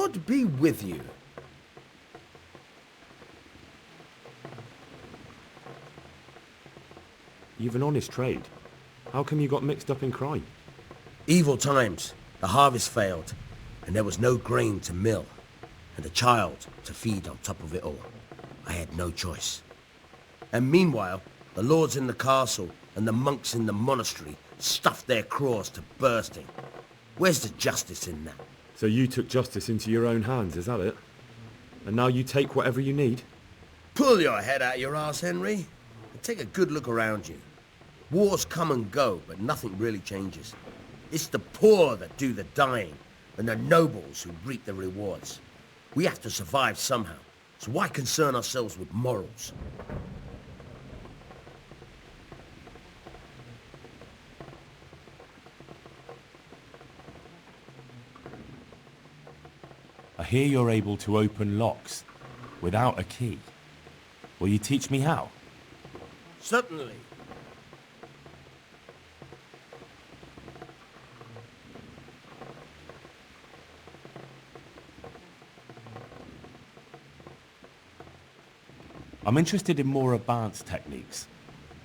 God be with you. You've an honest trade. How come you got mixed up in crime? Evil times. The harvest failed, and there was no grain to mill, and a child to feed on top of it all. I had no choice. And meanwhile, the lords in the castle and the monks in the monastery stuffed their craws to bursting. Where's the justice in that? So you took justice into your own hands, is that it? And now you take whatever you need? Pull your head out your arse, Henry, and take a good look around you. Wars come and go, but nothing really changes. It's the poor that do the dying, and the nobles who reap the rewards. We have to survive somehow, so why concern ourselves with morals? I hear you're able to open locks without a key. Will you teach me how? Certainly. I'm interested in more advanced techniques.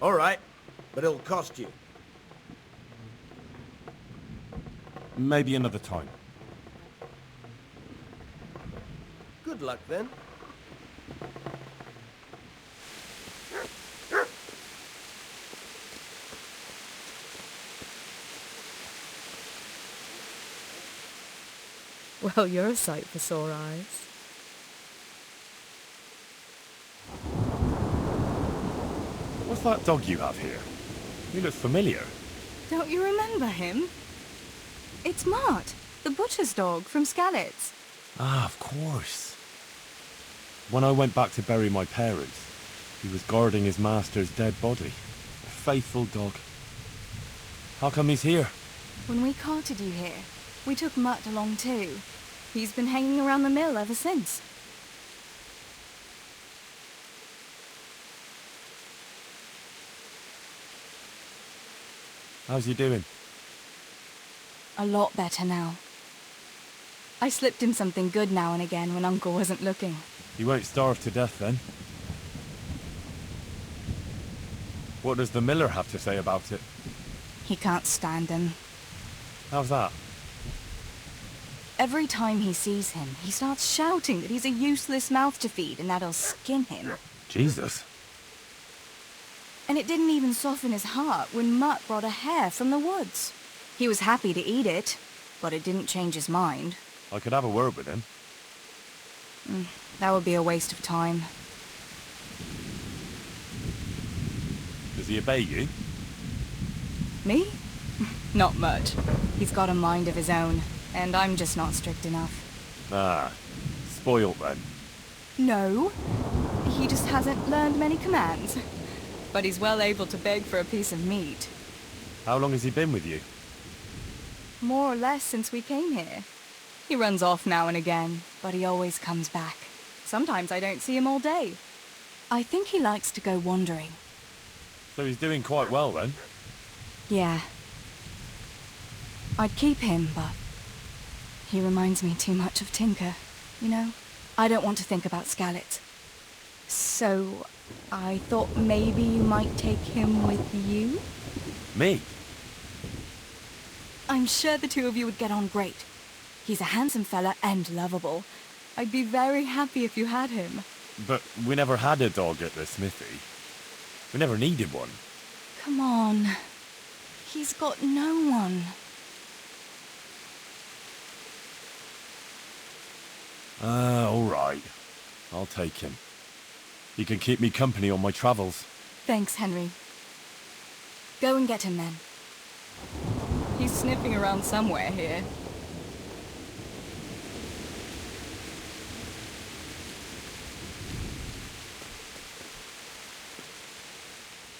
All right, but it'll cost you. Maybe another time. Good luck, then. Well, you're a sight for sore eyes. What's that dog you have here? He looks familiar. Don't you remember him? It's Mart, the butcher's dog from Skalitz. Ah, of course. When I went back to bury my parents, he was guarding his master's dead body. A faithful dog. How come he's here? When we carted you here, we took Mutt along too. He's been hanging around the mill ever since. How's he doing? A lot better now. I slipped him something good now and again when Uncle wasn't looking. He won't starve to death then. What does the miller have to say about it? He can't stand him. How's that? Every time he sees him, he starts shouting that he's a useless mouth to feed and that he'll skin him. Jesus. And it didn't even soften his heart when Mutt brought a hare from the woods. He was happy to eat it, but it didn't change his mind. I could have a word with him. That would be a waste of time. Does he obey you? Me? Not much. He's got a mind of his own, and I'm just not strict enough. Ah, spoilt then. No, he just hasn't learned many commands. But he's well able to beg for a piece of meat. How long has he been with you? More or less since we came here. He runs off now and again, but he always comes back. Sometimes I don't see him all day. I think he likes to go wandering. So he's doing quite well then? Yeah. I'd keep him, but he reminds me too much of Tinker, you know? I don't want to think about Skalitz. So I thought maybe you might take him with you? Me? I'm sure the two of you would get on great. He's a handsome fella and lovable. I'd be very happy if you had him. But we never had a dog at the smithy. We never needed one. Come on. He's got no one. All right. I'll take him. He can keep me company on my travels. Thanks, Henry. Go and get him then. He's sniffing around somewhere here.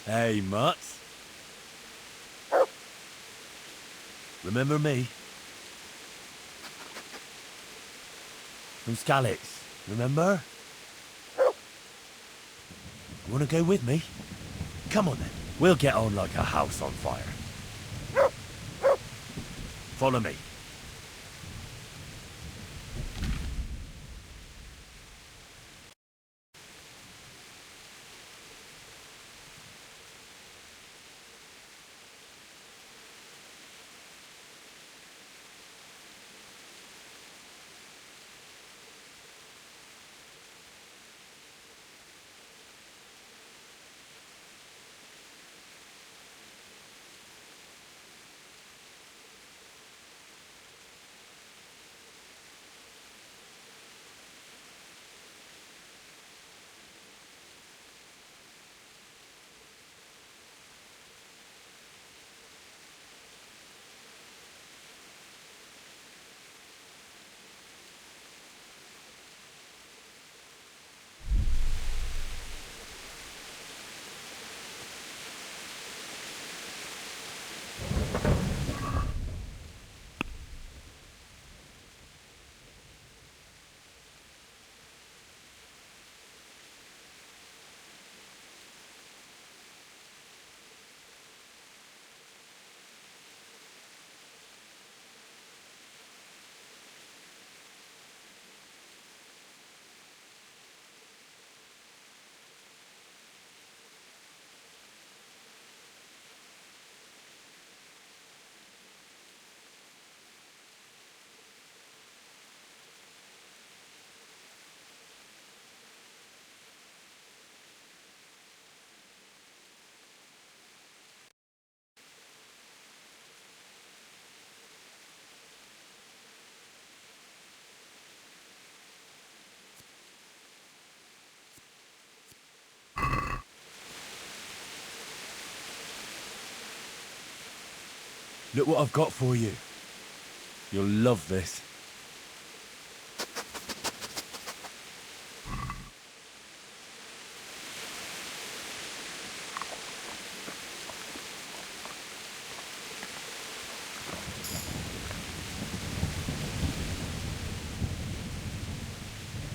Hey, Mutt. Remember me? From Skalitz, remember? You wanna go with me? Come on then, we'll get on like a house on fire. Follow me. Look what I've got for you. You'll love this.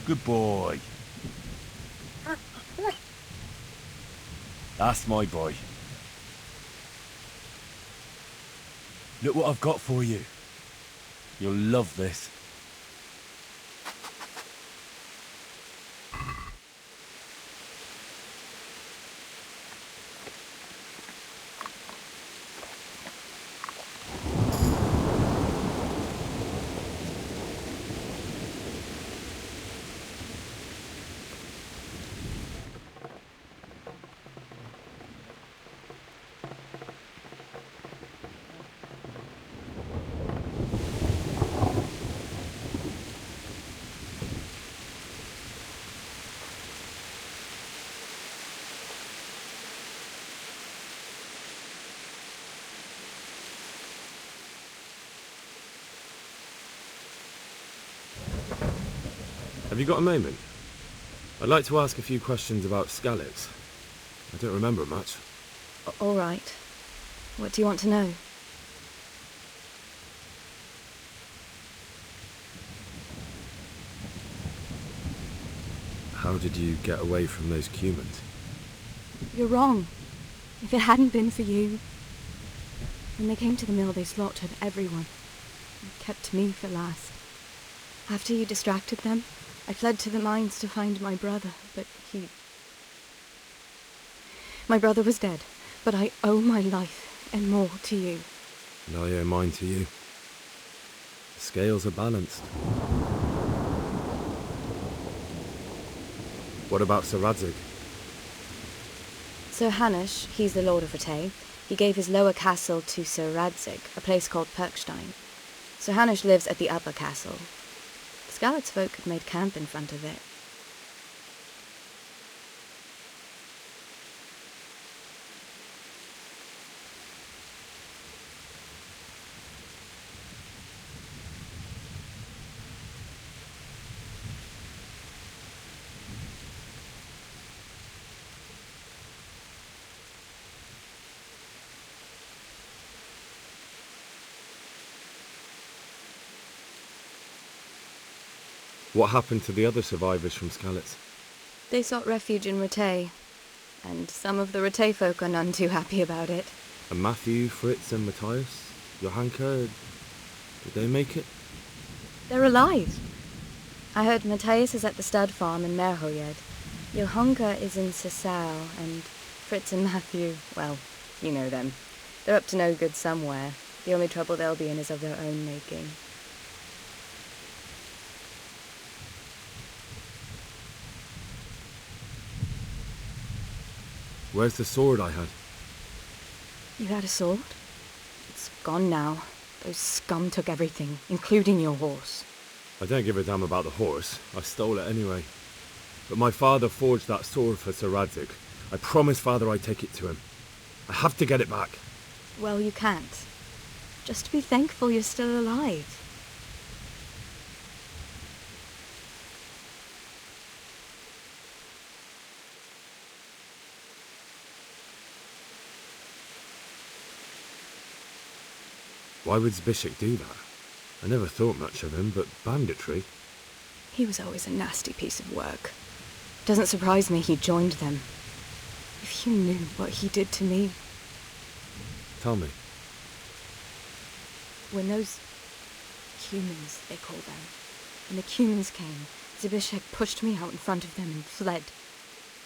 Good boy. That's my boy. Look what I've got for you. You'll love this. Have you got a moment? I'd like to ask a few questions about Skalitz. I don't remember much. All right. What do you want to know? How did you get away from those humans? You're wrong. If it hadn't been for you... When they came to the mill, they slaughtered everyone. And kept me for last. After you distracted them, I fled to the mines to find my brother, but My brother was dead, but I owe my life and more to you. And I owe mine to you. The scales are balanced. What about Sir Radzig? Sir Hanush, he's the Lord of Ratay. He gave his lower castle to Sir Radzig, a place called Perkstein. Sir Hanush lives at the upper castle. The Skalitz folk had made camp in front of it. What happened to the other survivors from Skalitz? They sought refuge in Ratay, and some of the Ratay folk are none too happy about it. And Matthew, Fritz and Matthias? Johanka? Did they make it? They're alive. I heard Matthias is at the stud farm in Merhoyed. Johanka is in Sasau, and Fritz and Matthew, well, you know them. They're up to no good somewhere. The only trouble they'll be in is of their own making. Where's the sword I had? You had a sword? It's gone now. Those scum took everything, including your horse. I don't give a damn about the horse. I stole it anyway. But my father forged that sword for Sir Radzig. I promised father I'd take it to him. I have to get it back. Well, you can't. Just be thankful you're still alive. Why would Zbyszek do that? I never thought much of him, but banditry? He was always a nasty piece of work. Doesn't surprise me he joined them. If you knew what he did to me. Tell me. When those humans, they call them, when the humans came, Zbyszek pushed me out in front of them and fled.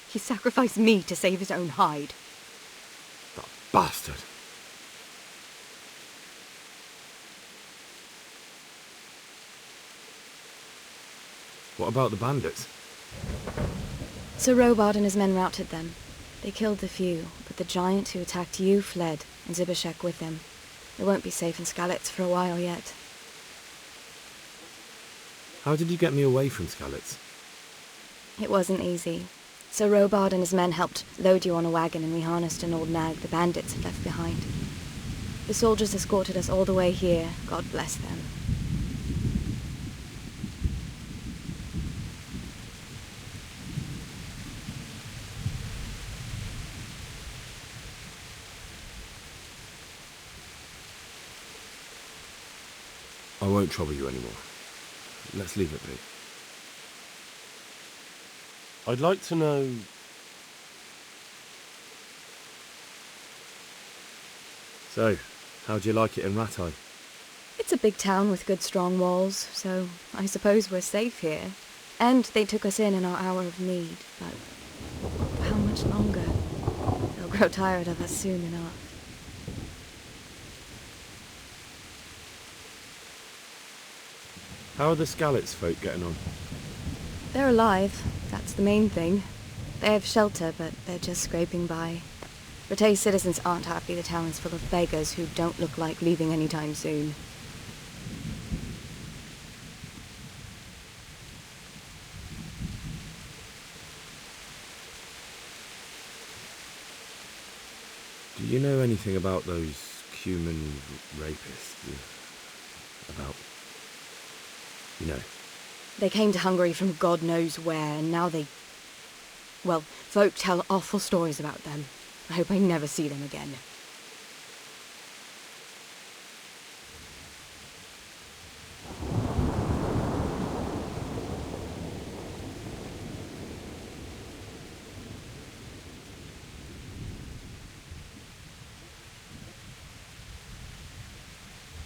He sacrificed me to save his own hide. That bastard! What about the bandits? Sir Robard and his men routed them. They killed the few, but the giant who attacked you fled, and Zbyszek with him. They won't be safe in Skalitz for a while yet. How did you get me away from Skalitz? It wasn't easy. Sir Robard and his men helped load you on a wagon and we harnessed an old nag the bandits had left behind. The soldiers escorted us all the way here. God bless them. I won't trouble you anymore. Let's leave it be. I'd like to know... So, how do you like it in Rattay? It's a big town with good strong walls, so I suppose we're safe here. And they took us in our hour of need, but for how much longer? They'll grow tired of us soon enough. How are the Skalitz folk getting on? They're alive, that's the main thing. They have shelter, but they're just scraping by. Rattay's citizens aren't happy. The town is full of beggars who don't look like leaving anytime soon. Do you know anything about those human rapists? About... you know? They came to Hungary from God knows where, and now they... well, folk tell awful stories about them. I hope I never see them again.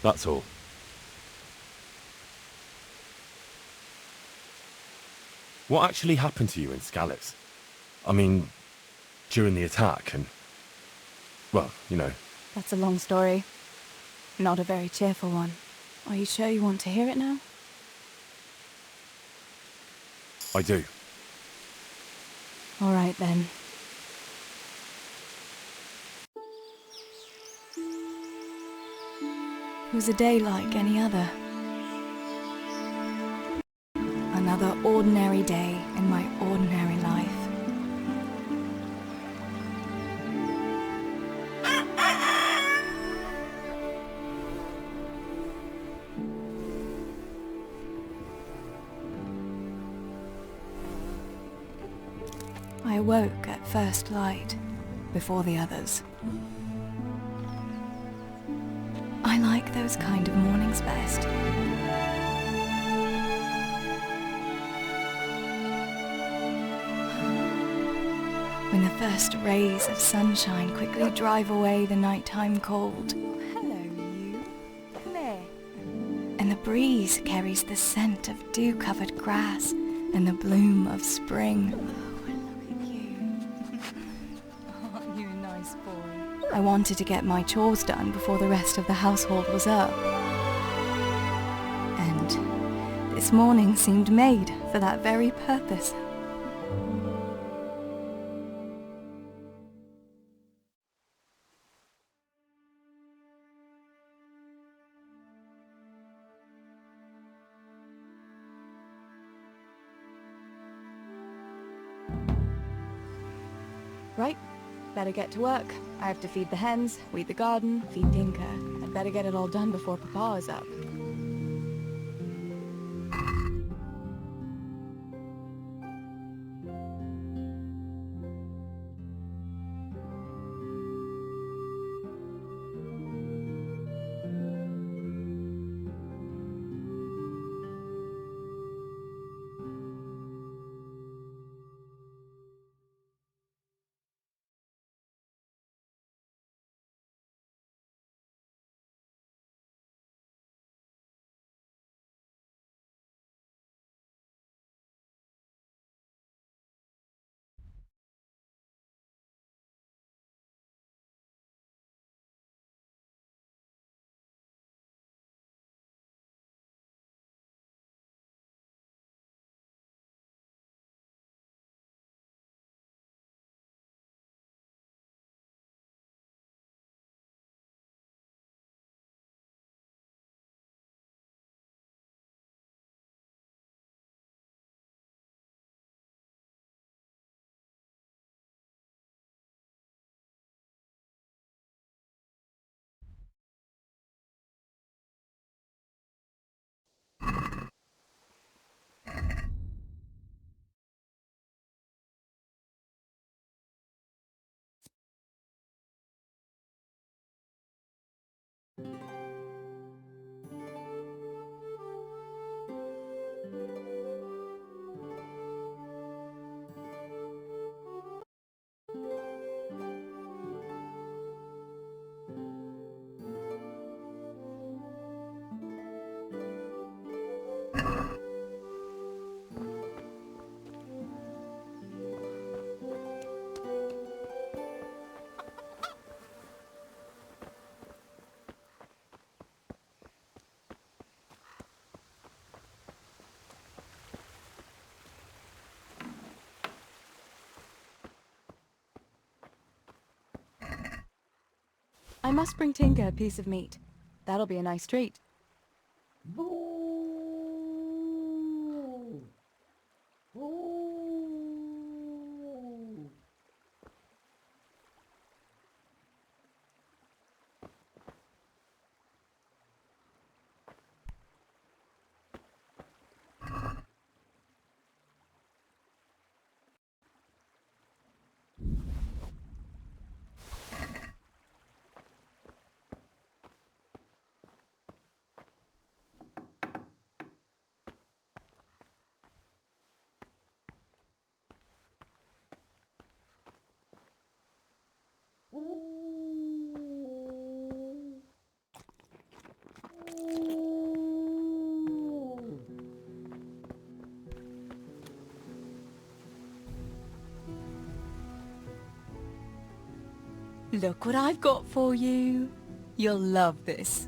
That's all. What actually happened to you in Skalitz? I mean, during the attack and... well, you know. That's a long story. Not a very cheerful one. Are you sure you want to hear it now? I do. All right, then. It was a day like any other. Another ordinary day in my ordinary life. I awoke at first light, before the others. I like those kind of mornings best. When the first rays of sunshine quickly drive away the nighttime cold. Hello, you. Come here. And the breeze carries the scent of dew-covered grass and the bloom of spring. Oh, look at you. Aren't you a nice boy? I wanted to get my chores done before the rest of the household was up. And this morning seemed made for that very purpose. Right, better get to work. I have to feed the hens, weed the garden, feed Tinker. I'd better get it all done before Papa is up. I must bring Tinker a piece of meat. That'll be a nice treat. Look what I've got for you. You'll love this.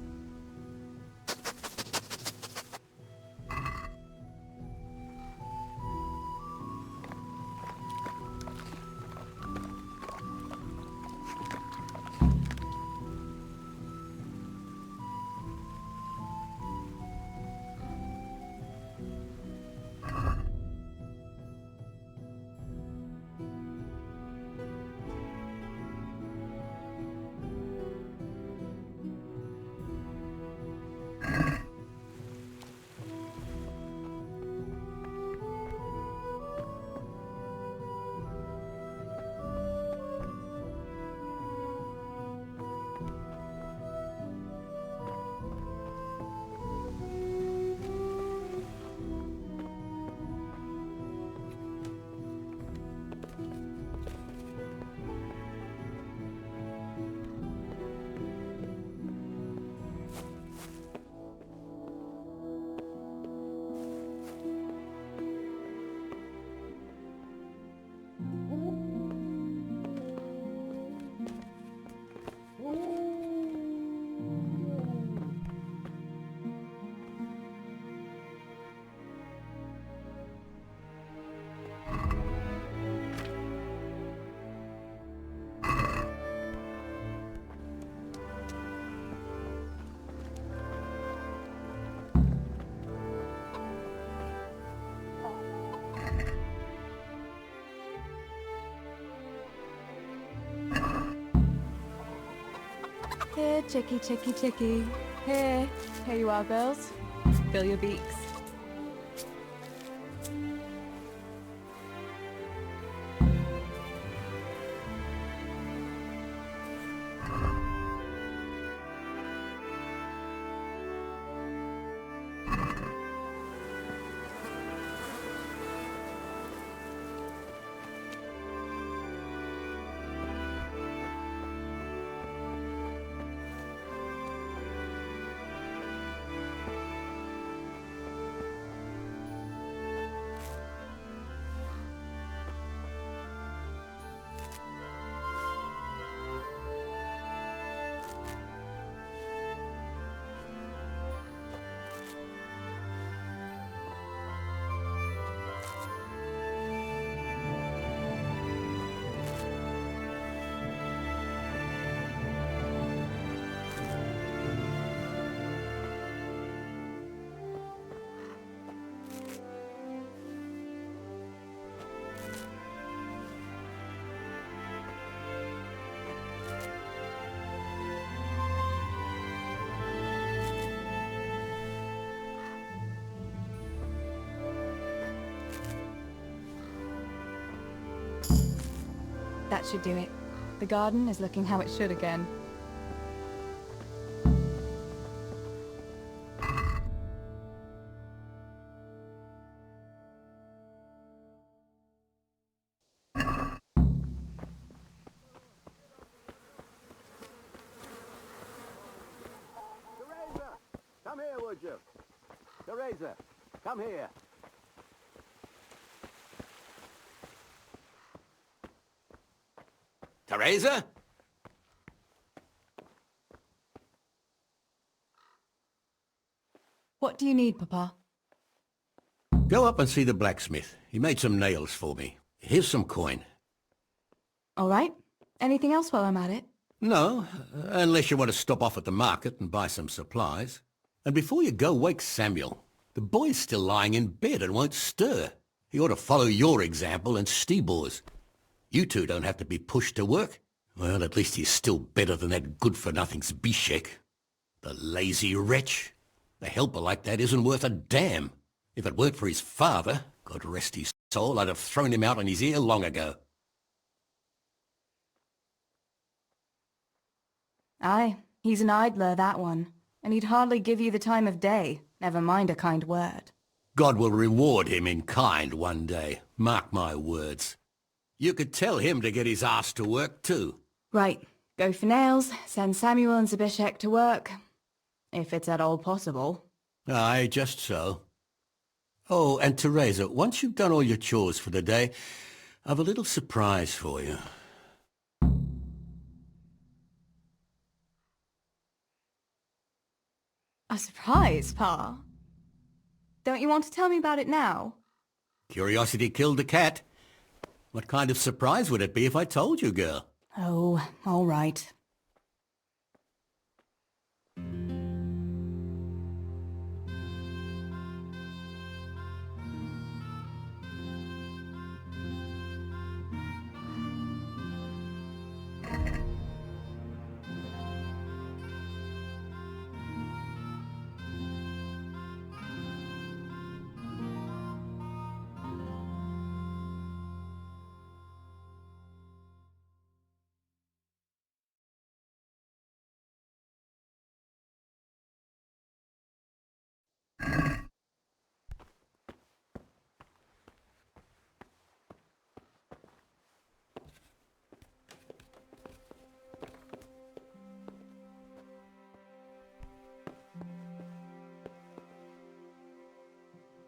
Here, chickie, chickie, chickie. Here. Here you are, girls. Fill your beaks. That should do it. The garden is looking how it should again. would you? Theresa, come here. Theresa? What do you need, Papa? Go up and see the blacksmith. He made some nails for me. Here's some coin. All right. Anything else while I'm at it? No, unless you want to stop off at the market and buy some supplies. And before you go, wake Samuel. The boy's still lying in bed and won't stir. He ought to follow your example and Stebor's. You two don't have to be pushed to work. Well, at least he's still better than that good-for-nothing Zbyszek. The lazy wretch. A helper like that isn't worth a damn. If it weren't for his father, God rest his soul, I'd have thrown him out on his ear long ago. Aye, he's an idler, that one. And he'd hardly give you the time of day, never mind a kind word. God will reward him in kind one day, mark my words. You could tell him to get his ass to work too. Right, go for nails, send Samuel and Zbyszek to work. If it's at all possible. Aye, just so. Oh, and Theresa, once you've done all your chores for the day, I've a little surprise for you. A surprise, Pa? Don't you want to tell me about it now? Curiosity killed the cat. What kind of surprise would it be if I told you, girl? Oh, all right.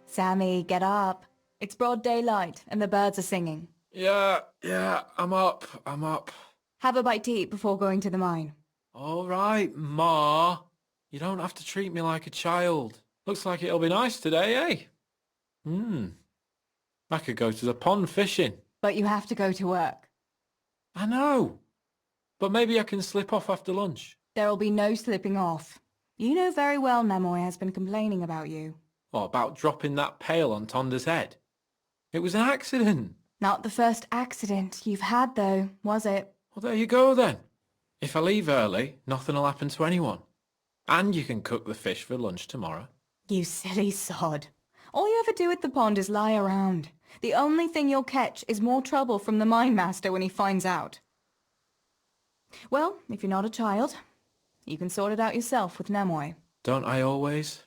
Sammy, get up. It's broad daylight, and the birds are singing. Yeah, I'm up. Have a bite to eat before going to the mine. All right, Ma. You don't have to treat me like a child. Looks like it'll be nice today, eh? I could go to the pond fishing. But you have to go to work. I know. But maybe I can slip off after lunch. There'll be no slipping off. You know very well Nemoy has been complaining about you. What about dropping that pail on Tonda's head? It was an accident. Not the first accident you've had, though, was it? Well, there you go then. If I leave early, nothing'll happen to anyone. And you can cook the fish for lunch tomorrow. You silly sod. All you ever do at the pond is lie around. The only thing you'll catch is more trouble from the mine master when he finds out. Well, if you're not a child, you can sort it out yourself with Nemoy. Don't I always?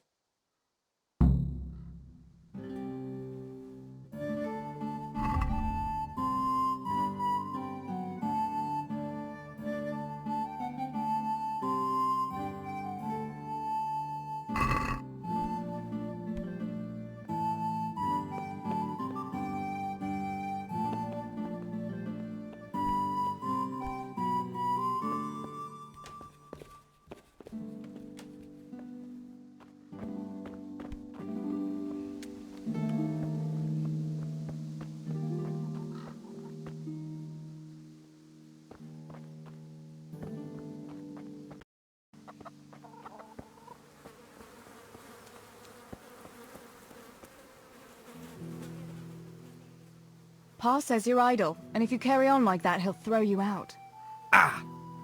Pa says you're idle, and if you carry on like that, he'll throw you out.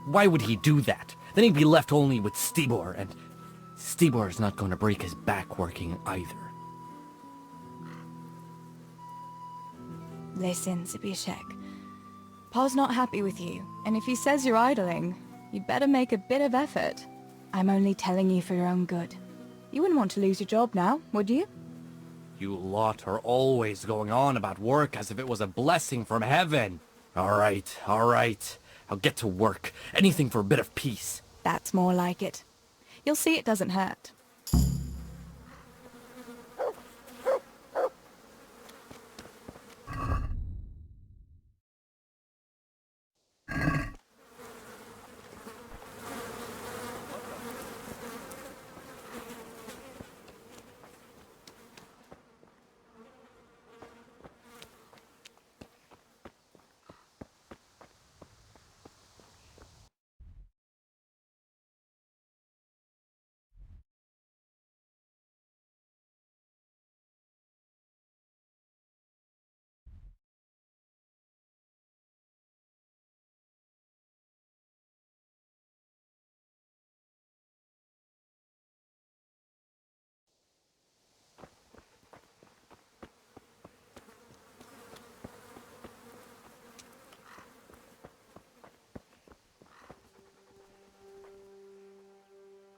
Why would he do that? Then he'd be left only with Stibor, and Stibor's not going to break his back working either. Listen, Zbyszek. Pa's not happy with you, and if he says you're idling, you'd better make a bit of effort. I'm only telling you for your own good. You wouldn't want to lose your job now, would you? You lot are always going on about work as if it was a blessing from heaven. All right. I'll get to work. Anything for a bit of peace. That's more like it. You'll see it doesn't hurt.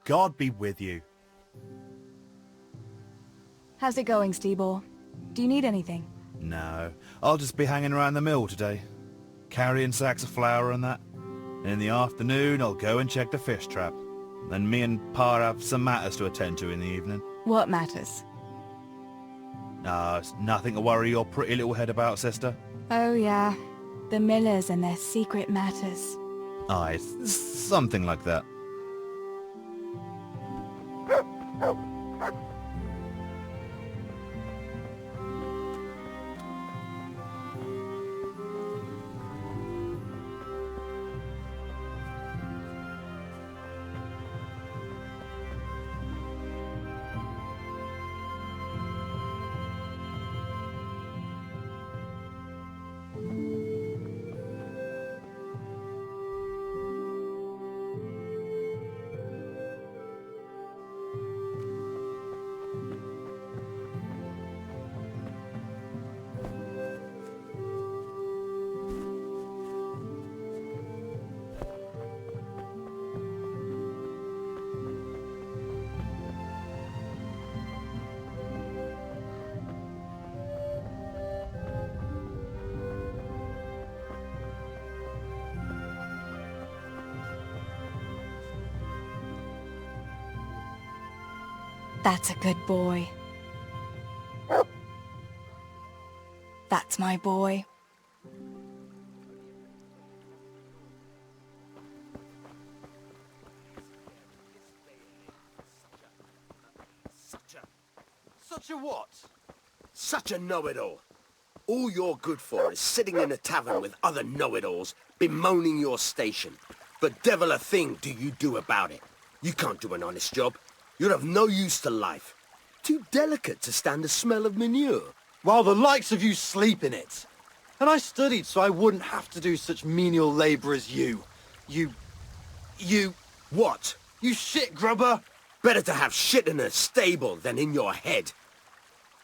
God be with you. How's it going, Steebor? Do you need anything? No, I'll just be hanging around the mill today, carrying sacks of flour and that. And in the afternoon, I'll go and check the fish trap. Then me and Pa have some matters to attend to in the evening. What matters? It's nothing to worry your pretty little head about, sister. Oh yeah, the Millers and their secret matters. Aye, it's something like that. That's a good boy. That's my boy. Such a what? Such a know-it-all. All you're good for is sitting in a tavern with other know-it-alls, bemoaning your station. But devil a thing do you do about it. You can't do an honest job. You're of no use to life. Too delicate to stand the smell of manure. While the likes of you sleep in it. And I studied so I wouldn't have to do such menial labour as you. You... What? You shit grubber! Better to have shit in a stable than in your head.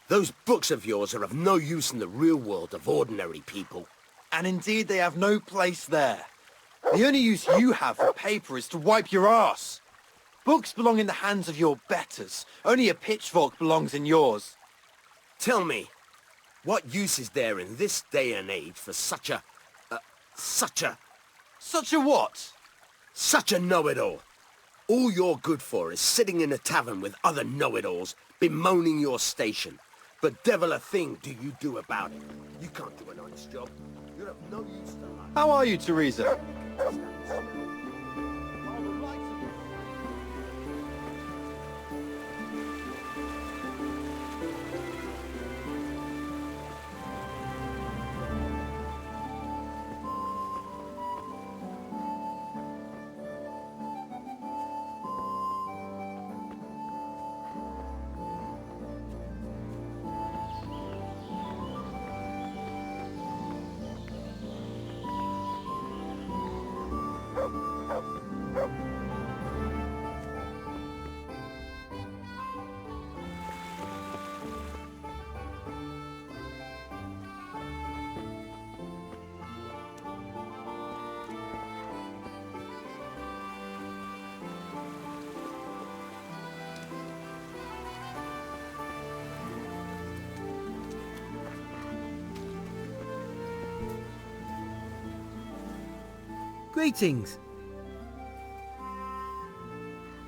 Those books of yours are of no use in the real world of ordinary people. And indeed they have no place there. The only use you have for paper is to wipe your arse. Books belong in the hands of your betters. Only a pitchfork belongs in yours. Tell me, what use is there in this day and age for such a what? Such a know-it-all. All you're good for is sitting in a tavern with other know-it-alls, bemoaning your station. But devil a thing do you do about it. You can't do an honest job. You're of no use to life. How are you, Theresa? Greetings.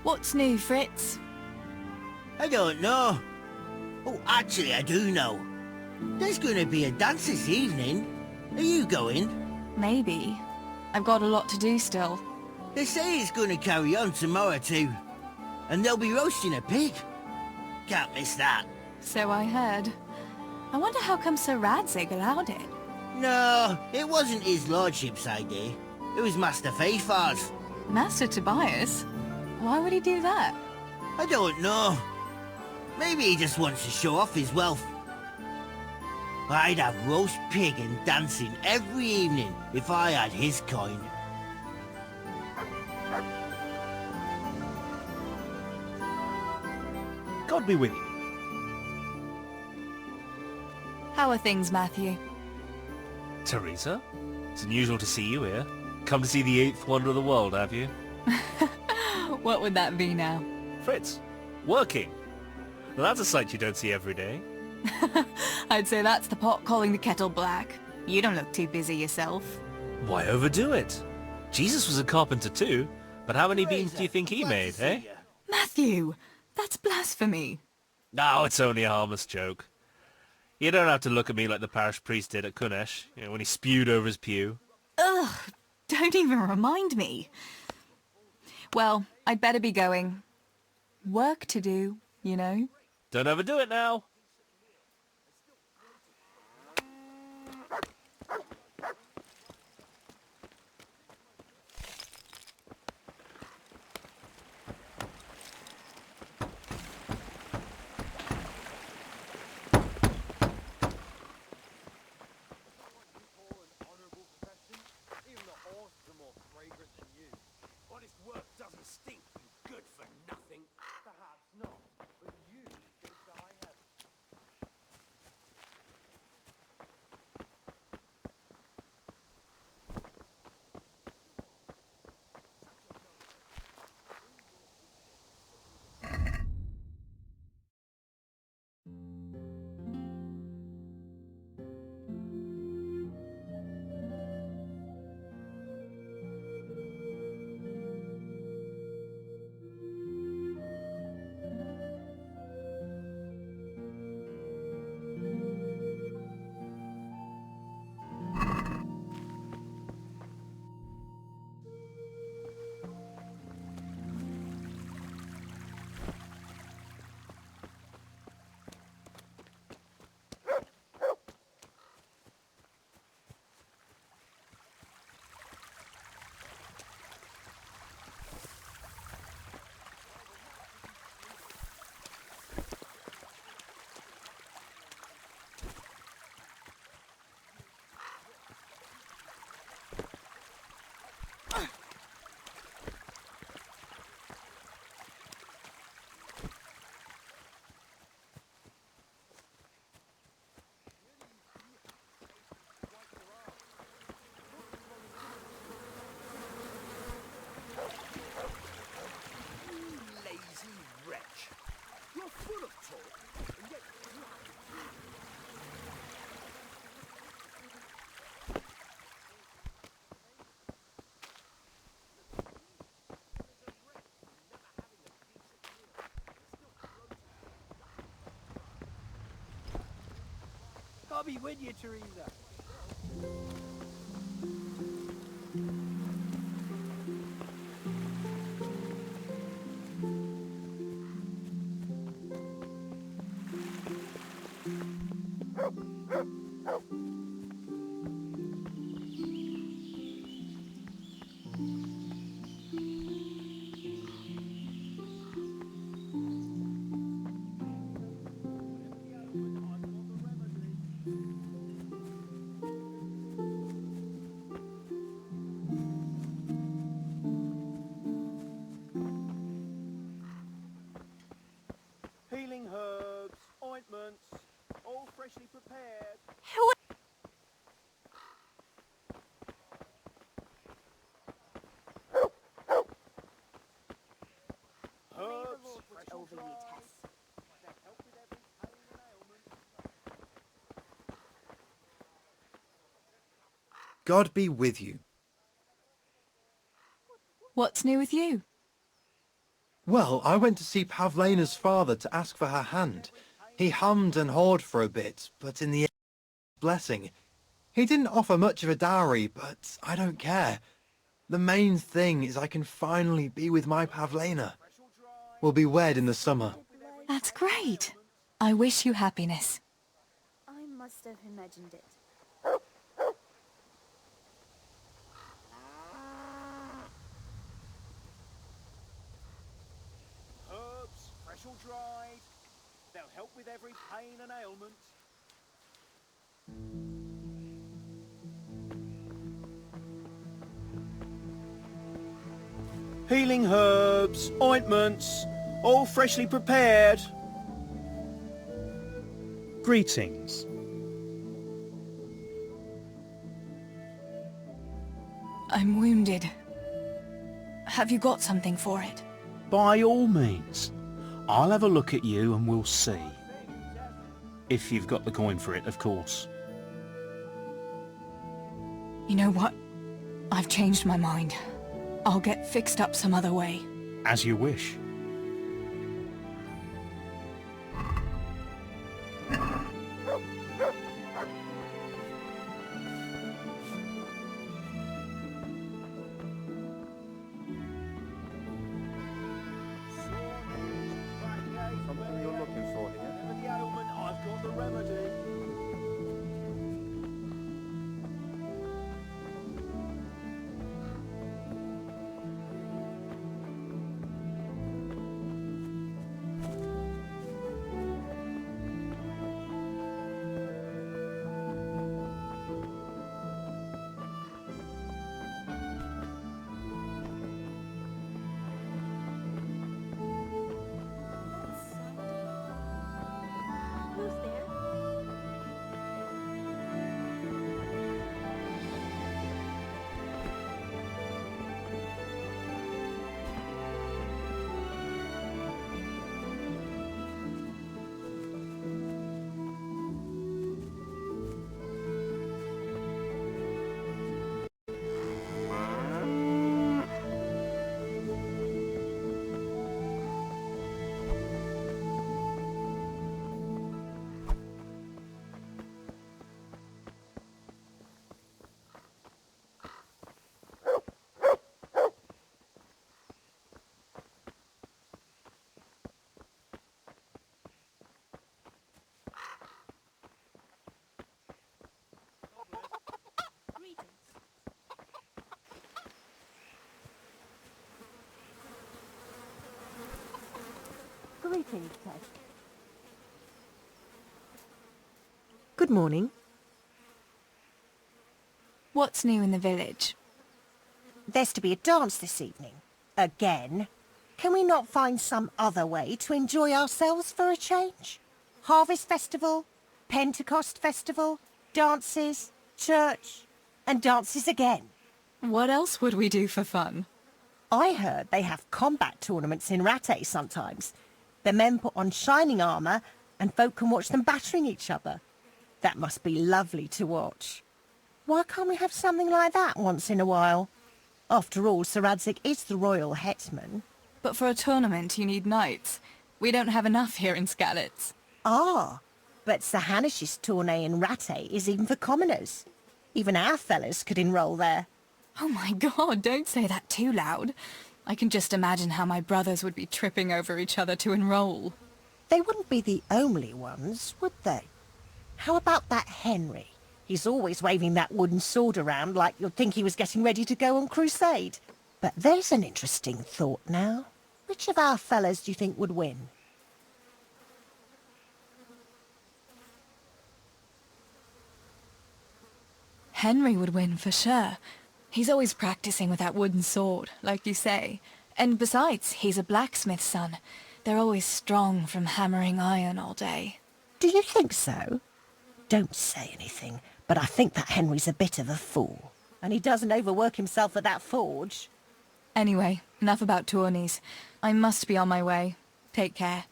What's new, Fritz? I don't know. Oh, actually, I do know. There's going to be a dance this evening. Are you going? Maybe. I've got a lot to do still. They say it's going to carry on tomorrow too. And they'll be roasting a pig. Can't miss that. So I heard. I wonder how come Sir Radzig allowed it. No, it wasn't his lordship's idea. It was Master Faithfar's. Master Tobias? Why would he do that? I don't know. Maybe he just wants to show off his wealth. I'd have roast pig and dancing every evening if I had his coin. God be with you. How are things, Matthew? Theresa? It's unusual to see you here. Come to see the eighth wonder of the world, have you? What would that be now? Fritz, working. Well, that's a sight you don't see every day. I'd say that's the pot calling the kettle black. You don't look too busy yourself. Why overdo it? Jesus was a carpenter too, but how many beams do you think he made, eh? Matthew, that's blasphemy. No, it's only a harmless joke. You don't have to look at me like the parish priest did at Kunesh, when he spewed over his pew. Ugh, don't even remind me. Well, I'd better be going. Work to do, you know. Don't overdo it now. Honest work doesn't stink, you good for nothing. Perhaps not, but you could die happy. I'll be with you, Theresa. Healing herbs, ointments, all freshly prepared. Herbs, fresh dried. They'll help with every pain and ailment. God be with you. What's new with you? Well, I went to see Pavlena's father to ask for her hand. He hummed and hawed for a bit, but in the end, blessing. He didn't offer much of a dowry, but I don't care. The main thing is I can finally be with my Pavlena. We'll be wed in the summer. That's great. I wish you happiness. I must have imagined it. Herbs, fresh or dried. They'll help with every pain and ailment. Healing herbs, ointments, all freshly prepared. Greetings. I'm wounded. Have you got something for it? By all means. I'll have a look at you and we'll see. If you've got the coin for it, of course. You know what? I've changed my mind. I'll get fixed up some other way. As you wish. Something you're looking for here. Whatever the ailment, I've got the remedy. Who's there? Greetings, Tess. Good morning. What's new in the village? There's to be a dance this evening. Again. Can we not find some other way to enjoy ourselves for a change? Harvest Festival, Pentecost Festival, dances, church, and dances again. What else would we do for fun? I heard they have combat tournaments in Rattay sometimes. The men put on shining armour and folk can watch them battering each other. That must be lovely to watch. Why can't we have something like that once in a while? After all, Sir Radzig is the royal hetman. But for a tournament you need knights. We don't have enough here in Skalitz. Ah, but Sir Hanish's tourney in Rattay is even for commoners. Even our fellas could enroll there. Oh my god, don't say that too loud. I can just imagine how my brothers would be tripping over each other to enroll. They wouldn't be the only ones, would they? How about that Henry? He's always waving that wooden sword around like you'd think he was getting ready to go on crusade. But there's an interesting thought now. Which of our fellas do you think would win? Henry would win for sure. He's always practicing with that wooden sword, like you say. And besides, he's a blacksmith's son. They're always strong from hammering iron all day. Do you think so? Don't say anything, but I think that Henry's a bit of a fool. And he doesn't overwork himself at that forge. Anyway, enough about tourneys. I must be on my way. Take care.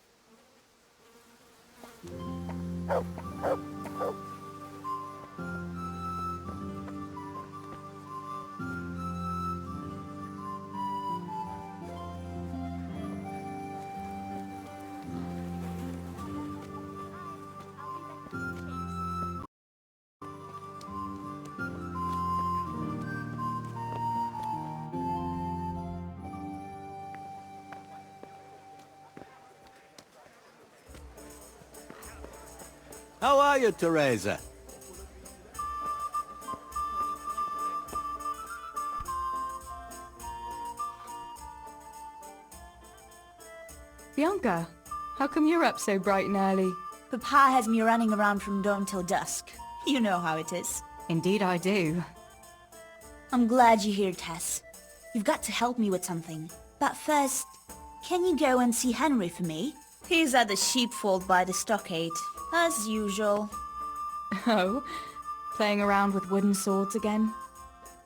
How are you, Theresa? Bianca, how come you're up so bright and early? Papa has me running around from dawn till dusk. You know how it is. Indeed I do. I'm glad you're here, Tess. You've got to help me with something. But first, can you go and see Henry for me? He's at the sheepfold by the stockade, as usual. Oh? Playing around with wooden swords again?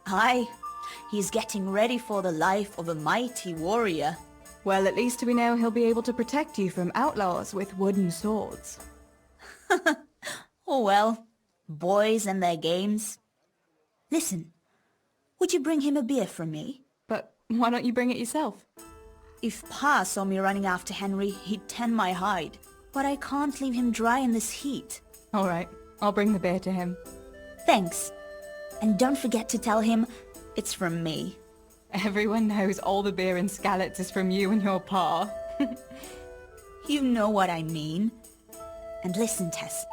Aye. He's getting ready for the life of a mighty warrior. Well, at least we know he'll be able to protect you from outlaws with wooden swords. Oh well, boys and their games. Listen, would you bring him a beer from me? But why don't you bring it yourself? If Pa saw me running after Henry, he'd tan my hide. But I can't leave him dry in this heat. All right, I'll bring the beer to him. Thanks. And don't forget to tell him it's from me. Everyone knows all the beer in Skalitz is from you and your Pa. You know what I mean. And listen, Tess.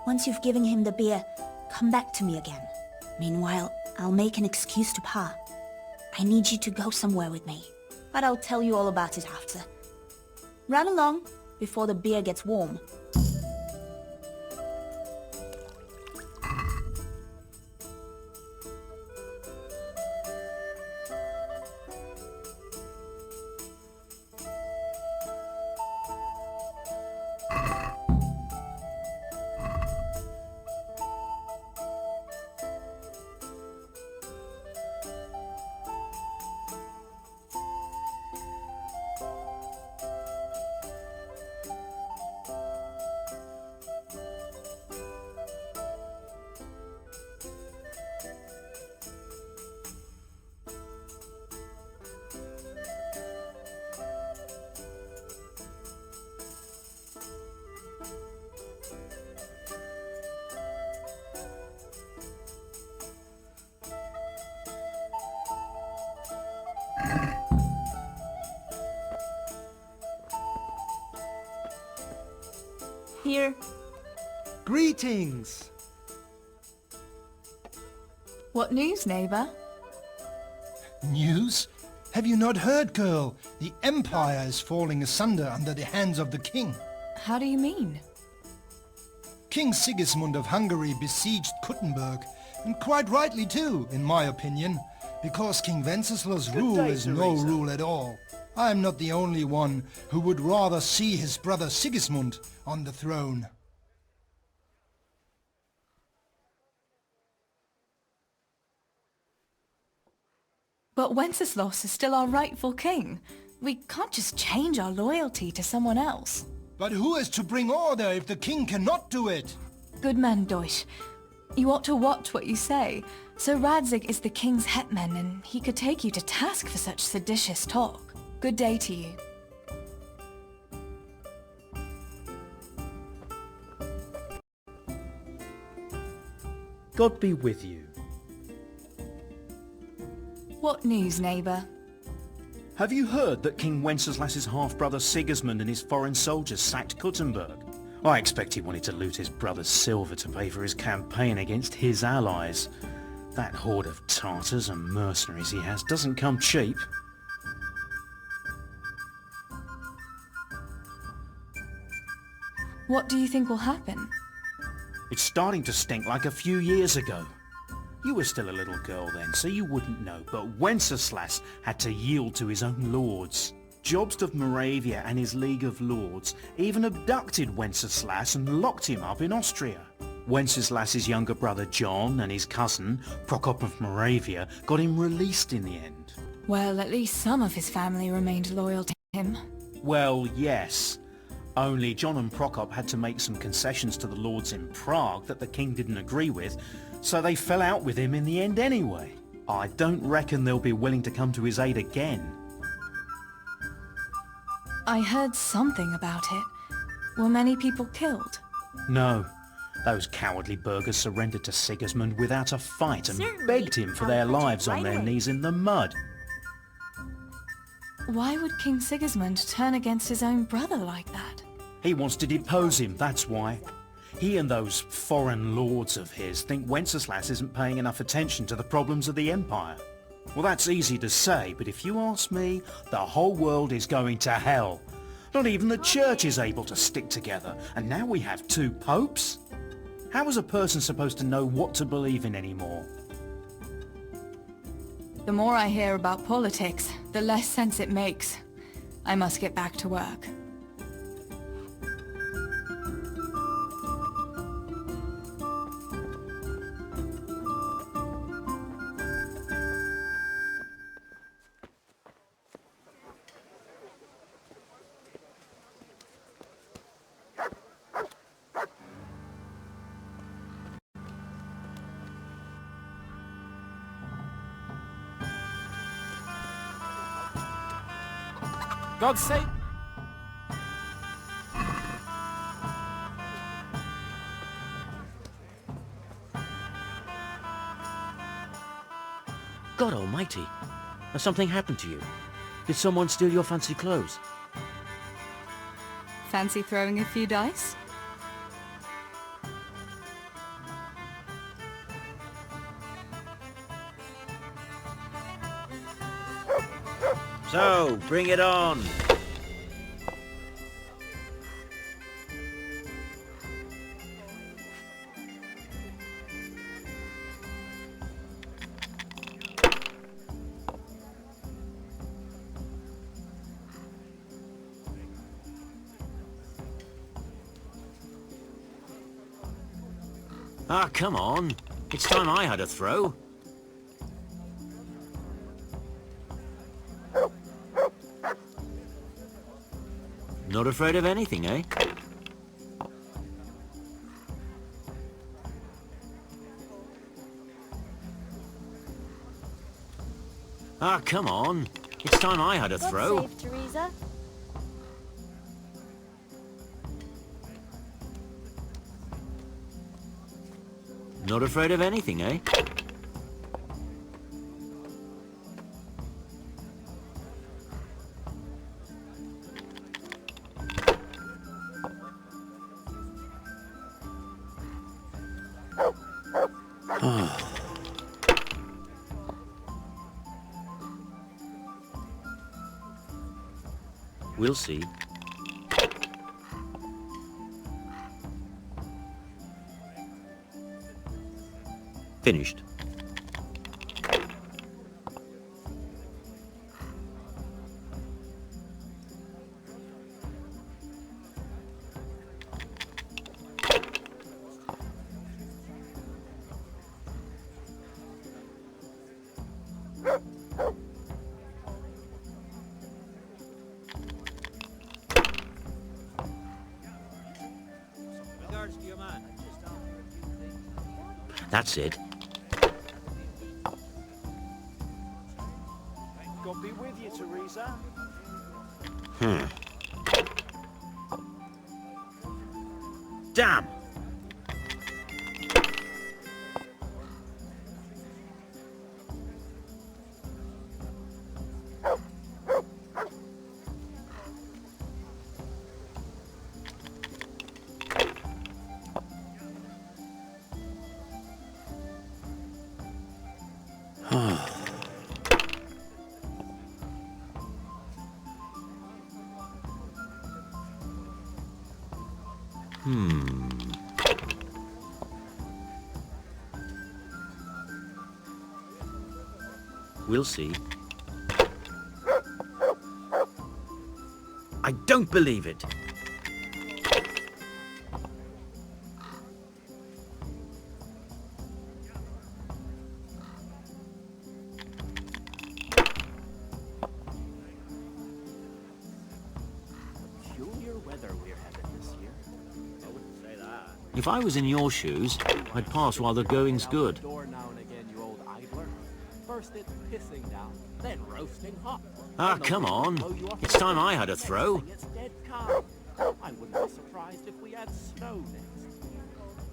Once you've given him the beer, come back to me again. Meanwhile, I'll make an excuse to Pa. I need you to go somewhere with me. But I'll tell you all about it after. Run along before the beer gets warm. Here. Greetings! What news, neighbor? News? Have you not heard, girl? The Empire is falling asunder under the hands of the king. How do you mean? King Sigismund of Hungary besieged Kuttenberg, and quite rightly too, in my opinion, because King Wenceslaus' rule is no rule at all. I am not the only one who would rather see his brother Sigismund on the throne. But Wenceslaus is still our rightful king. We can't just change our loyalty to someone else. But who is to bring order if the king cannot do it? Good man, Deutsch. You ought to watch what you say. Sir Radzig is the king's hetman, and he could take you to task for such seditious talk. Good day to you. God be with you. What news, neighbour? Have you heard that King Wenceslas's half-brother Sigismund and his foreign soldiers sacked Kuttenberg? I expect he wanted to loot his brother's silver to pay for his campaign against his allies. That horde of Tartars and mercenaries he has doesn't come cheap. What do you think will happen? It's starting to stink like a few years ago. You were still a little girl then, so you wouldn't know, but Wenceslas had to yield to his own lords. Jobst of Moravia and his League of Lords even abducted Wenceslas and locked him up in Austria. Wenceslas's younger brother John and his cousin, Prokop of Moravia, got him released in the end. Well, at least some of his family remained loyal to him. Well, yes. Only John and Prokop had to make some concessions to the lords in Prague that the king didn't agree with, so they fell out with him in the end anyway. I don't reckon they'll be willing to come to his aid again. I heard something about it. Were many people killed? No. Those cowardly burghers surrendered to Sigismund without a fight and begged him for their lives on their knees in the mud. Why would King Sigismund turn against his own brother like that? He wants to depose him, that's why. He and those foreign lords of his think Wenceslas isn't paying enough attention to the problems of the Empire. Well, that's easy to say, but if you ask me, the whole world is going to hell. Not even the church is able to stick together, and now we have two popes? How is a person supposed to know what to believe in anymore? The more I hear about politics, the less sense it makes. I must get back to work. God save... God almighty. Has something happened to you? Did someone steal your fancy clothes? Fancy throwing a few dice? So, bring it on. Ah, come on. It's time I had a throw. Not afraid of anything, eh? Ah, come on. It's time I had a throw. God save Theresa. Not afraid of anything, eh? We'll see. Finished. That's it. God be with you, Theresa. Damn! We'll see. I don't believe it. Peculiar weather we're having this year. I wouldn't say that. If I was in your shoes, I'd pass while the going's good. Door now and again, you old idler. First it's pissing down, then roasting hot. Ah, come on. It's time I had a throw. It's dead calm. I wouldn't be surprised if we had snow next.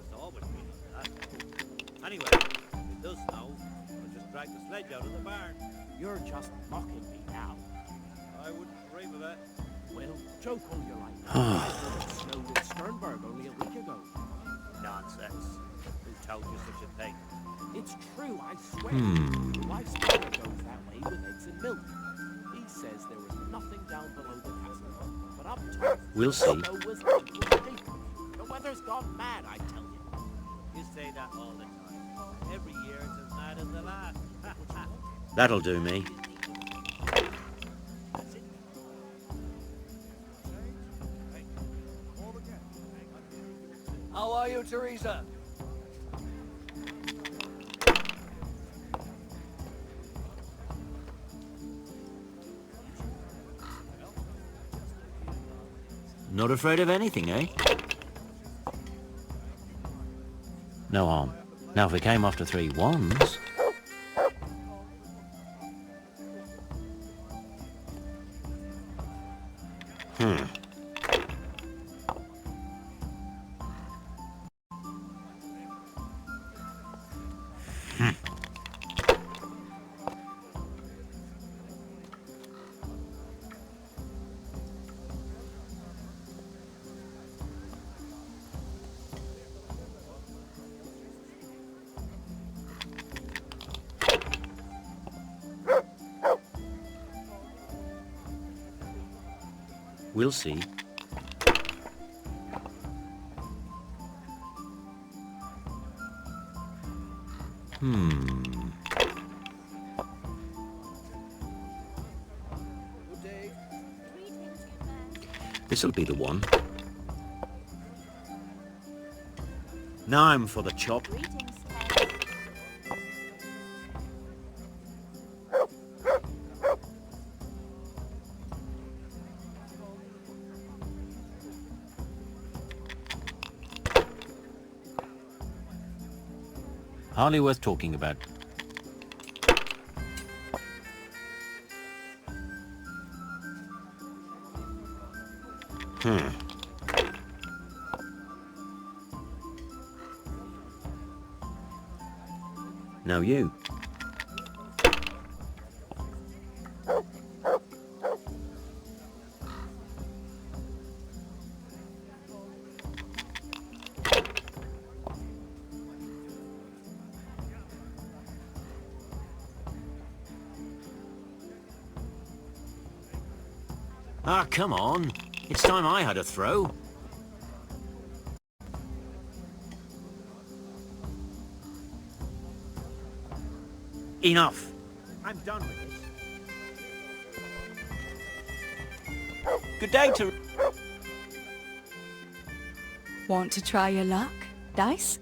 It's always been like that. Anyway, if it does snow, I'll just drag the sledge out of the barn. You're just mocking me now. I wouldn't dream of it. Well, joke all you like. I heard it snowed in Sternberg only a week ago. Nonsense. Who told you such a thing? It's true, I swear. My wife's brother goes that way with eggs and milk. He says there was nothing down below the castle, but up top, We'll see. the snow was deep. The weather's gone mad, I tell you. You say that all the time. Every year it's as mad as the last. That'll do me. How are you, Theresa? Not afraid of anything, eh? No harm. Now if we came after 3 ones... We'll see. This'll be the one. Now I'm for the chop. Hardly worth talking about. Now you. Ah, come on. It's time I had a throw. Enough. I'm done with this. Good day, Theresa. Want to try your luck, Dice?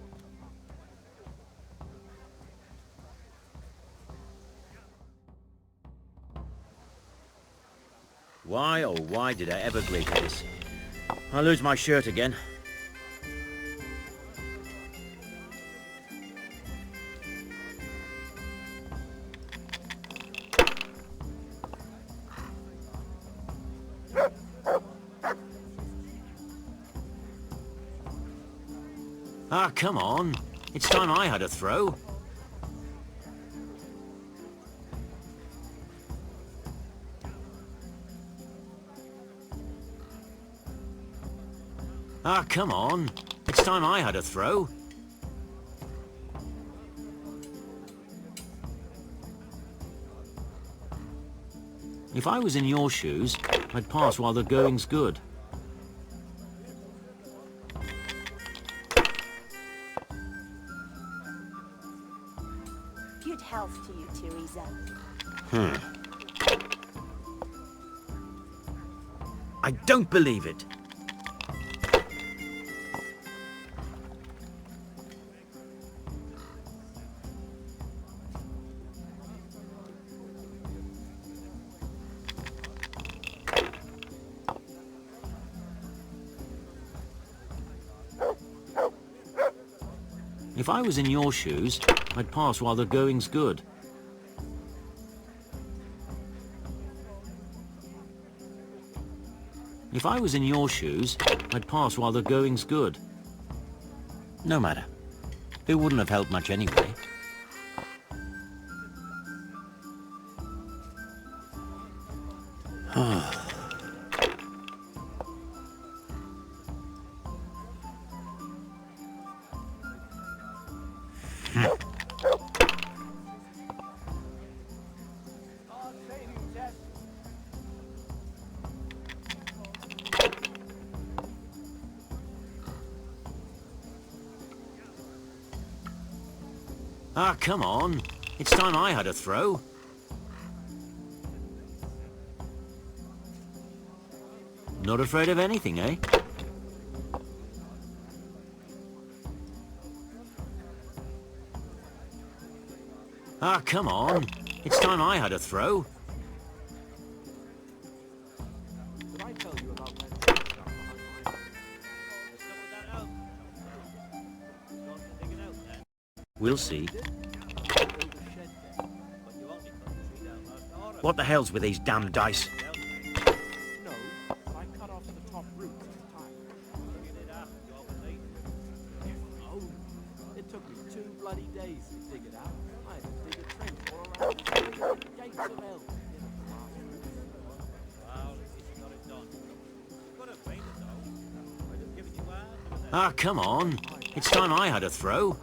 Why, oh why did I ever agree to this? I'll lose my shirt again. Ah, come on. It's time I had a throw. Ah, come on. It's time I had a throw. If I was in your shoes, I'd pass while the going's good. Good health to you, Theresa. I don't believe it. If I was in your shoes, I'd pass while the going's good. If I was in your shoes, I'd pass while the going's good. No matter. It wouldn't have helped much anyway. Ah, come on. It's time I had a throw. Not afraid of anything, eh? Ah, come on. It's time I had a throw. Did I tell you about my stuff behind my... We'll see. What the hell's with these damn dice? No, I cut Ah, come on. It's time I had a throw.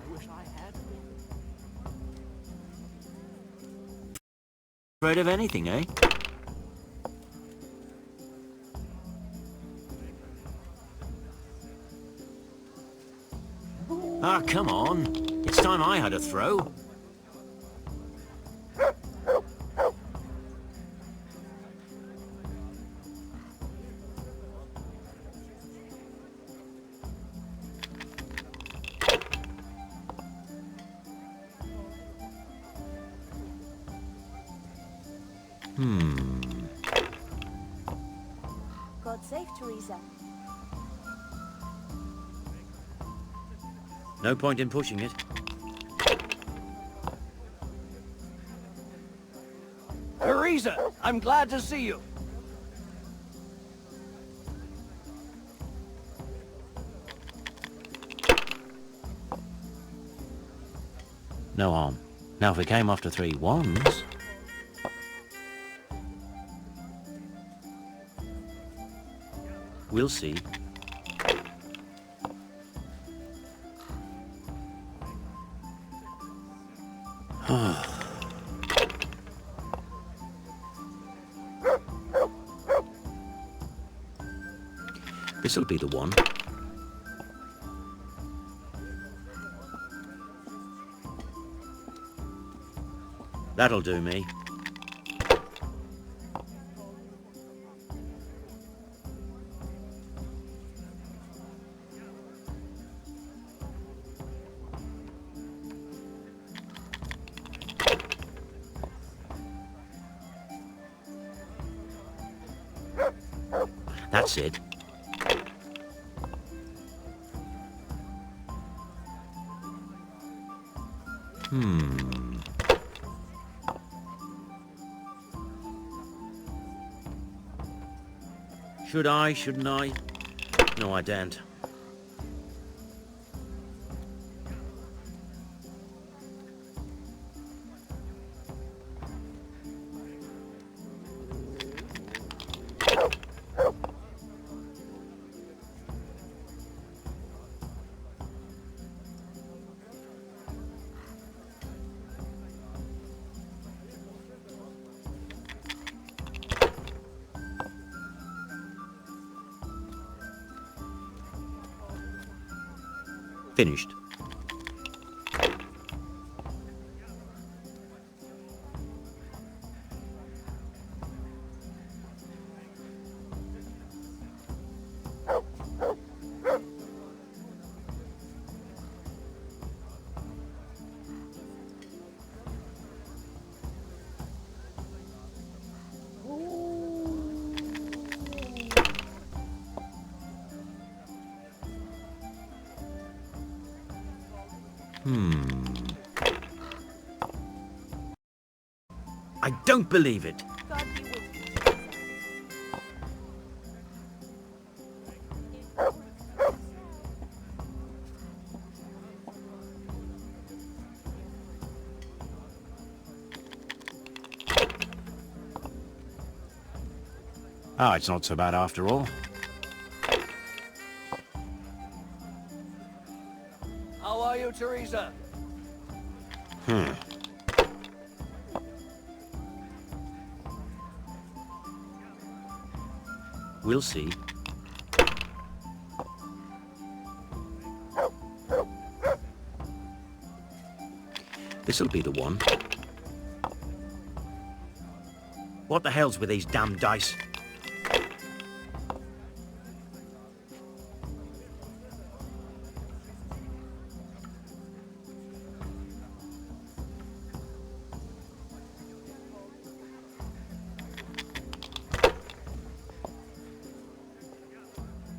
Afraid of anything, eh? Ah, come on. It's time I had a throw. God save Theresa. No point in pushing it. Theresa, I'm glad to see you. No harm. Now if we came after 3 ones... We'll see. This'll be the one. That'll do me. That's it. Should I, shouldn't I? No, I daren't. Finished. I don't believe it. God be with you. Ah, it's not so bad after all. How are you, Theresa? We'll see. This'll be the one. What the hell's with these damn dice?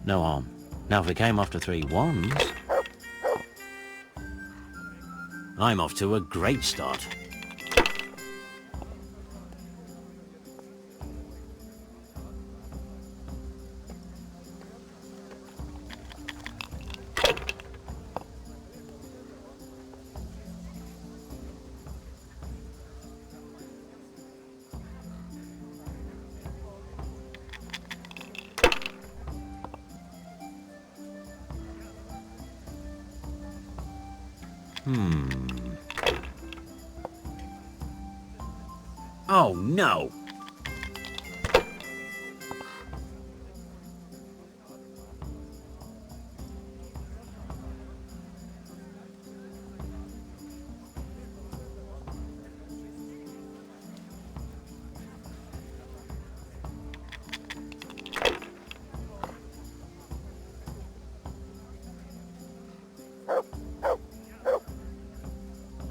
No harm. Now if we came after 3 ones... I'm off to a great start. Oh, no!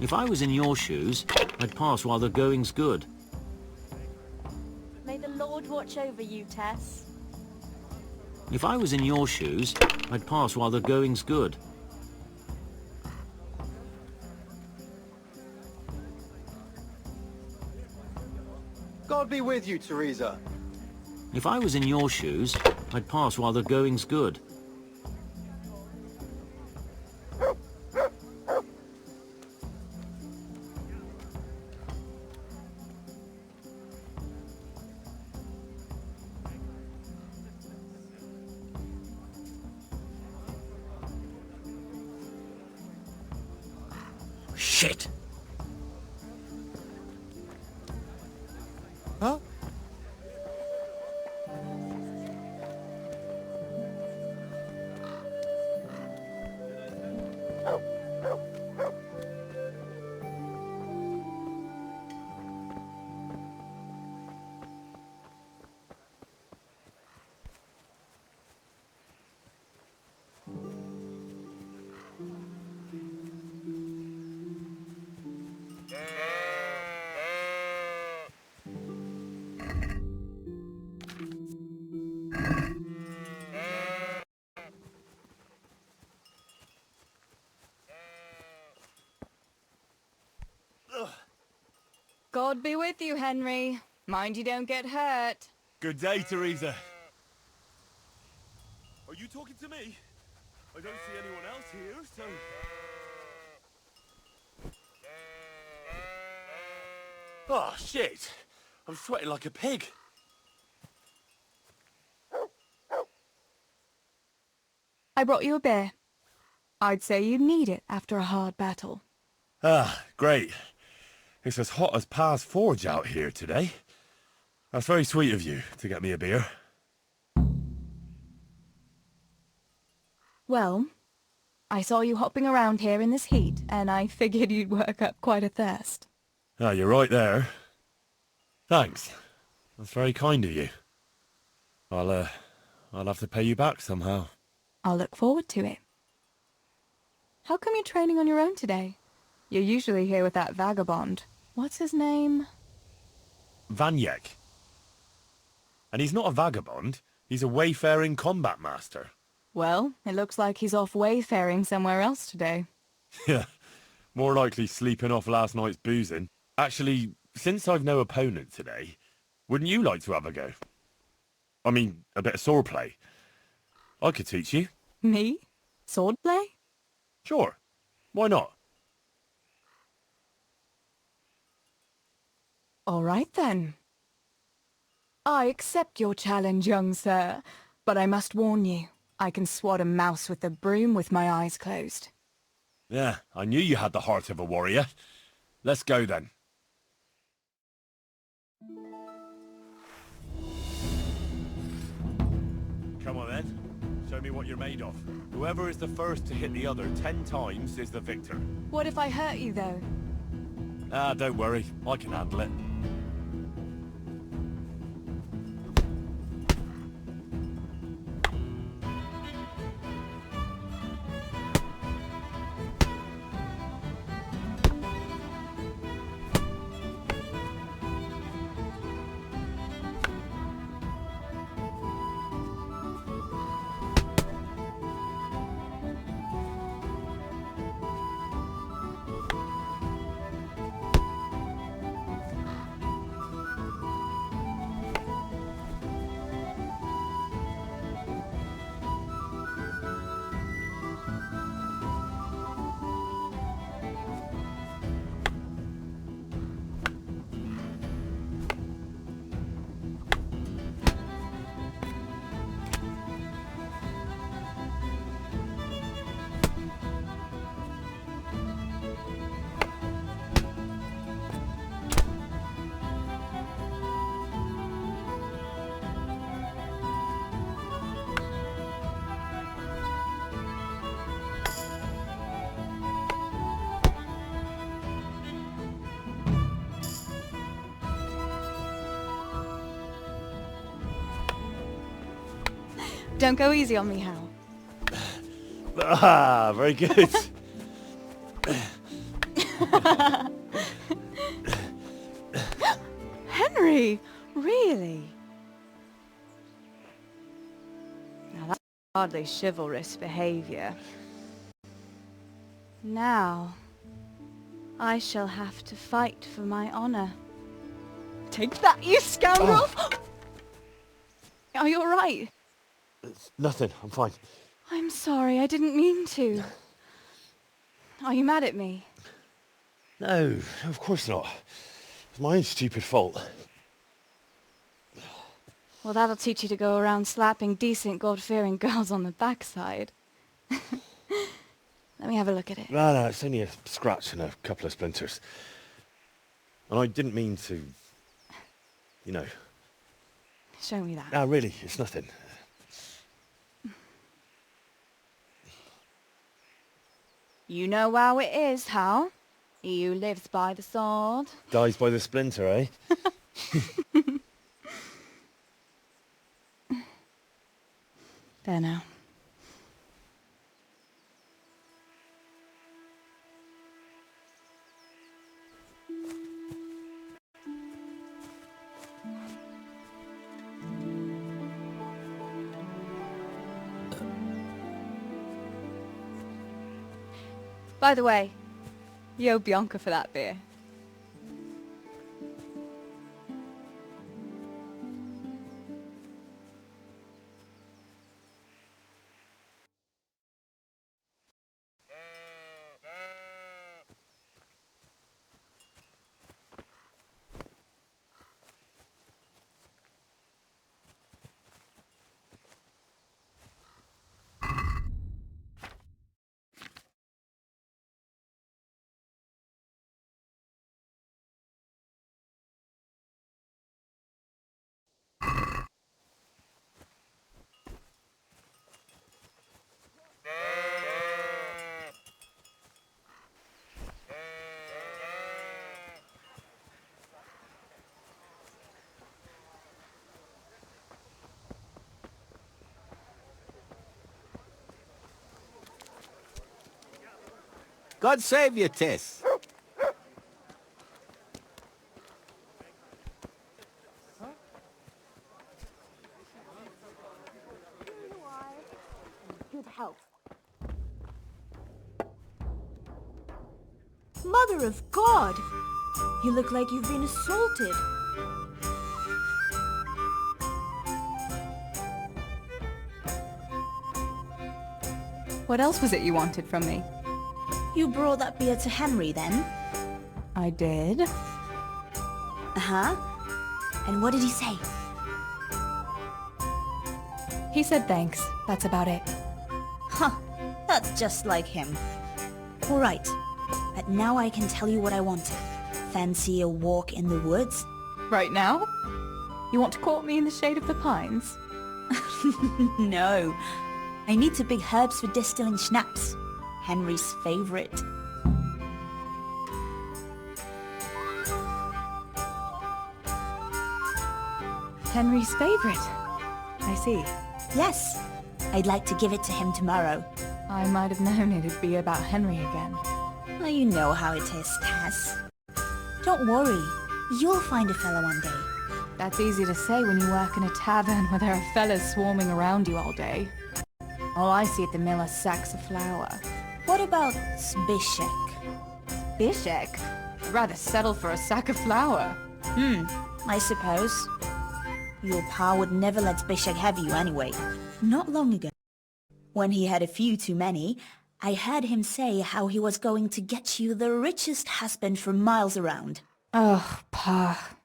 If I was in your shoes, I'd pass while the going's good. May the Lord watch over you, Tess. If I was in your shoes, I'd pass while the going's good. God be with you, Theresa. If I was in your shoes, I'd pass while the going's good. Shit! Huh? God be with you, Henry. Mind you don't get hurt. Good day, Theresa. Are you talking to me? I don't see anyone else here, so... Oh, shit! I'm sweating like a pig. I brought you a beer. I'd say you'd need it after a hard battle. Ah, great. It's as hot as Pa's Forge out here today. That's very sweet of you to get me a beer. Well, I saw you hopping around here in this heat, and I figured you'd work up quite a thirst. Ah, you're right there. Thanks. That's very kind of you. I'll have to pay you back somehow. I'll look forward to it. How come you're training on your own today? You're usually here with that vagabond. What's his name? Vanyek. And he's not a vagabond. He's a wayfaring combat master. Well, it looks like he's off wayfaring somewhere else today. Yeah, more likely sleeping off last night's boozing. Actually, since I've no opponent today, wouldn't you like to have a go? I mean, a bit of swordplay. I could teach you. Me? Swordplay? Sure. Why not? All right, then. I accept your challenge, young sir, but I must warn you, I can swat a mouse with a broom with my eyes closed. Yeah, I knew you had the heart of a warrior. Let's go, then. Come on, then. Show me what you're made of. Whoever is the first to hit the other 10 times is the victor. What if I hurt you, though? Ah, don't worry. I can handle it. Don't go easy on me, Hal. Ah, very good. Henry! Really? Now that's hardly chivalrous behavior. Now, I shall have to fight for my honor. Take that, you scoundrel! Are you alright? It's nothing, I'm fine. I'm sorry, I didn't mean to. Are you mad at me? No, of course not. It's my own stupid fault. Well, that'll teach you to go around slapping decent, God-fearing girls on the backside. Let me have a look at it. No, it's only a scratch and a couple of splinters. And I didn't mean to, you know. Show me that. No, really, it's nothing. You know how it is, Hal. He who lives by the sword Dies by the splinter, eh? There now. By the way, you owe Bianca for that beer. God save you, Tess. Good health. Mother of God! You look like you've been assaulted. What else was it you wanted from me? You brought that beer to Henry, then? I did. Uh-huh. And what did he say? He said thanks. That's about it. Huh. That's just like him. All right. But now I can tell you what I wanted. Fancy a walk in the woods? Right now? You want to court me in the shade of the pines? No. I need to pick herbs for distilling schnapps. Henry's favorite. Henry's favorite? I see. Yes. I'd like to give it to him tomorrow. I might have known it'd be about Henry again. Well, you know how it is, Tess. Don't worry. You'll find a fella one day. That's easy to say when you work in a tavern where there are fellas swarming around you all day. All I see at the mill are sacks of flour. What about Zbyszek? Zbyszek? I'd rather settle for a sack of flour. I suppose. Your pa would never let Zbyszek have you anyway. Not long ago, when he had a few too many, I heard him say how he was going to get you the richest husband for miles around. Oh, Pa.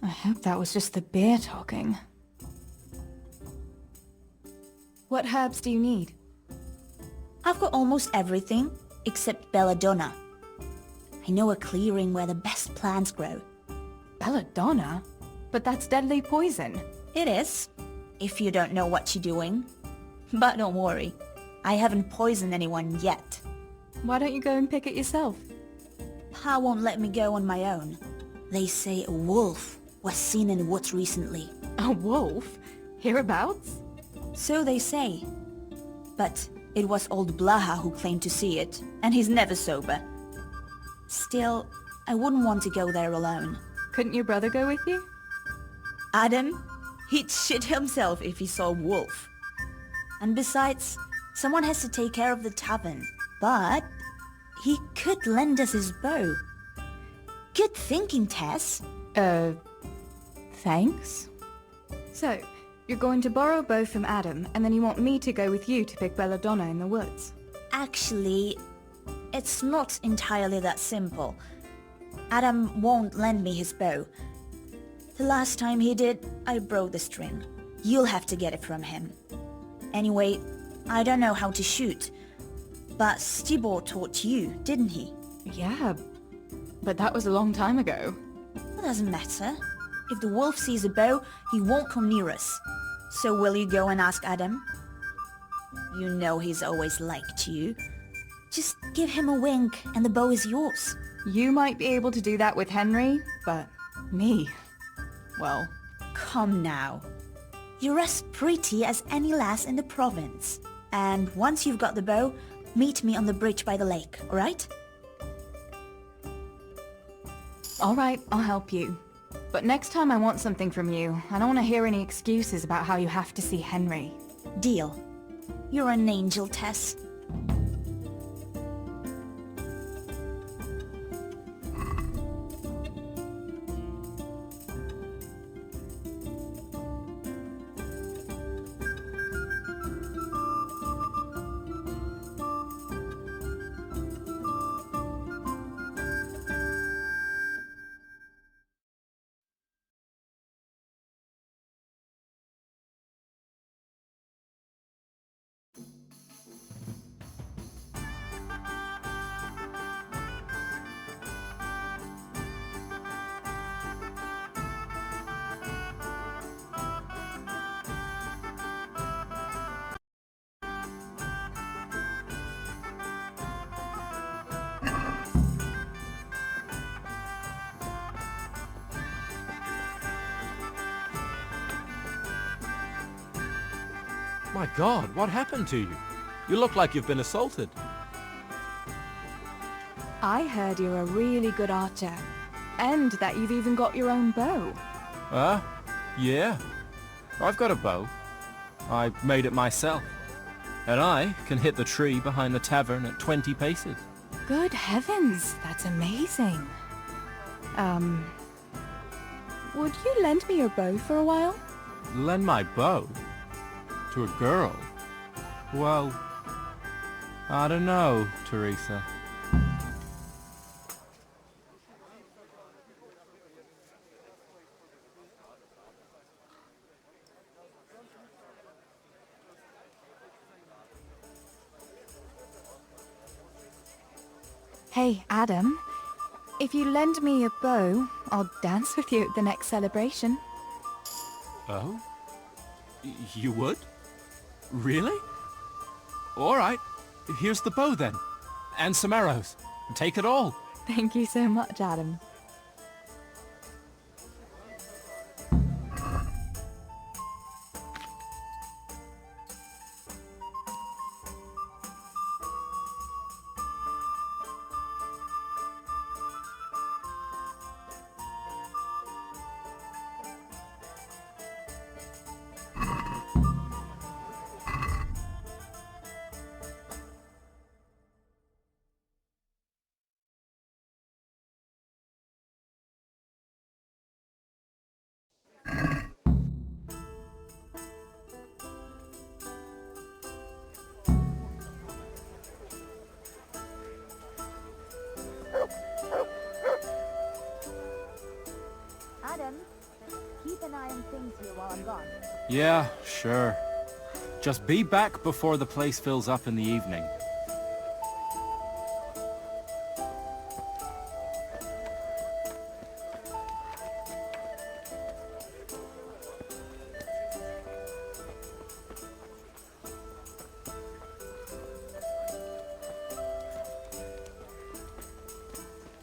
I hope that was just the beer talking. What herbs do you need? I've got almost everything, except belladonna. I know a clearing where the best plants grow. Belladonna? But that's deadly poison. It is, if you don't know what you're doing. But don't worry, I haven't poisoned anyone yet. Why don't you go and pick it yourself? Pa won't let me go on my own. They say a wolf was seen in the woods recently. A wolf? Hereabouts? So they say. But it was old Blaha who claimed to see it, and he's never sober. Still, I wouldn't want to go there alone. Couldn't your brother go with you? Adam? He'd shit himself if he saw a wolf. And besides, someone has to take care of the tavern. But he could lend us his bow. Good thinking, Tess. Thanks? So, you're going to borrow a bow from Adam, and then you want me to go with you to pick belladonna in the woods? Actually, it's not entirely that simple. Adam won't lend me his bow. The last time he did, I broke the string. You'll have to get it from him. Anyway, I don't know how to shoot. But Stibor taught you, didn't he? Yeah, but that was a long time ago. It doesn't matter. If the wolf sees a bow, he won't come near us. So will you go and ask Adam? You know he's always liked you. Just give him a wink and the bow is yours. You might be able to do that with Henry, but me, well... Come now. You're as pretty as any lass in the province. And once you've got the bow, meet me on the bridge by the lake, alright? Alright, I'll help you. But next time I want something from you. I don't want to hear any excuses about how you have to see Henry. Deal. You're an angel, Tess. My God, what happened to you? You look like you've been assaulted. I heard you're a really good archer. And that you've even got your own bow. Yeah. I've got a bow. I made it myself. And I can hit the tree behind the tavern at 20 paces. Good heavens, that's amazing. Would you lend me your bow for a while? Lend my bow? To a girl? Well, I don't know, Theresa. Hey, Adam. If you lend me your bow, I'll dance with you at the next celebration. Oh? You would? Really? All right. Here's the bow then. And some arrows. Take it all. Thank you so much, Adam. Adam, keep an eye on things here while I'm gone. Yeah, sure. Just be back before the place fills up in the evening.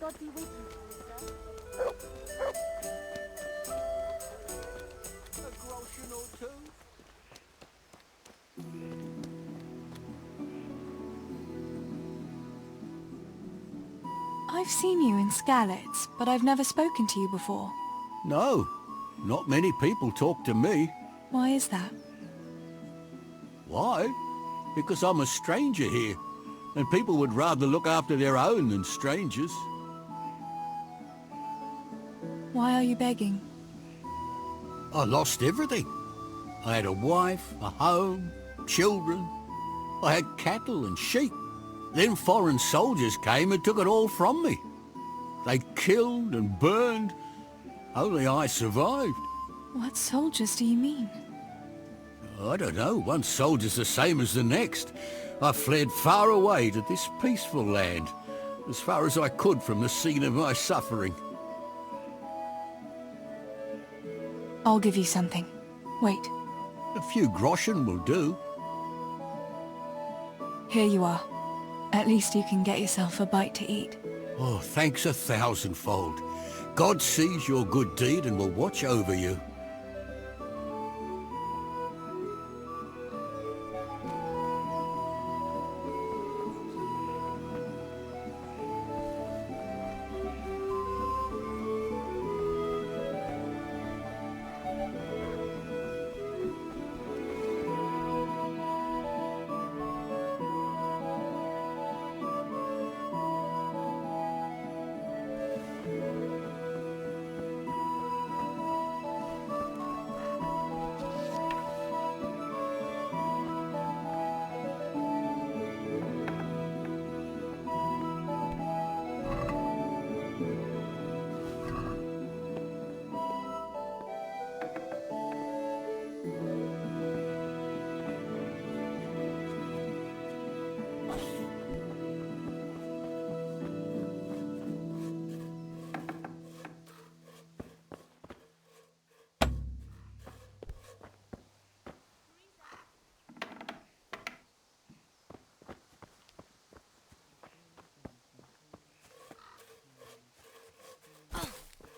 God be with you, Theresa. A groschen or two? I've seen you in Skalitz, but I've never spoken to you before. No, not many people talk to me. Why is that? Why? Because I'm a stranger here, and people would rather look after their own than strangers. Why are you begging? I lost everything. I had a wife, a home, children. I had cattle and sheep. Then foreign soldiers came and took it all from me. They killed and burned. Only I survived. What soldiers do you mean? I don't know. One soldier's the same as the next. I fled far away to this peaceful land, as far as I could from the scene of my suffering. I'll give you something. Wait. A few groschen will do. Here you are. At least you can get yourself a bite to eat. Oh, thanks 1,000-fold. God sees your good deed and will watch over you.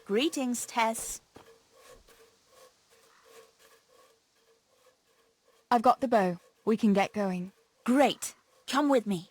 Greetings, Tess. I've got the bow. We can get going. Great. Come with me.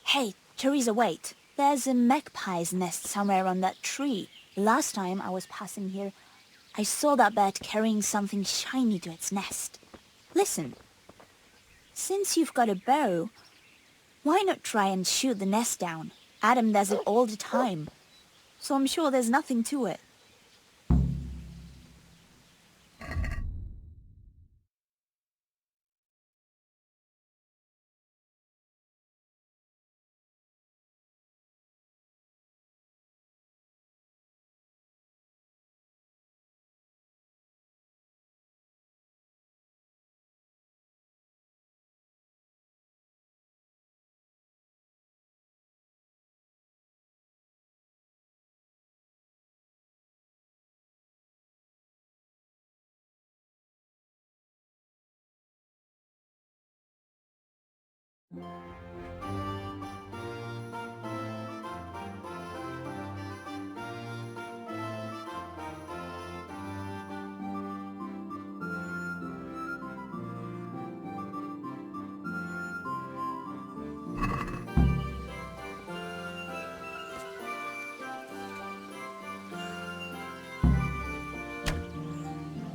Hey, Theresa, wait. There's a magpie's nest somewhere on that tree. Last time I was passing here, I saw that bird carrying something shiny to its nest. Listen. Since you've got a bow, why not try and shoot the nest down? Adam does it all the time, so I'm sure there's nothing to it.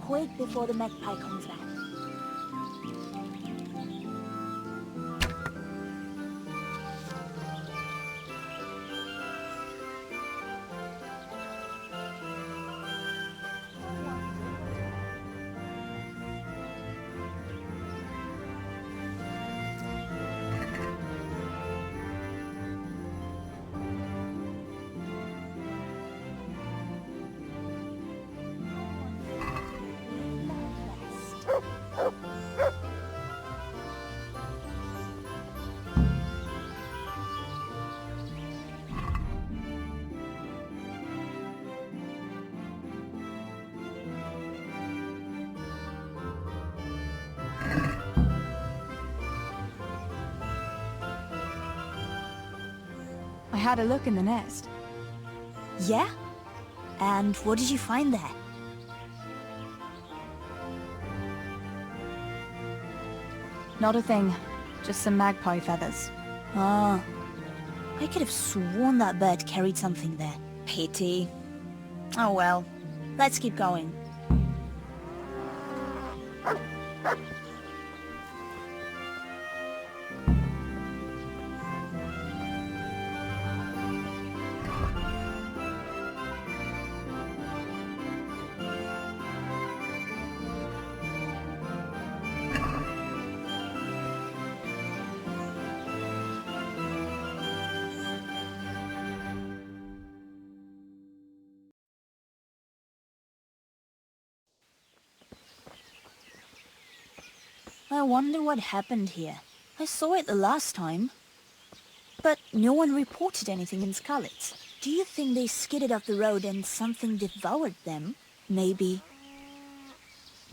Quick before the magpie comes back. had a look in the nest. Yeah? And what did you find there? Not a thing. Just some magpie feathers. Ah. I could have sworn that bird carried something there. Pity. Oh well. Let's keep going. I wonder what happened here. I saw it the last time. But no one reported anything in Scarlet. Do you think they skidded off the road and something devoured them? Maybe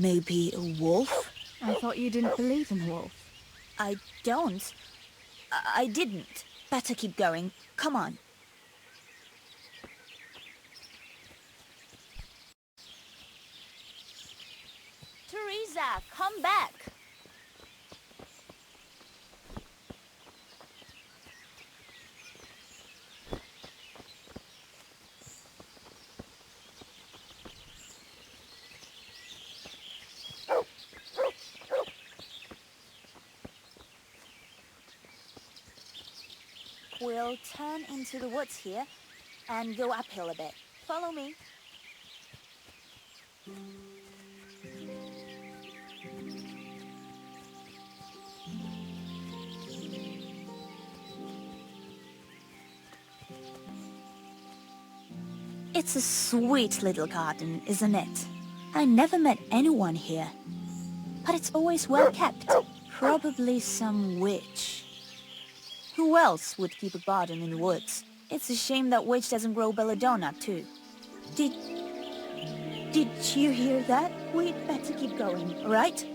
a wolf? I thought you didn't believe in the wolf. I don't. I didn't. Better keep going. Come on. Theresa, come back! We'll turn into the woods here and go uphill a bit. Follow me. It's a sweet little garden, isn't it? I never met anyone here. But it's always well kept. Probably some witch. Who else would keep a garden in the woods? It's a shame that witch doesn't grow belladonna, too. Did you hear that? We'd better keep going, all right?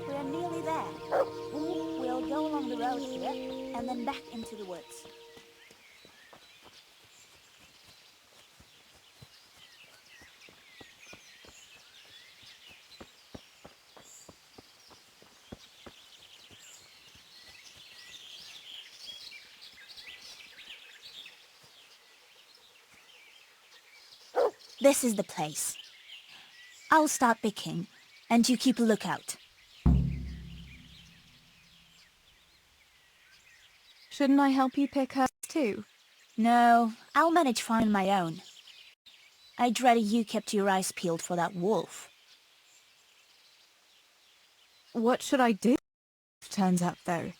We're nearly there. We'll go along the road here and then back into the woods. This is the place. I'll start picking, and you keep a lookout. Shouldn't I help you pick her too? No, I'll manage fine on my own. I'd rather you kept your eyes peeled for that wolf. What should I do if it turns up, though?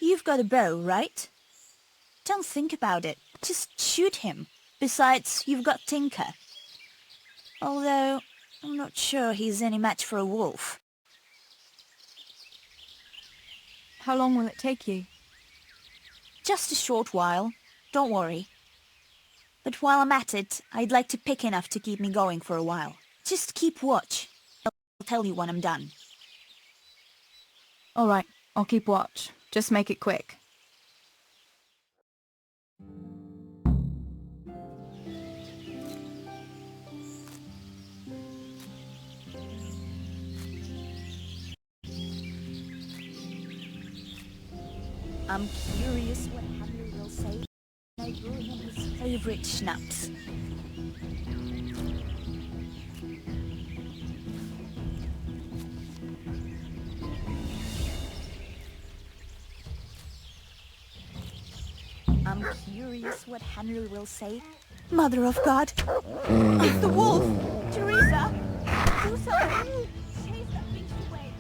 You've got a bow, right? Don't think about it. Just shoot him. Besides, you've got Tinker. Although, I'm not sure he's any match for a wolf. How long will it take you? Just a short while. Don't worry. But while I'm at it, I'd like to pick enough to keep me going for a while. Just keep watch. I'll tell you when I'm done. All right, I'll keep watch. Just make it quick. I'm curious what Henry will say when I brew him his favorite schnapps. I'm curious what Henry will say Mother of God! It's the wolf! Theresa! Do something! Chase that beast away!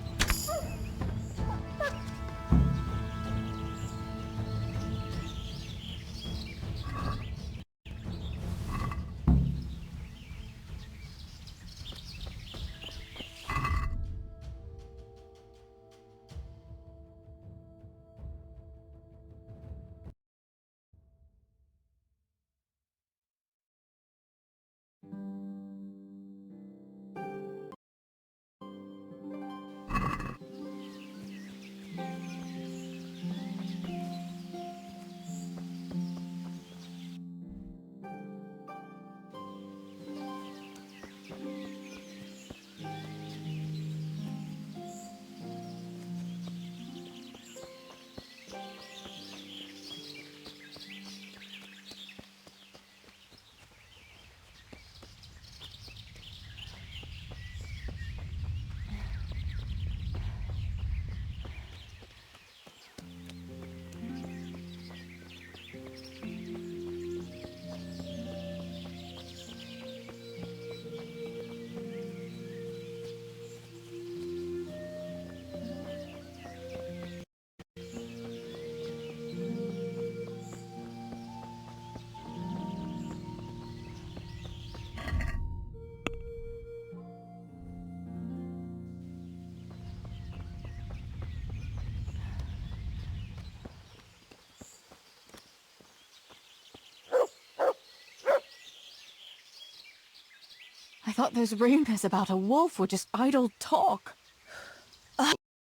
I thought those rumors about a wolf were just idle talk.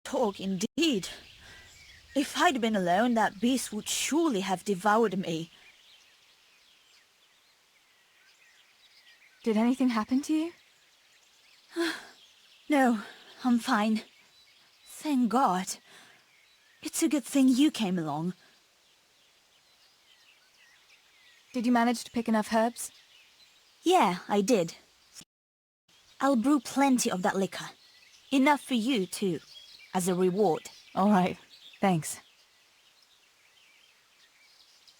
Talk indeed. If I'd been alone, that beast would surely have devoured me. Did anything happen to you? No, I'm fine. Thank God. It's a good thing you came along. Did you manage to pick enough herbs? Yeah, I did. I'll brew plenty of that liquor. Enough for you, too, as a reward. All right, thanks.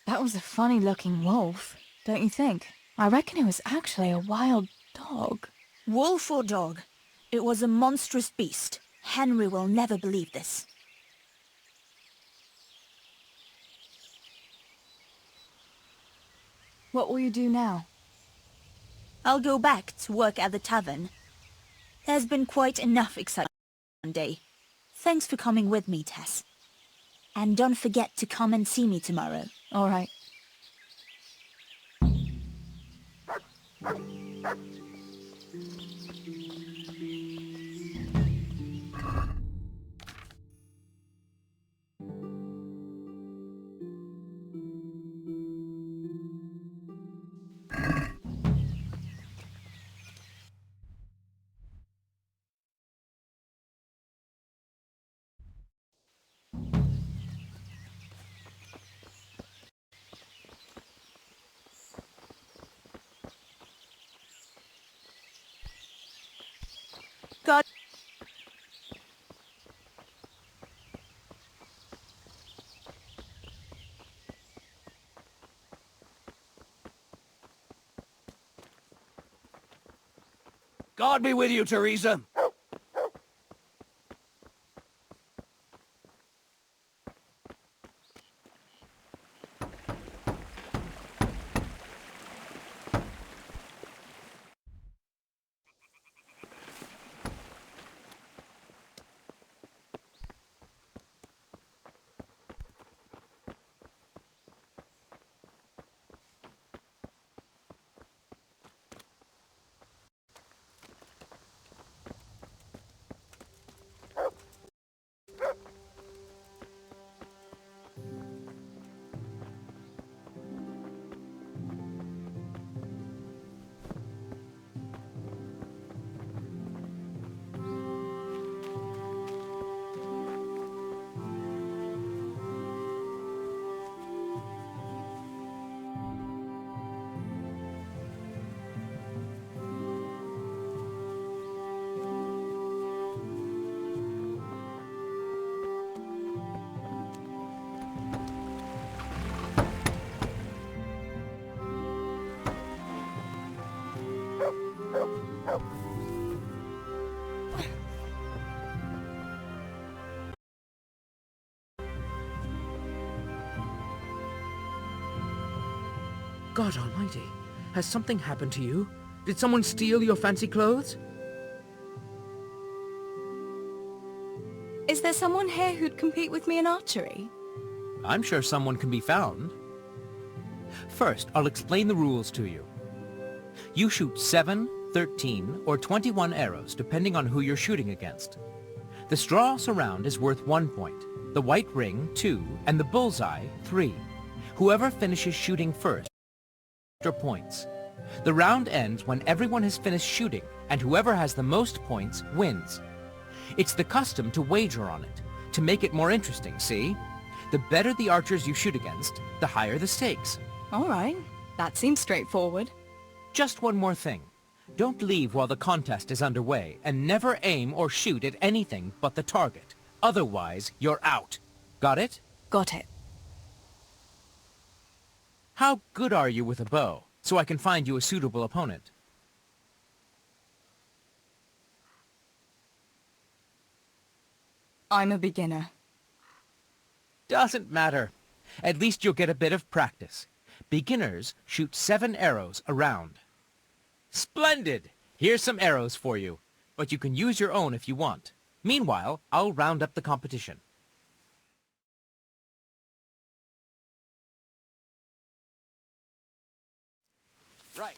That was a funny-looking wolf, don't you think? I reckon it was actually a wild dog. Wolf or dog, it was a monstrous beast. Henry will never believe this. What will you do now? I'll go back to work at the tavern. There's been quite enough excitement today. Thanks for coming with me, Tess. And don't forget to come and see me tomorrow. All right. God. God be with you, Theresa. God almighty. Has something happened to you? Did someone steal your fancy clothes? Is there someone here who'd compete with me in archery? I'm sure someone can be found. First, I'll explain the rules to you. You shoot 7, 13, or 21 arrows, depending on who you're shooting against. The straw surround is worth 1 point, the white ring 2, and the bullseye 3. Whoever finishes shooting first gets points. The round ends when everyone has finished shooting, and whoever has the most points wins. It's the custom to wager on it, to make it more interesting, see? The better the archers you shoot against, the higher the stakes. All right, that seems straightforward. Just one more thing. Don't leave while the contest is underway, and never aim or shoot at anything but the target. Otherwise, you're out. Got it? Got it. How good are you with a bow, so I can find you a suitable opponent? I'm a beginner. Doesn't matter. At least you'll get a bit of practice. Beginners shoot 7 arrows a round. Splendid! Here's some arrows for you, but you can use your own if you want. Meanwhile, I'll round up the competition. Right.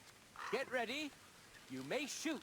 Get ready. You may shoot.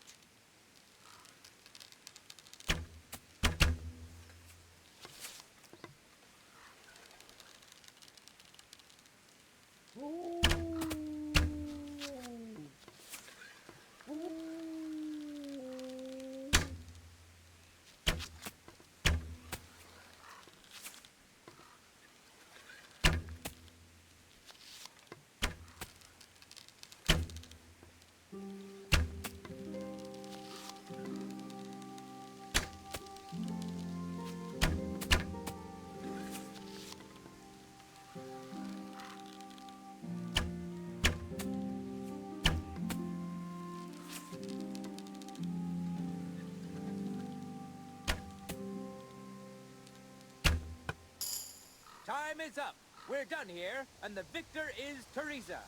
Time is up. We're done here, and the victor is Theresa.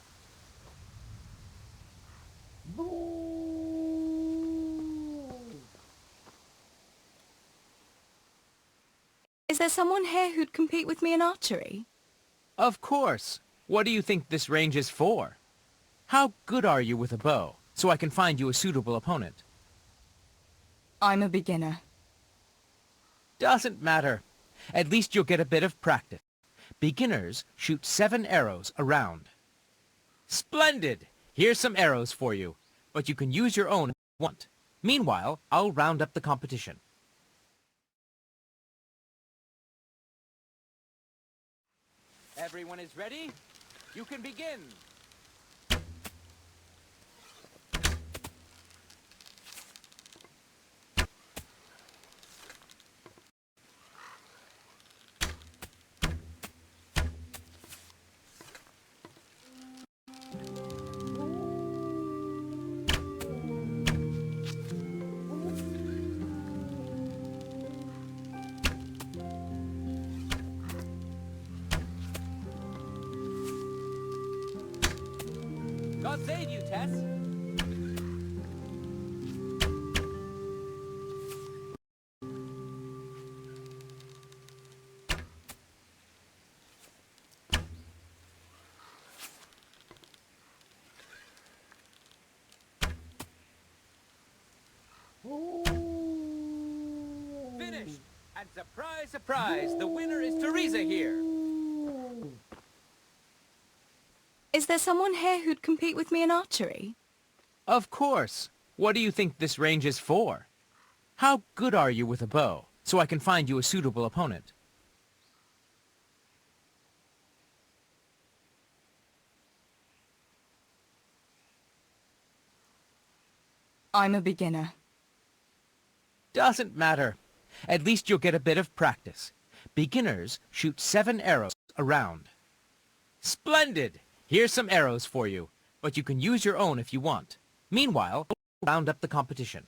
Is there someone here who'd compete with me in archery? Of course. What do you think this range is for? How good are you with a bow, so I can find you a suitable opponent? I'm a beginner. Doesn't matter. At least you'll get a bit of practice. Beginners shoot 7 arrows a round. Splendid! Here's some arrows for you, but you can use your own if you want. Meanwhile, I'll round up the competition. Everyone is ready? You can begin! God save you, Tess! Finished! And surprise, surprise, the winner is Theresa here! Is there someone here who'd compete with me in archery? Of course. What do you think this range is for? How good are you with a bow, so I can find you a suitable opponent? I'm a beginner. Doesn't matter. At least you'll get a bit of practice. Beginners shoot 7 arrows a round. Splendid! Here's some arrows for you, but you can use your own if you want. Meanwhile, round up the competition.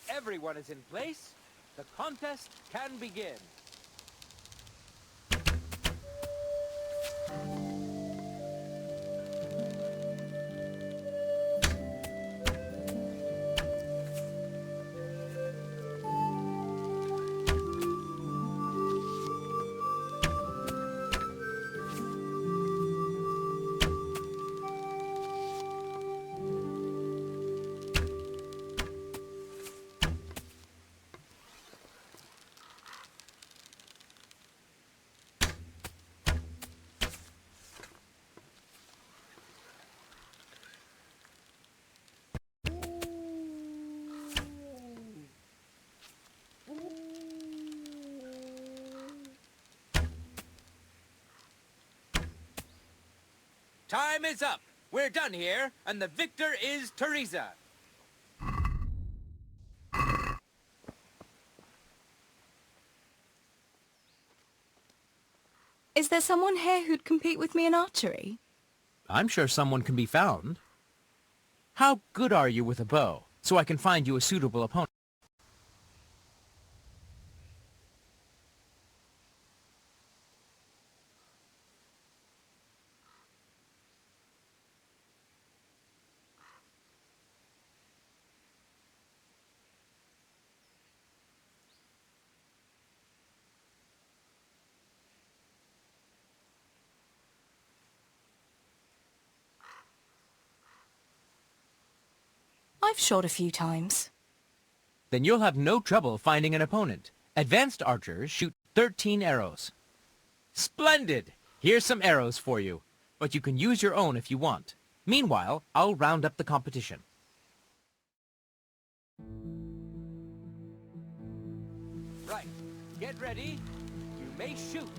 Everyone is in place. The contest can begin. Time is up. We're done here, and the victor is Theresa. Is there someone here who'd compete with me in archery? I'm sure someone can be found. How good are you with a bow, so I can find you a suitable opponent? I've shot a few times. Then you'll have no trouble finding an opponent. Advanced archers shoot 13 arrows. Splendid! Here's some arrows for you, but you can use your own if you want. Meanwhile, I'll round up the competition. Right, get ready. You may shoot.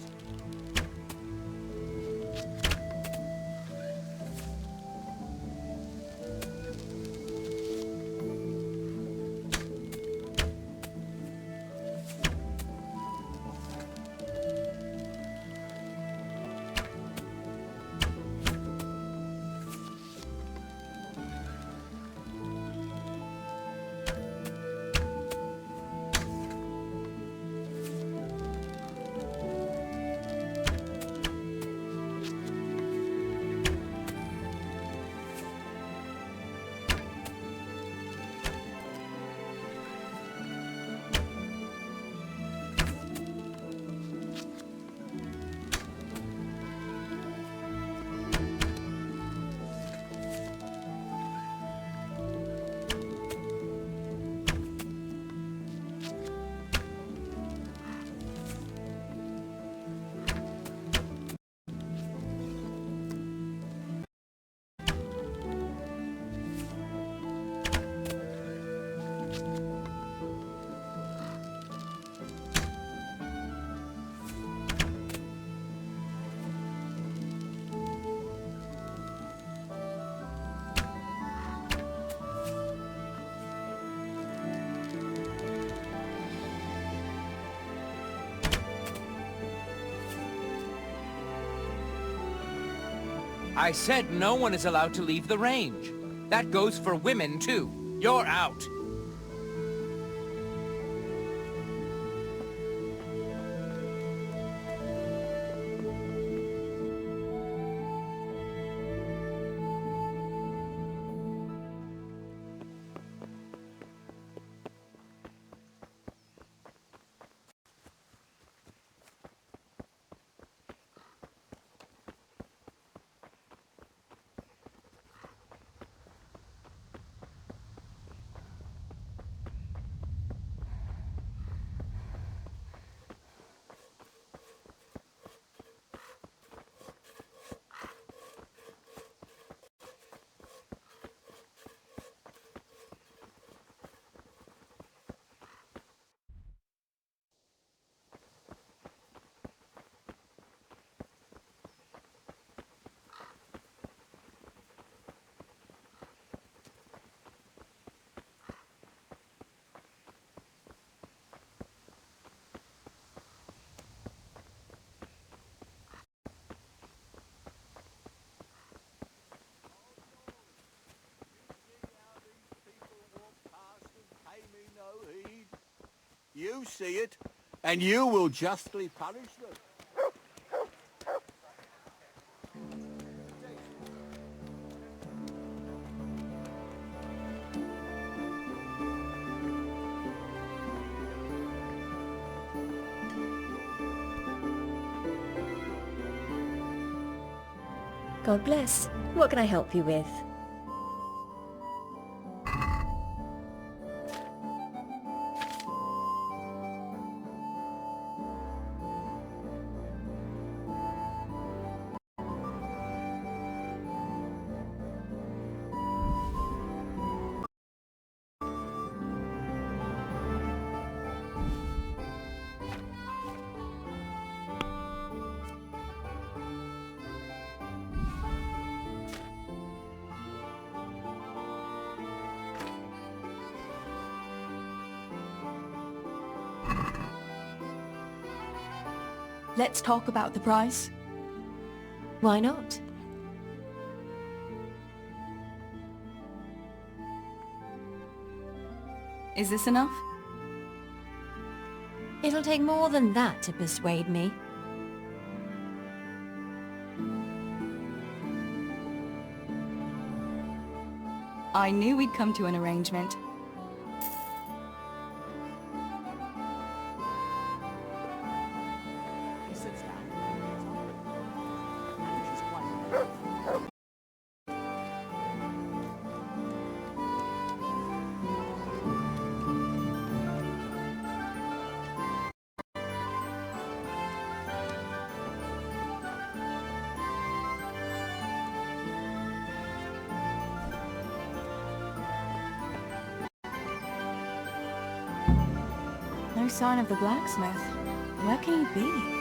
I said no one is allowed to leave the range. That goes for women, too. You're out. You see it, and you will justly punish them. God bless. What can I help you with? Let's talk about the price. Why not? Is this enough? It'll take more than that to persuade me. I knew we'd come to an arrangement. No sign of the blacksmith. Where can he be?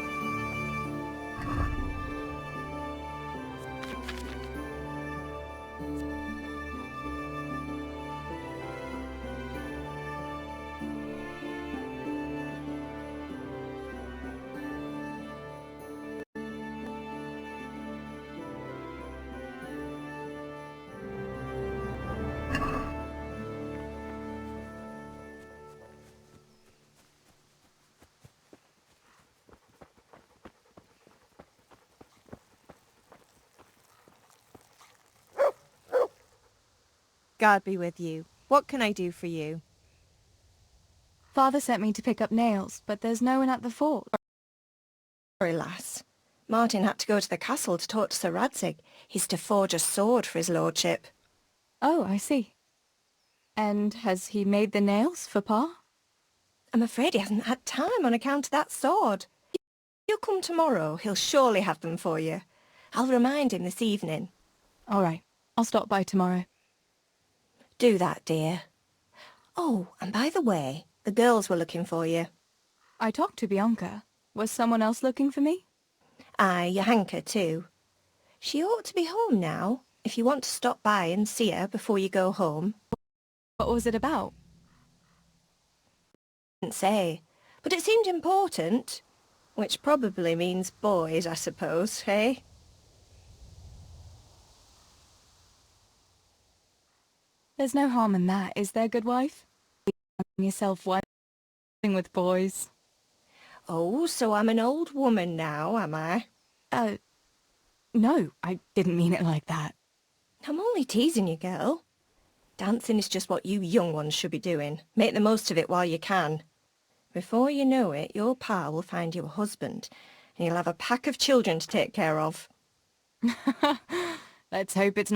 God be with you. What can I do for you? Father sent me to pick up nails, but there's no one at the fort. Sorry, lass. Martin had to go to the castle to talk to Sir Radzig. He's to forge a sword for his lordship. Oh, I see. And has he made the nails for Pa? I'm afraid he hasn't had time on account of that sword. You'll come tomorrow. He'll surely have them for you. I'll remind him this evening. All right. I'll stop by tomorrow. Do that, dear. Oh, and by the way, the girls were looking for you. I talked to Bianca. Was someone else looking for me? Aye, Johanka too. She ought to be home now, if you want to stop by and see her before you go home. What was it about? Didn't say, but it seemed important. Which probably means boys, I suppose, hey? There's no harm in that, is there, good wife? Yourself one with boys. Oh, so I'm an old woman now, am I? No, I didn't mean it like that. I'm only teasing you, girl. Dancing is just what you young ones should be doing. Make the most of it while you can. Before you know it, your pa will find you a husband, and you'll have a pack of children to take care of. Let's hope it's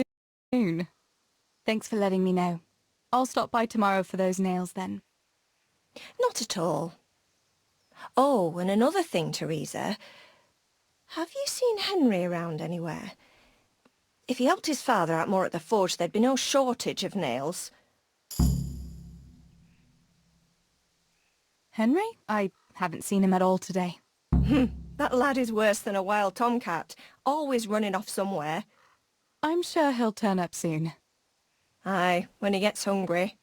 soon. Thanks for letting me know. I'll stop by tomorrow for those nails then. Not at all. Oh, and another thing, Theresa. Have you seen Henry around anywhere? If he helped his father out more at the forge, there'd be no shortage of nails. Henry? I haven't seen him at all today. That lad is worse than a wild tomcat, always running off somewhere. I'm sure he'll turn up soon. Aye, when he gets hungry.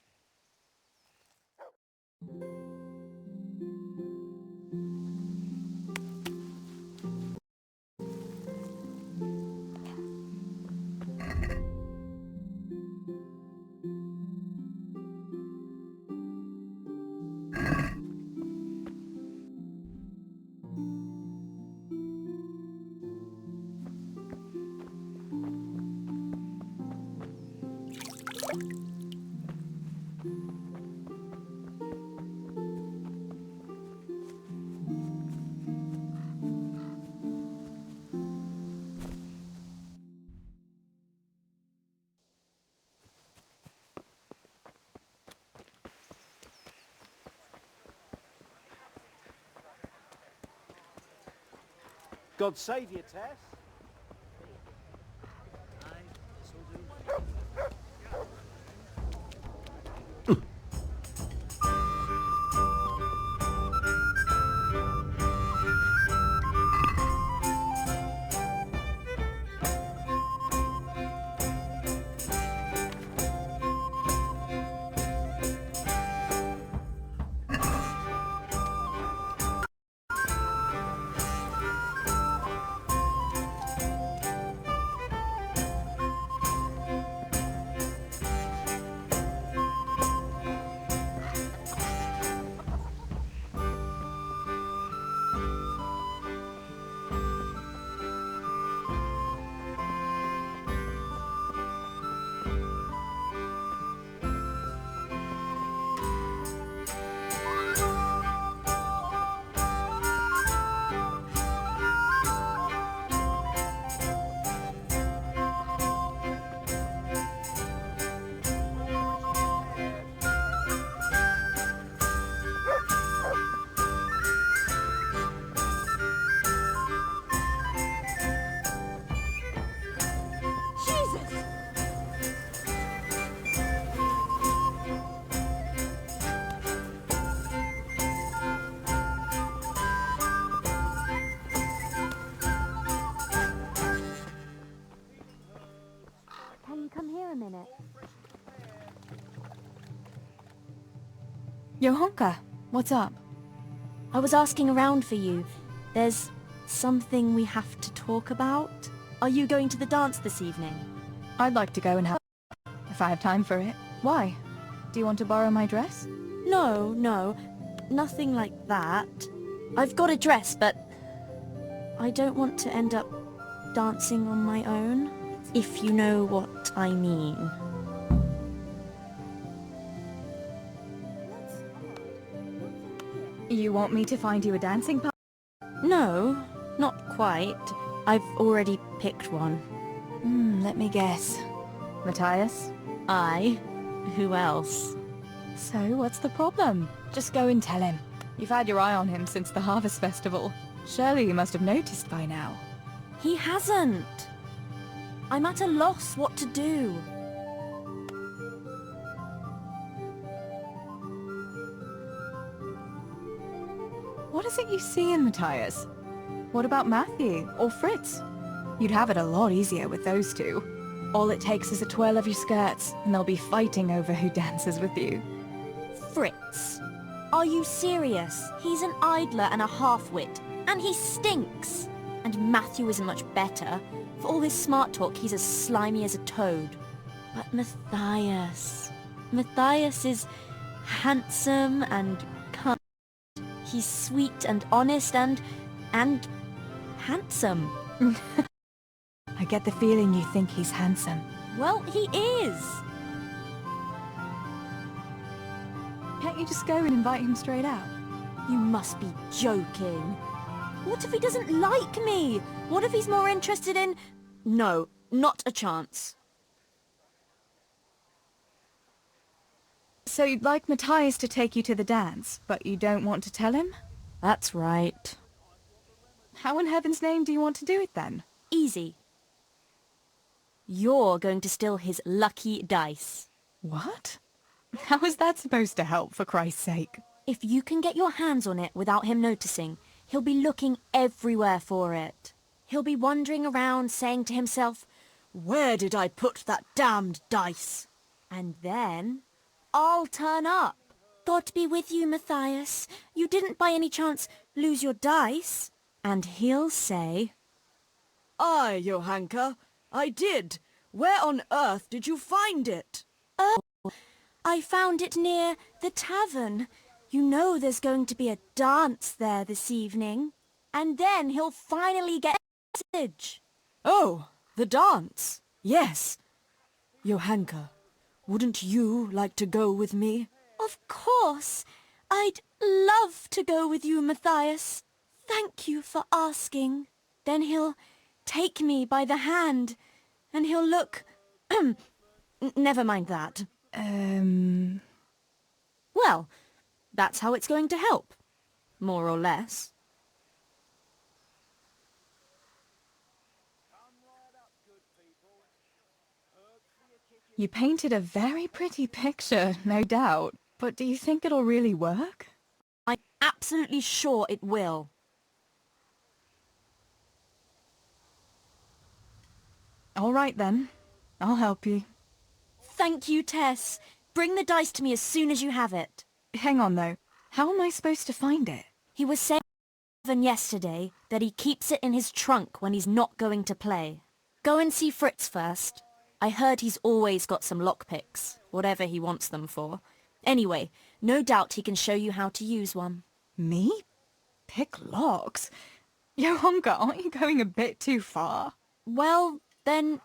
God save you, Tess. Can you come here a minute? Johanka, what's up? I was asking around for you. There's something we have to talk about. Are you going to the dance this evening? I'd like to go and help, if I have time for it. Why? Do you want to borrow my dress? No, nothing like that. I've got a dress, but I don't want to end up dancing on my own, if you know what I mean. You want me to find you a dancing partner? No, not quite. I've already picked one. Let me guess. Matthias? Aye. Who else? So, what's the problem? Just go and tell him. You've had your eye on him since the Harvest Festival. Surely you must have noticed by now. He hasn't. I'm at a loss what to do. What is it you see in Matthias? What about Matthew or Fritz? You'd have it a lot easier with those two. All it takes is a twirl of your skirts, and they'll be fighting over who dances with you. Fritz? Are you serious? He's an idler and a half-wit, and he stinks. And Matthew isn't much better. For all his smart talk, he's as slimy as a toad. But Matthias is handsome and kind. He's sweet and honest and handsome. I get the feeling you think he's handsome. Well, he is. Can't you just go and invite him straight out? You must be joking. What if he doesn't like me? What if he's more interested in... No, not a chance. So you'd like Matthias to take you to the dance, but you don't want to tell him? That's right. How in heaven's name do you want to do it then? Easy. You're going to steal his lucky dice. What? How is that supposed to help, for Christ's sake? If you can get your hands on it without him noticing, he'll be looking everywhere for it. He'll be wandering around saying to himself, "Where did I put that damned dice?" And then I'll turn up. God be with you, Matthias. You didn't by any chance lose your dice? And he'll say, "Aye, Johanka, I did. Where on earth did you find it?" "Oh, I found it near the tavern. You know there's going to be a dance there this evening." And then he'll finally get a message. "Oh, the dance. Yes. Johanka, wouldn't you like to go with me?" Of course. I'd love to go with you, Matthias. Thank you for asking. Then he'll take me by the hand, and he'll look... Never mind that. Well, that's how it's going to help. More or less. You painted a very pretty picture, no doubt. But do you think it'll really work? I'm absolutely sure it will. All right then. I'll help you. Thank you, Tess. Bring the dice to me as soon as you have it. Hang on though. How am I supposed to find it? He was saying yesterday that he keeps it in his trunk when he's not going to play. Go and see Fritz first. I heard he's always got some lockpicks, whatever he wants them for. Anyway, no doubt he can show you how to use one. Me? Pick locks? Johanka, aren't you going a bit too far? Well, then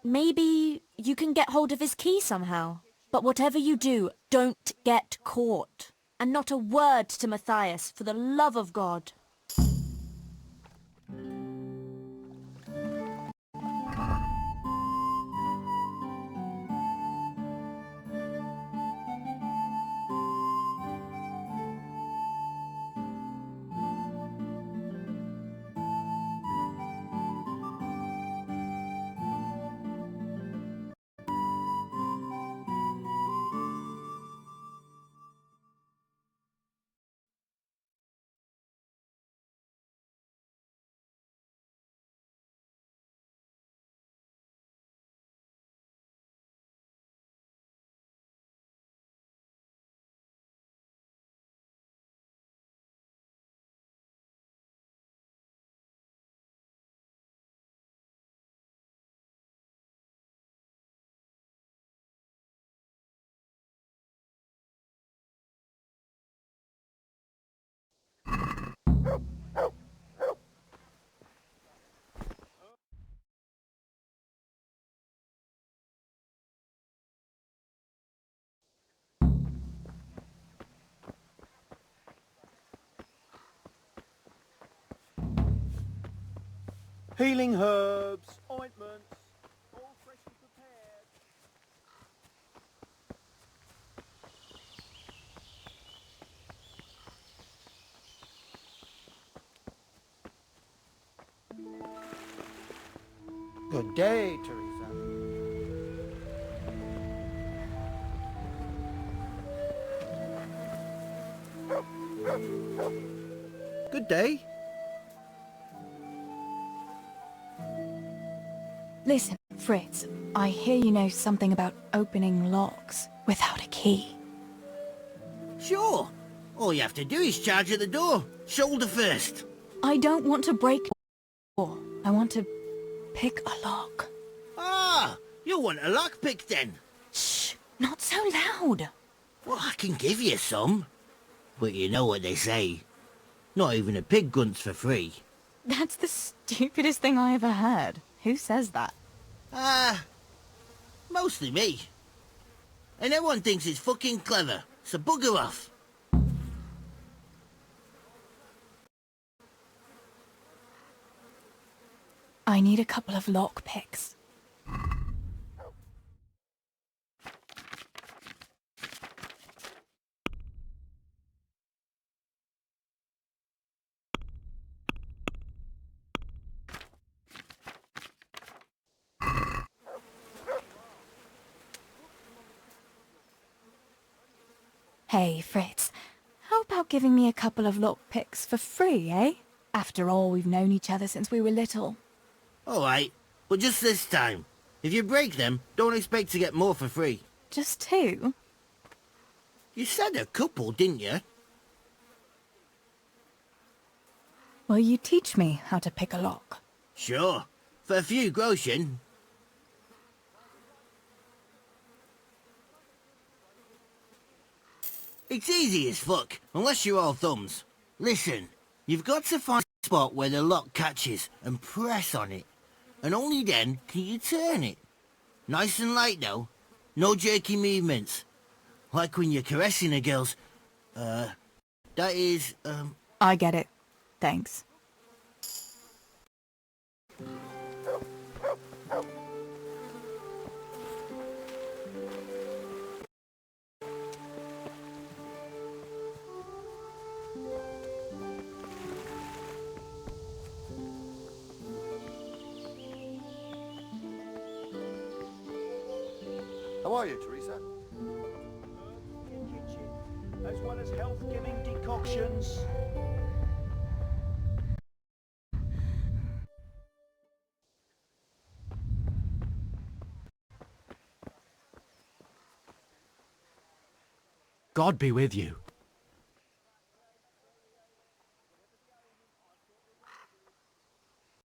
maybe you can get hold of his key somehow. But whatever you do, don't get caught. And not a word to Matthias, for the love of God. Healing herbs, ointments, all freshly prepared. Good day, Theresa. Good day. Listen, Fritz, I hear you know something about opening locks without a key. Sure. All you have to do is charge at the door. Shoulder first. I don't want to break the door. I want to pick a lock. Ah, you want a lockpick then? Shh, not so loud. Well, I can give you some. But you know what they say. Not even a pig grunts for free. That's the stupidest thing I ever heard. Who says that? Mostly me. And everyone thinks it's fucking clever, so bugger off. I need a couple of lock picks. Hey, Fritz, how about giving me a couple of lockpicks for free, eh? After all, we've known each other since we were little. All right, but just this time. If you break them, don't expect to get more for free. Just two? You said a couple, didn't you? Will you teach me how to pick a lock? Sure. For a few groschen. It's easy as fuck, unless you're all thumbs. Listen, you've got to find a spot where the lock catches and press on it. And only then can you turn it. Nice and light though. No jerky movements. Like when you're caressing a girl's... that is, I get it. Thanks. How are you, Theresa? Kitchen, as well as health-giving decoctions. God be with you.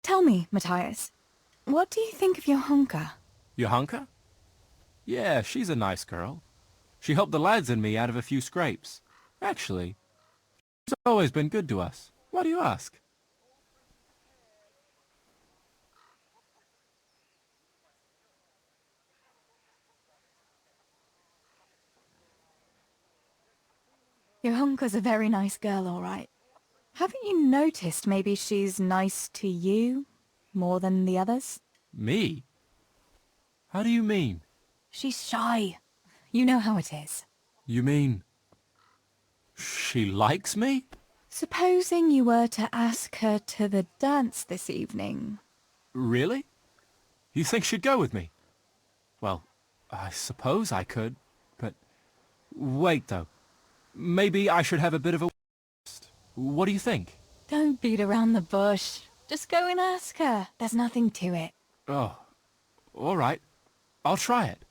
Tell me, Matthias, what do you think of your hunker? Johanka? Yeah, she's a nice girl. She helped the lads and me out of a few scrapes. Actually, she's always been good to us. Why do you ask? Your hunker's a very nice girl, all right. Haven't you noticed maybe she's nice to you more than the others? Me? How do you mean? She's shy. You know how it is. You mean... she likes me? Supposing you were to ask her to the dance this evening. Really? You think she'd go with me? Well, I suppose I could, but... Wait, though. Maybe I should have a bit of a... What do you think? Don't beat around the bush. Just go and ask her. There's nothing to it. Oh, all right. I'll try it.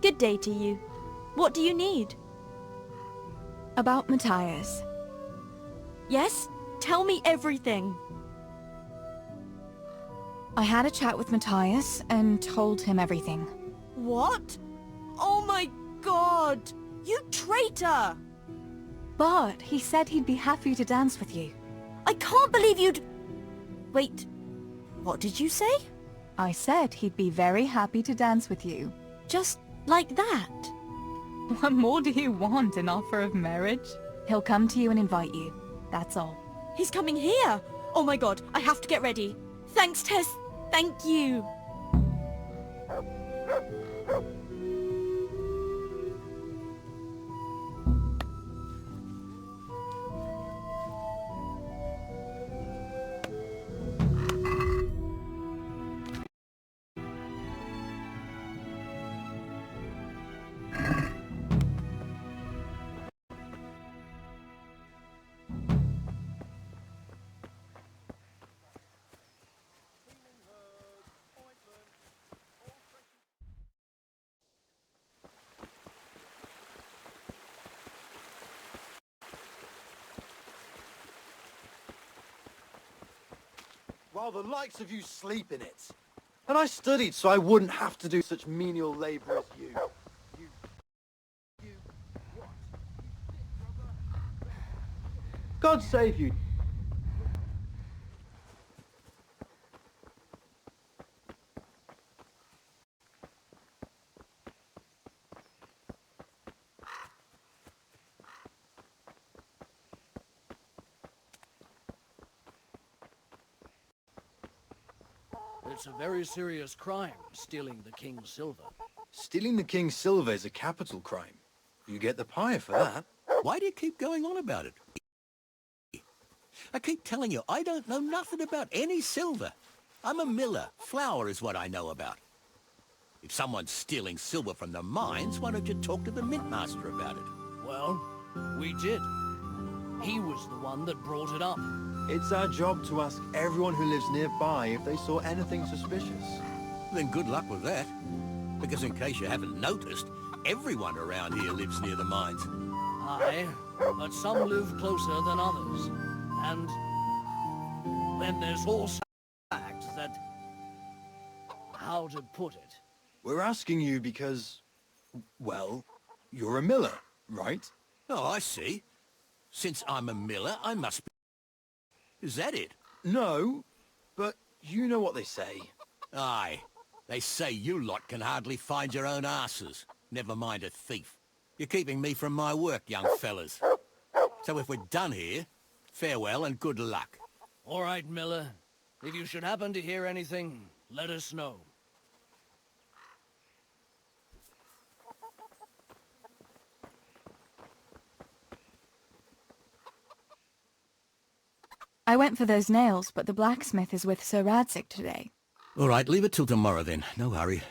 Good day to you. What do you need? About Matthias. Yes? Tell me everything. I had a chat with Matthias and told him everything. What? Oh my god! You traitor! But he said he'd be happy to dance with you. I can't believe you'd... Wait, what did you say? I said he'd be very happy to dance with you. Just like that? What more do you want, an offer of marriage? He'll come to you and invite you. That's all. He's coming here! Oh my god, I have to get ready. Thanks, Tess. Thank you. While the likes of you sleep in it. And I studied so I wouldn't have to do such menial labour as you. What? God save you. It's a very serious crime, stealing the king's silver. Stealing the king's silver is a capital crime. You get the pie for that. Why do you keep going on about it? I keep telling you, I don't know nothing about any silver. I'm a miller. Flour is what I know about. If someone's stealing silver from the mines, why don't you talk to the mint master about it? Well, we did. He was the one that brought it up. It's our job to ask everyone who lives nearby if they saw anything suspicious. Then good luck with that. Because in case you haven't noticed, everyone around here lives near the mines. Aye, but some live closer than others. And then there's also the fact that how to put it. We're asking you because, well, you're a miller, right? Oh, I see. Since I'm a miller, I must be... Is that it? No, but you know what they say. Aye. They say you lot can hardly find your own asses. Never mind a thief. You're keeping me from my work, young fellas. So if we're done here, farewell and good luck. All right, Miller. If you should happen to hear anything, let us know. I went for those nails, but the blacksmith is with Sir Radzig today. All right, leave it till tomorrow then. No hurry.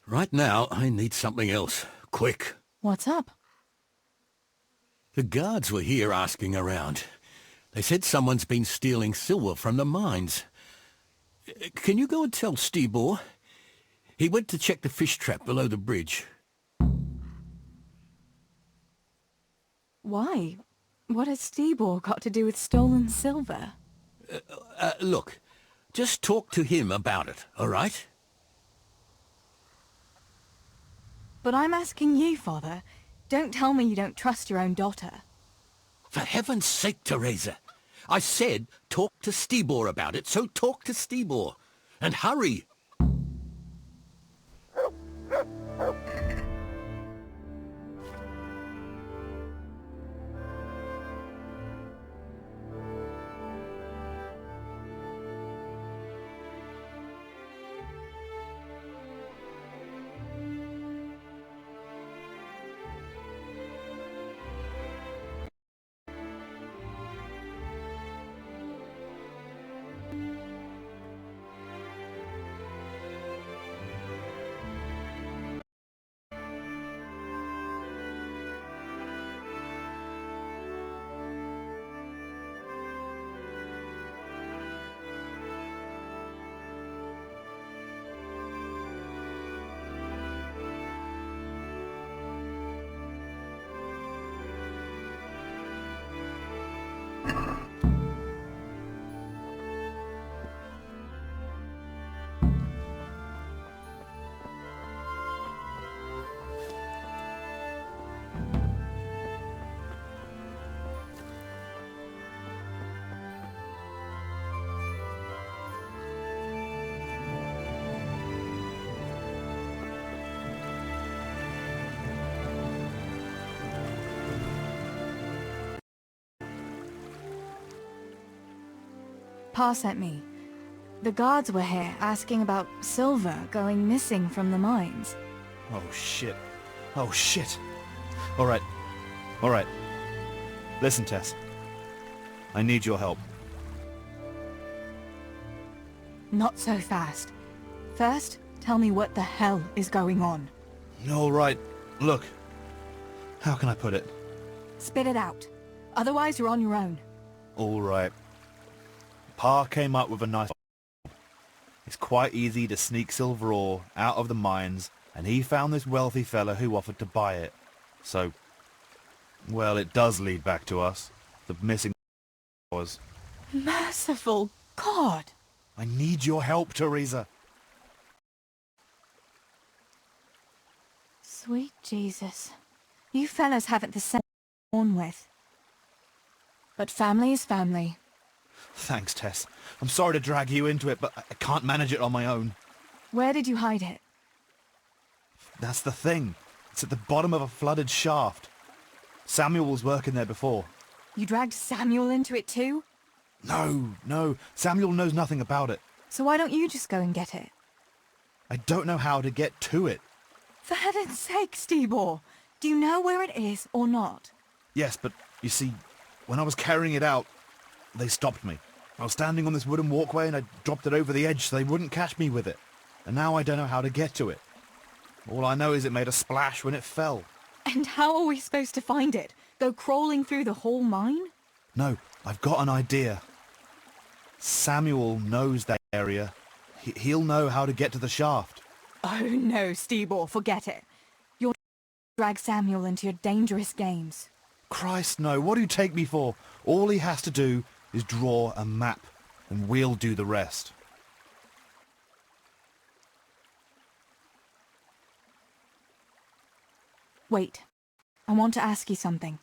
Right now, I need something else. Quick. What's up? The guards were here asking around. They said someone's been stealing silver from the mines. Can you go and tell Stibor? He went to check the fish trap below the bridge. Why? What has Stibor got to do with stolen silver? Look, just talk to him about it, all right? But I'm asking you, Father. Don't tell me you don't trust your own daughter. For heaven's sake, Theresa. I said talk to Stibor about it, so talk to Stibor. And hurry! Pa sent me. The guards were here asking about silver going missing from the mines. Oh, shit. Oh, shit. All right. All right. Listen, Tess. I need your help. Not so fast. First, tell me what the hell is going on. All right. Look. How can I put it? Spit it out. Otherwise, you're on your own. All right. Pa came up with a nice... It's quite easy to sneak silver ore out of the mines, and he found this wealthy fella who offered to buy it. So, well, it does lead back to us. The missing was... Merciful God! I need your help, Theresa. Sweet Jesus. You fellas haven't the same born with. But family is family. Thanks, Tess. I'm sorry to drag you into it, but I can't manage it on my own. Where did you hide it? That's the thing. It's at the bottom of a flooded shaft. Samuel was working there before. You dragged Samuel into it too? No. Samuel knows nothing about it. So why don't you just go and get it? I don't know how to get to it. For heaven's sake, Stibor! Do you know where it is or not? Yes, but you see, when I was carrying it out, they stopped me. I was standing on this wooden walkway and I dropped it over the edge so they wouldn't catch me with it. And now I don't know how to get to it. All I know is it made a splash when it fell. And how are we supposed to find it? Go crawling through the whole mine? No, I've got an idea. Samuel knows that area. He'll know how to get to the shaft. Oh no, Stibor, forget it. You'll drag Samuel into your dangerous games. Christ, no. What do you take me for? All he has to do is draw a map, and we'll do the rest. Wait. I want to ask you something.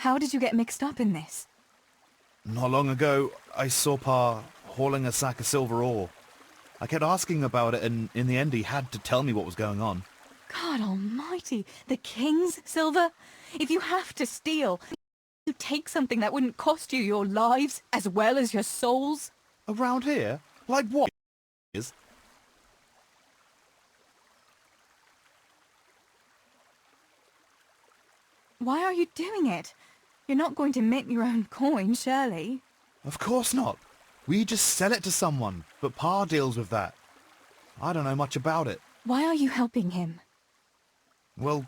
How did you get mixed up in this? Not long ago, I saw Pa hauling a sack of silver ore. I kept asking about it, and in the end he had to tell me what was going on. God almighty, the king's silver? If you have to steal, you take something that wouldn't cost you your lives as well as your souls. Around here? Like what? Why are you doing it? You're not going to mint your own coin, surely? Of course not. We just sell it to someone, but Pa deals with that. I don't know much about it. Why are you helping him? Well,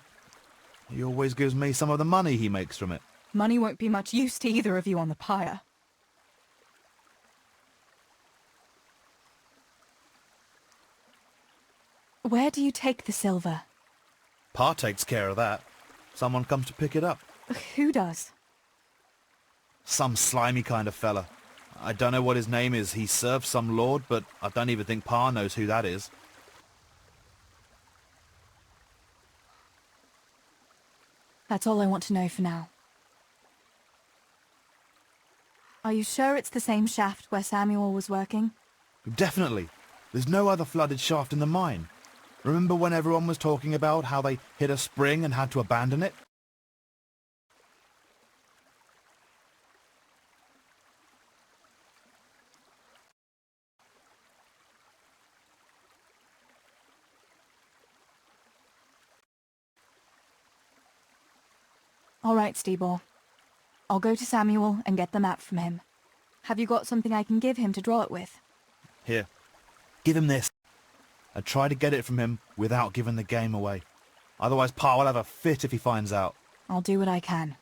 he always gives me some of the money he makes from it. Money won't be much use to either of you on the pyre. Where do you take the silver? Pa takes care of that. Someone comes to pick it up. Who does? Some slimy kind of fella. I don't know what his name is. He serves some lord, but I don't even think Pa knows who that is. That's all I want to know for now. Are you sure it's the same shaft where Samuel was working? Definitely. There's no other flooded shaft in the mine. Remember when everyone was talking about how they hit a spring and had to abandon it? All right, Stebor. I'll go to Samuel and get the map from him. Have you got something I can give him to draw it with? Here. Give him this. I try to get it from him without giving the game away. Otherwise Pa will have a fit if he finds out. I'll do what I can.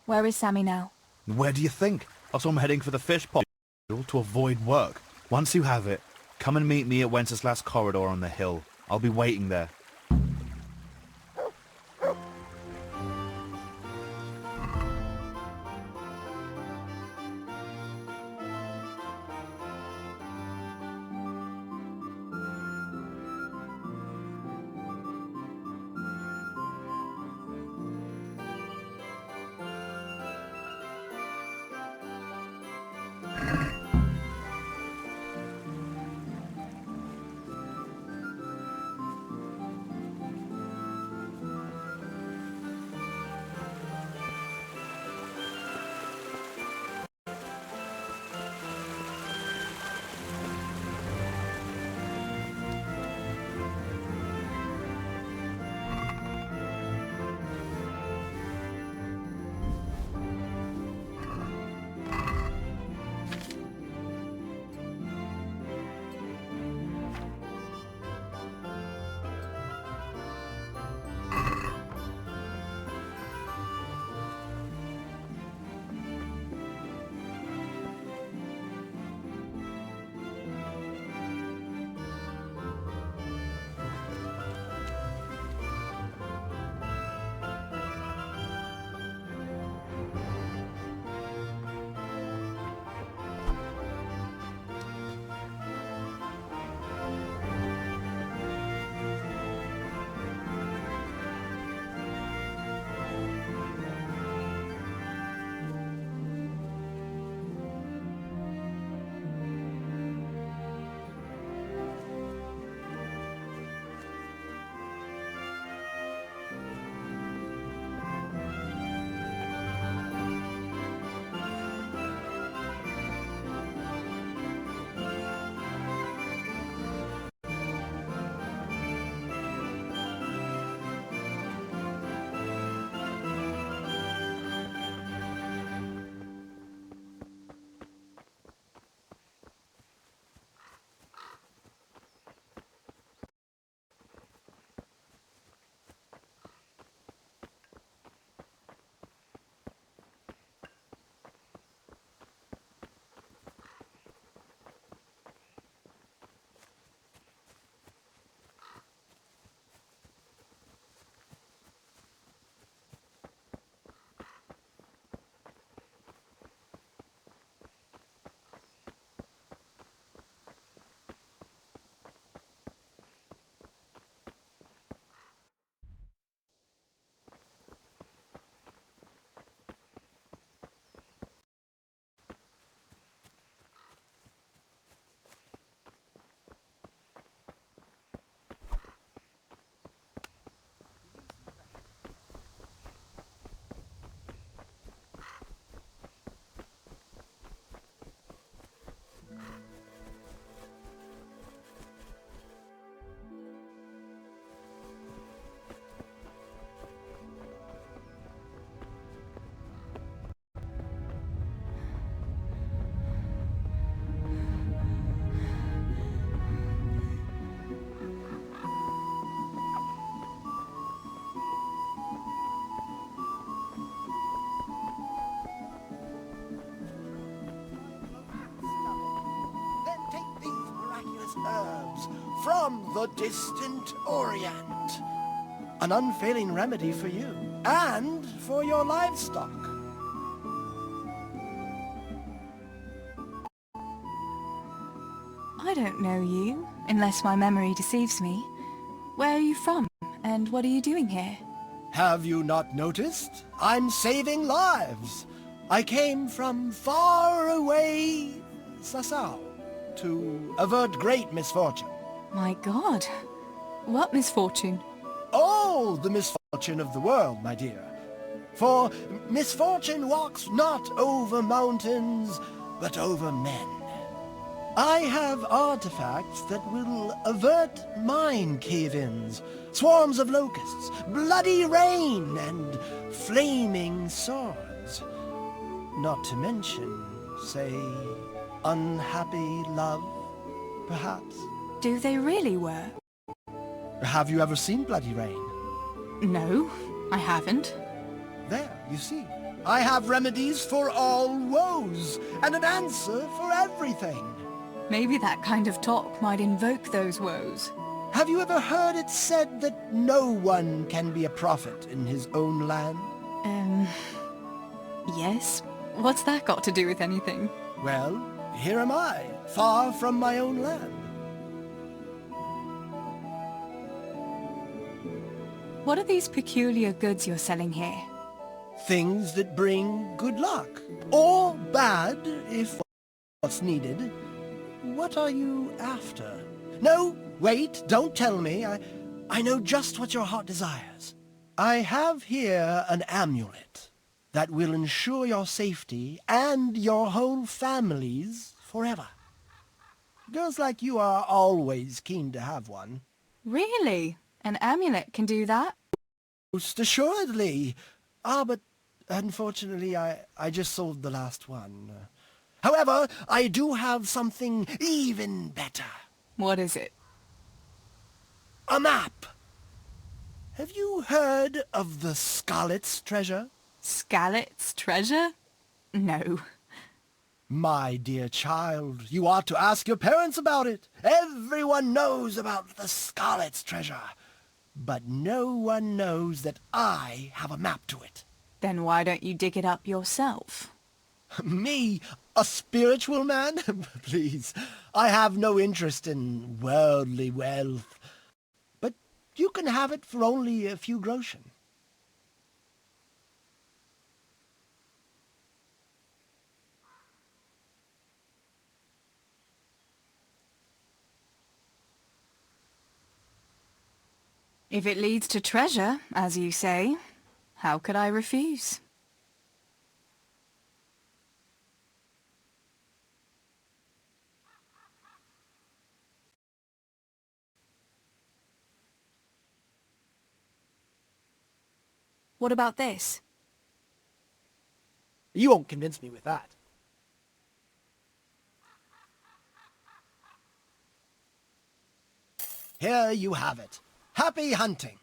Where is Sammy now? Where do you think? I saw him heading for the fish pot to avoid work. Once you have it, come and meet me at Wenceslas Corridor on the hill. I'll be waiting there. herbs from the distant Orient. An unfailing remedy for you and for your livestock. I don't know you, unless my memory deceives me. Where are you from, and what are you doing here? Have you not noticed? I'm saving lives. I came from far away Sasau to avert great misfortune. My God, what misfortune? All the misfortune of the world, my dear. For misfortune walks not over mountains, but over men. I have artifacts that will avert mine cave-ins, swarms of locusts, bloody rain, and flaming swords. Not to mention, say, unhappy love, perhaps. Do they really work? Have you ever seen bloody rain? No, I haven't. There, you see. I have remedies for all woes, and an answer for everything. Maybe that kind of talk might invoke those woes. Have you ever heard it said that no one can be a prophet in his own land? Yes. What's that got to do with anything? Well, here am I, far from my own land. What are these peculiar goods you're selling here? Things that bring good luck, or bad, if what's needed. What are you after? No, wait, don't tell me. I know just what your heart desires. I have here an amulet that will ensure your safety and your whole family's forever. Girls like you are always keen to have one. Really? An amulet can do that? Most assuredly. But unfortunately I just sold the last one. However, I do have something even better. What is it? A map. Have you heard of the Scarlet's treasure? Scarlet's treasure? No. My dear child, you ought to ask your parents about it. Everyone knows about the Scarlet's treasure. But no one knows that I have a map to it. Then why don't you dig it up yourself? Me? A spiritual man? Please, I have no interest in worldly wealth. But you can have it for only a few groschen. If it leads to treasure, as you say, how could I refuse? What about this? You won't convince me with that. Here you have it. Happy hunting.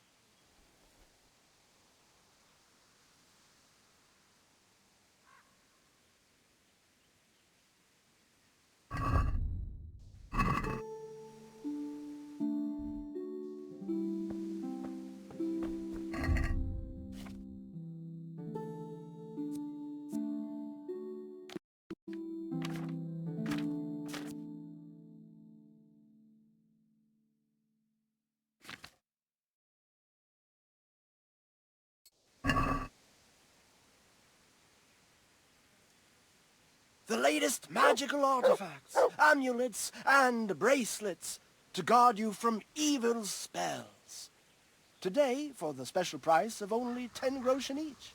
The latest magical artifacts, amulets, and bracelets to guard you from evil spells. Today, for the special price of only 10 groschen each.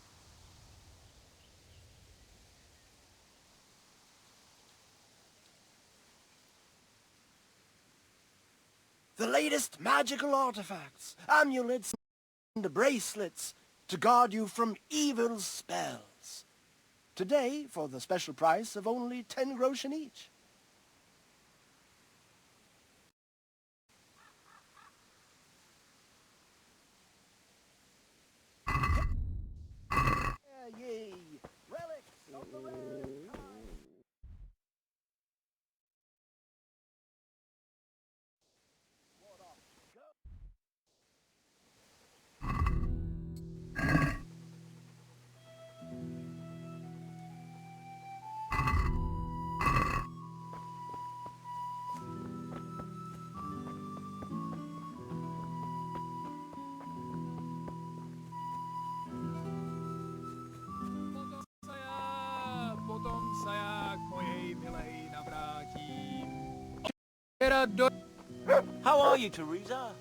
The latest magical artifacts, amulets, and bracelets to guard you from evil spells. Today, for the special price of only 10 groschen each. Yay! Relics! How are you, Theresa?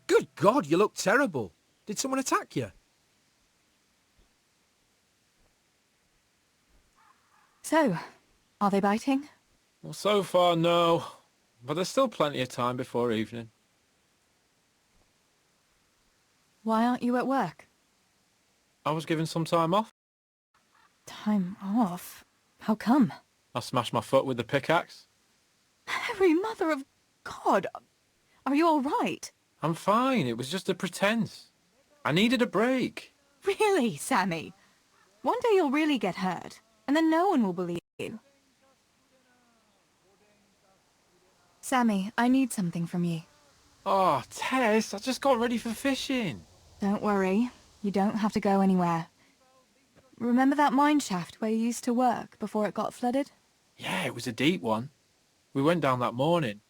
Good God, you look terrible. Did someone attack you? So, are they biting? Well, so far, no. But there's still plenty of time before evening. Why aren't you at work? I was given some time off. Time off? How come? I smashed my foot with the pickaxe. Harry, mother of God! Are you all right? I'm fine. It was just a pretense. I needed a break. Really, Sammy? One day you'll really get hurt, and then no one will believe you. Sammy, I need something from you. Oh, Tess, I just got ready for fishing. Don't worry. You don't have to go anywhere. Remember that mine shaft where you used to work before it got flooded? Yeah, it was a deep one. We went down that morning,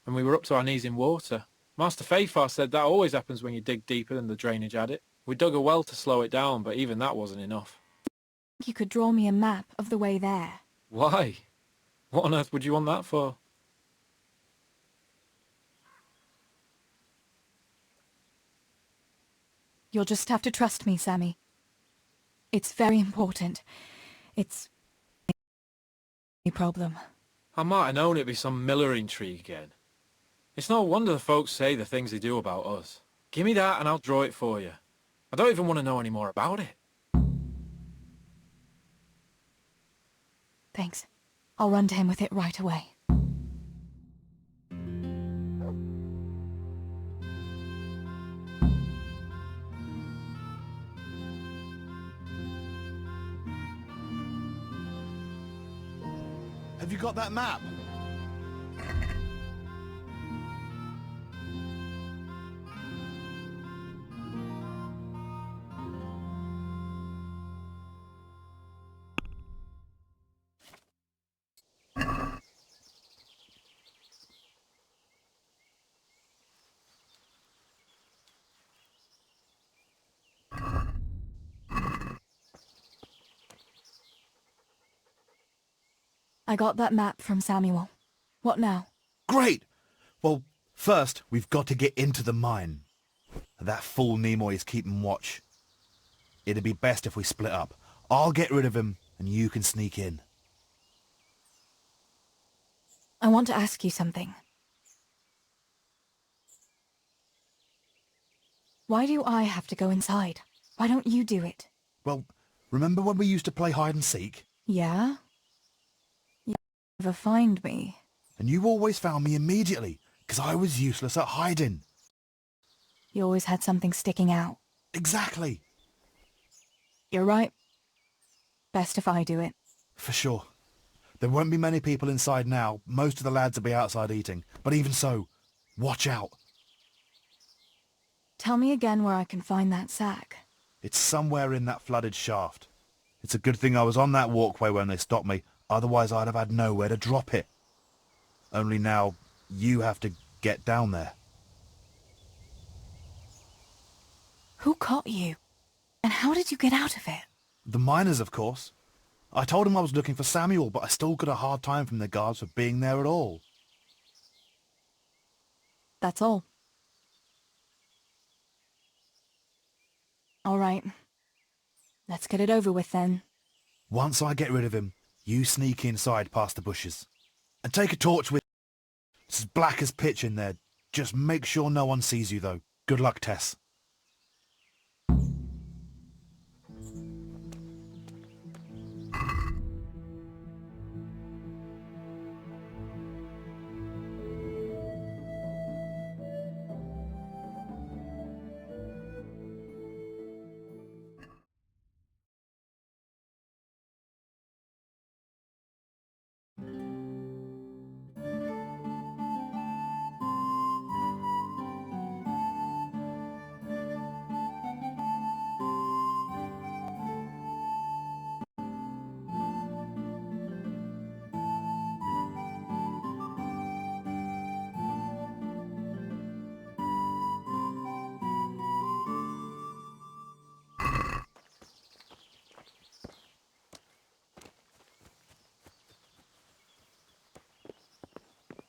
and we were up to our knees in water. Master Fafar said that always happens when you dig deeper than the drainage had it. We dug a well to slow it down, but even that wasn't enough. You could draw me a map of the way there. Why? What on earth would you want that for? You'll just have to trust me, Sammy. It's very important. It's a problem. I might have known it'd be some miller intrigue again. It's no wonder the folks say the things they do about us. Give me that and I'll draw it for you. I don't even want to know any more about it. Thanks. I'll run to him with it right away. Have you got that map? I got that map from Samuel. What now? Great! Well, first, we've got to get into the mine. That fool Nimoy is keeping watch. It'd be best if we split up. I'll get rid of him, and you can sneak in. I want to ask you something. Why do I have to go inside? Why don't you do it? Well, remember when we used to play hide and seek? Yeah? You never find me. And you always found me immediately, because I was useless at hiding. You always had something sticking out. Exactly. You're right. Best if I do it. For sure. There won't be many people inside now. Most of the lads will be outside eating. But even so, watch out. Tell me again where I can find that sack. It's somewhere in that flooded shaft. It's a good thing I was on that walkway when they stopped me. Otherwise I'd have had nowhere to drop it. Only now, you have to get down there. Who caught you? And how did you get out of it? The miners, of course. I told them I was looking for Samuel, but I still got a hard time from the guards for being there at all. That's all. All right. Let's get it over with then. Once I get rid of him, you sneak inside past the bushes. And take a torch with you. It's as black as pitch in there. Just make sure no one sees you, though. Good luck, Tess.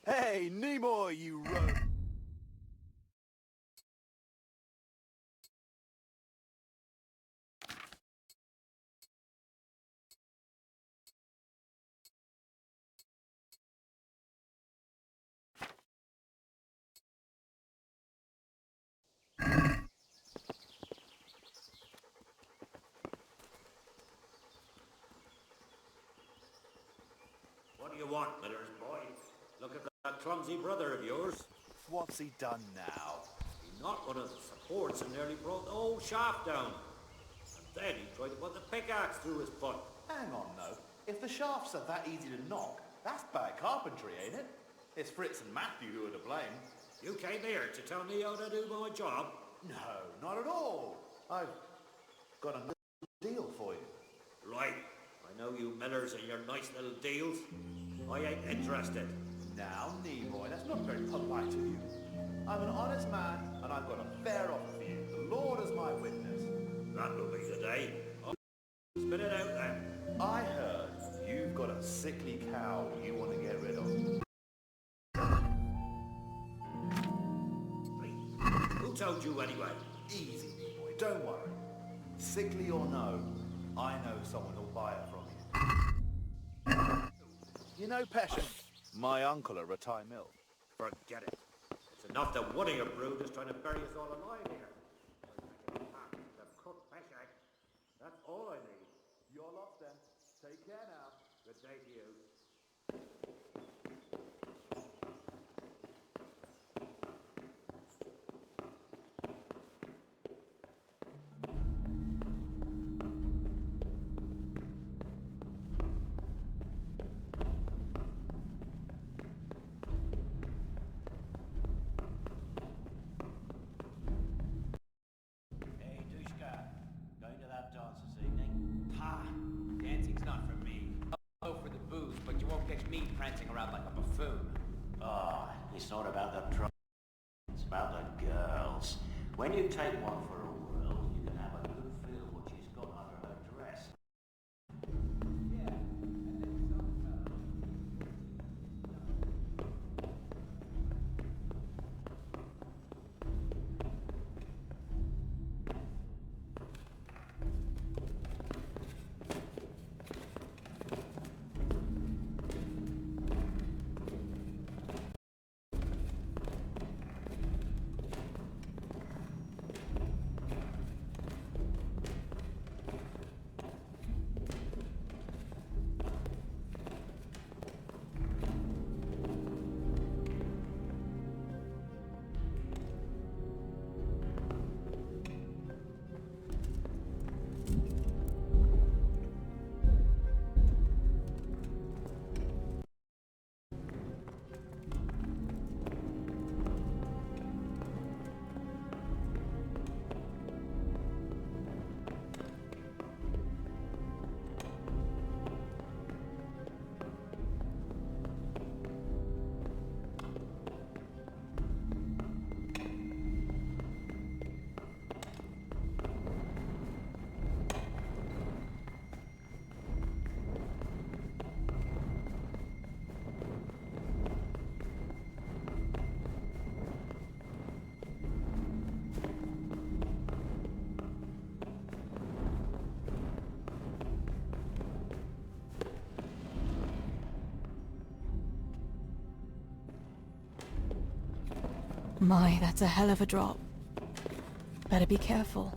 Hey, Nimoy, you rogue! What do you want, Miller's boy? Look at that clumsy brother of yours. What's he done now? He knocked one of the supports and nearly brought the whole shaft down. And then he tried to put the pickaxe through his foot. Hang on, though. If the shafts are that easy to knock, that's bad carpentry, ain't it? It's Fritz and Matthew who are to blame. You came here to tell me how to do my job? No, not at all. I've got a deal for you. Right. I know you Millers and your nice little deals. I ain't interested. Now, Nimoy, that's not very polite of you. I'm an honest man, and I've got a fair offer for you. The Lord is my witness. That will be the day. Oh, spit it out then. I heard you've got a sickly cow you want to get rid of. Who told you anyway? Easy, Nimoy, don't worry. Sickly or no, I know someone who'll buy it from you. You know Peshen, my uncle at Ratai Mill. Forget it. It's enough that one of your brood is trying to bury us all alive here. The cook peshek. That's all I need. You're lost then. Take care now. Good day to you. Hey, Dushka. Going to that dance this evening? Ha! Dancing's not for me. I'll go for the booze, but you won't catch me prancing around like a buffoon. Ah, it's not about the tro. It's about the girls. When you take one for a whirl, you can have a good feel what she's got under her dress. My, that's a hell of a drop. Better be careful.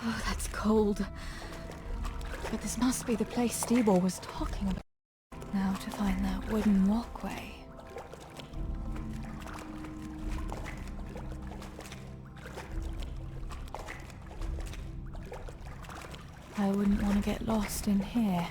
Oh, that's cold. But this must be the place Stibor was talking about. Now to find that wooden walkway. I wouldn't want to get lost in here.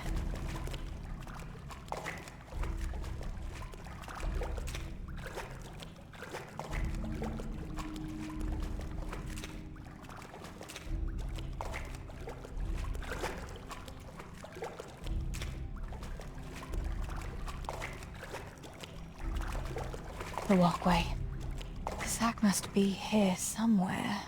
The walkway. The sack must be here somewhere.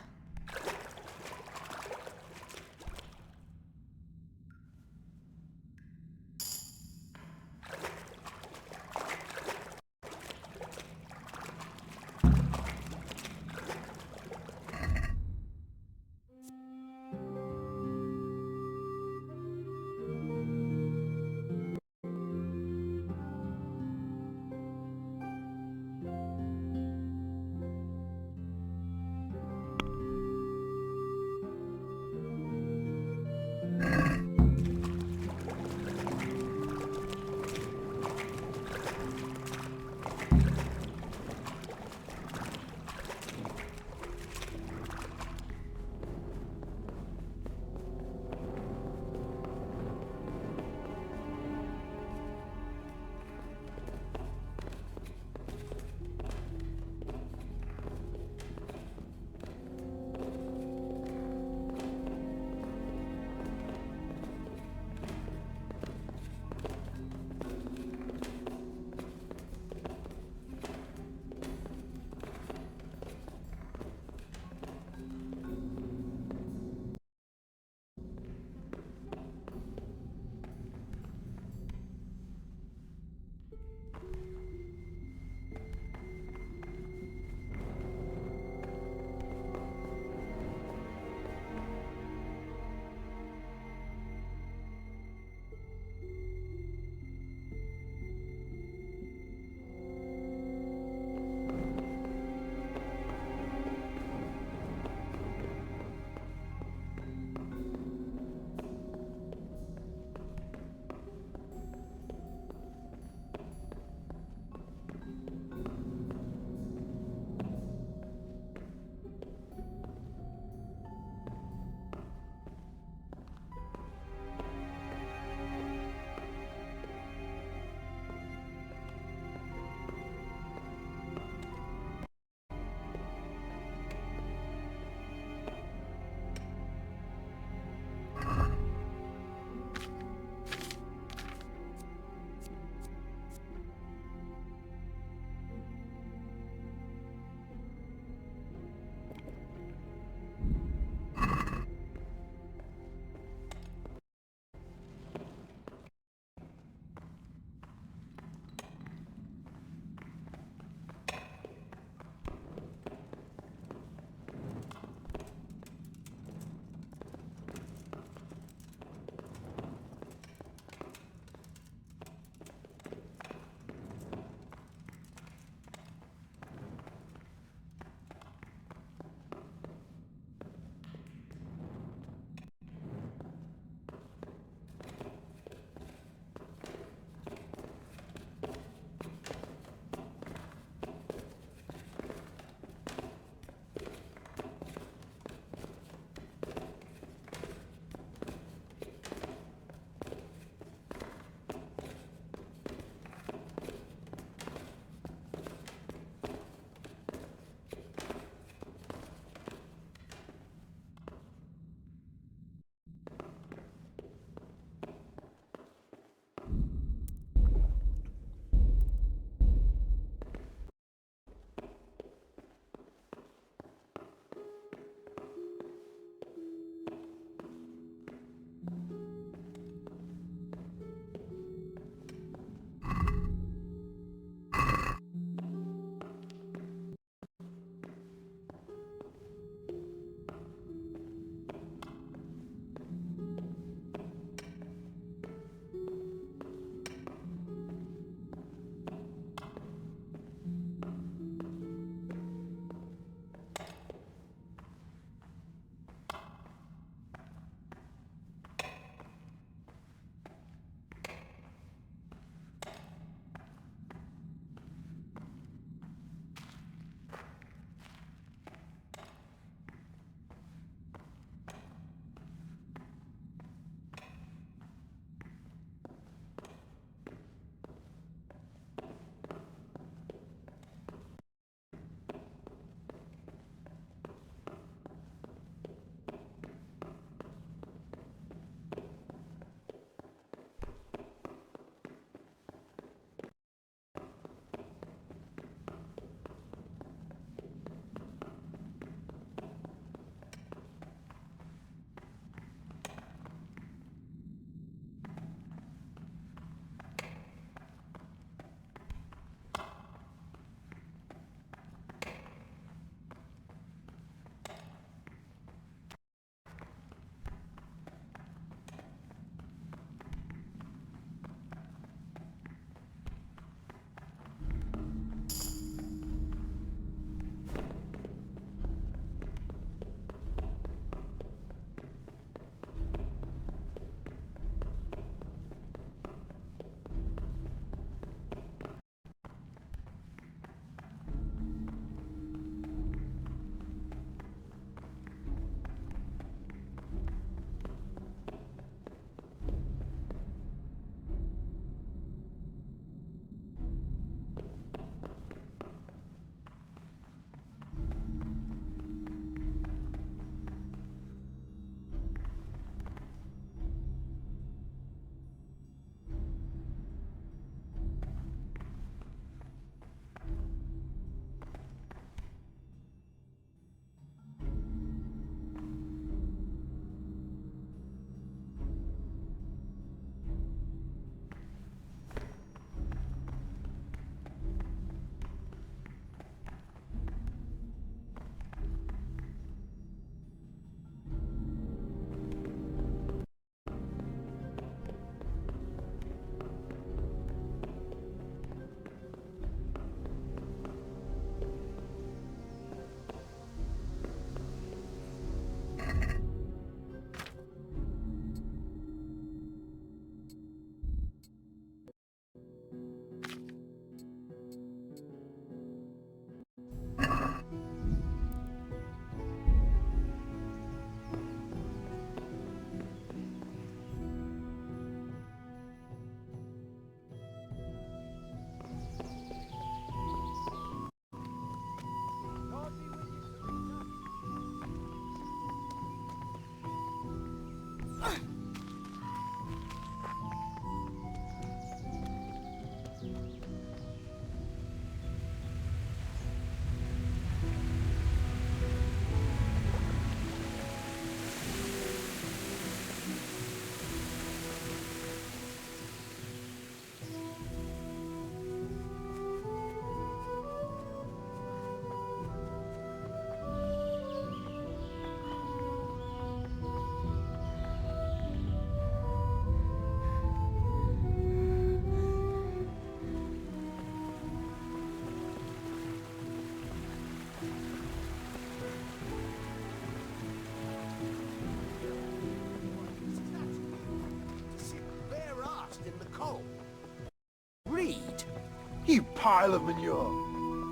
pile of manure.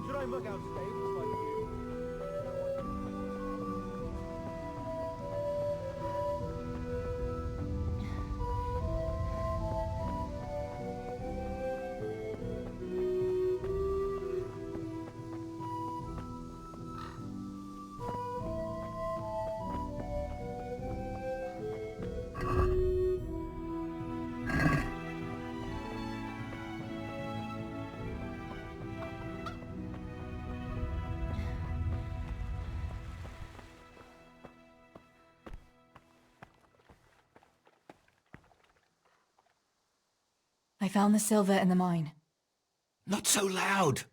Should I muck out stables like you? I found the silver in the mine. Not so loud.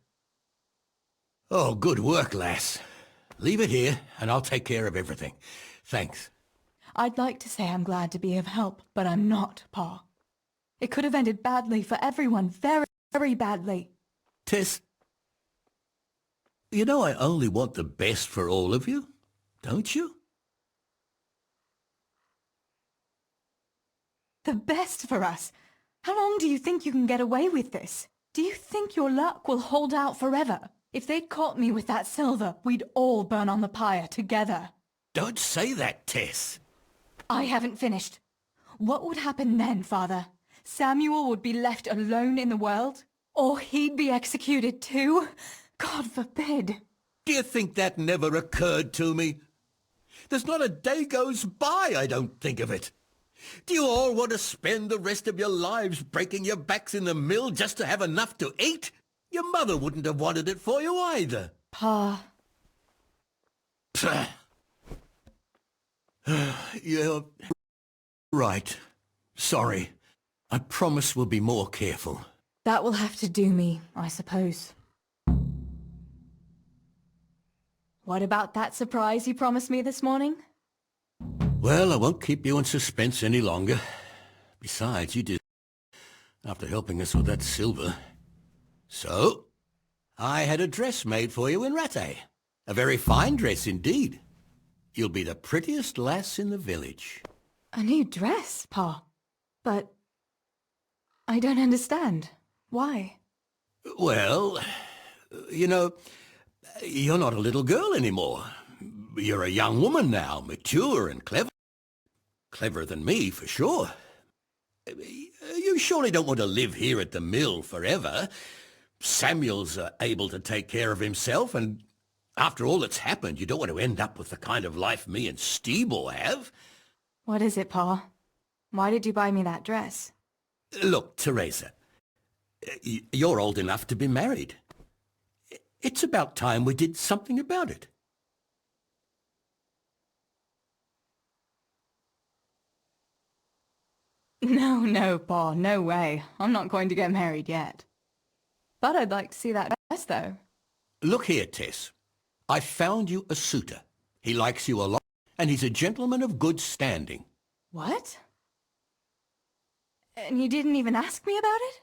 Oh, good work, lass. Leave it here, and I'll take care of everything. Thanks. I'd like to say I'm glad to be of help, but I'm not, Pa. It could have ended badly for everyone, very, very badly. Tess, you know I only want the best for all of you, don't you? The best for us? How long do you think you can get away with this? Do you think your luck will hold out forever? If they'd caught me with that silver, we'd all burn on the pyre together. Don't say that, Tess. I haven't finished. What would happen then, Father? Samuel would be left alone in the world? Or he'd be executed too? God forbid. Do you think that never occurred to me? There's not a day goes by I don't think of it. Do you all want to spend the rest of your lives breaking your backs in the mill just to have enough to eat? Your mother wouldn't have wanted it for you either. Pa. You're right. Sorry. I promise we'll be more careful. That will have to do me, I suppose. What about that surprise you promised me this morning? Well, I won't keep you in suspense any longer. Besides, you did after helping us with that silver. So, I had a dress made for you in Rattay. A very fine dress indeed. You'll be the prettiest lass in the village. A new dress, Pa. But I don't understand. Why? Well, you know, you're not a little girl anymore. You're a young woman now, mature and clever. Cleverer than me, for sure. You surely don't want to live here at the mill forever. Samuel's able to take care of himself, and after all that's happened, you don't want to end up with the kind of life me and Steeble have. What is it, Pa? Why did you buy me that dress? Look, Theresa, you're old enough to be married. It's about time we did something about it. No, Pa, no way. I'm not going to get married yet. But I'd like to see that dress, though. Look here, Tess. I found you a suitor. He likes you a lot, and he's a gentleman of good standing. What? And you didn't even ask me about it?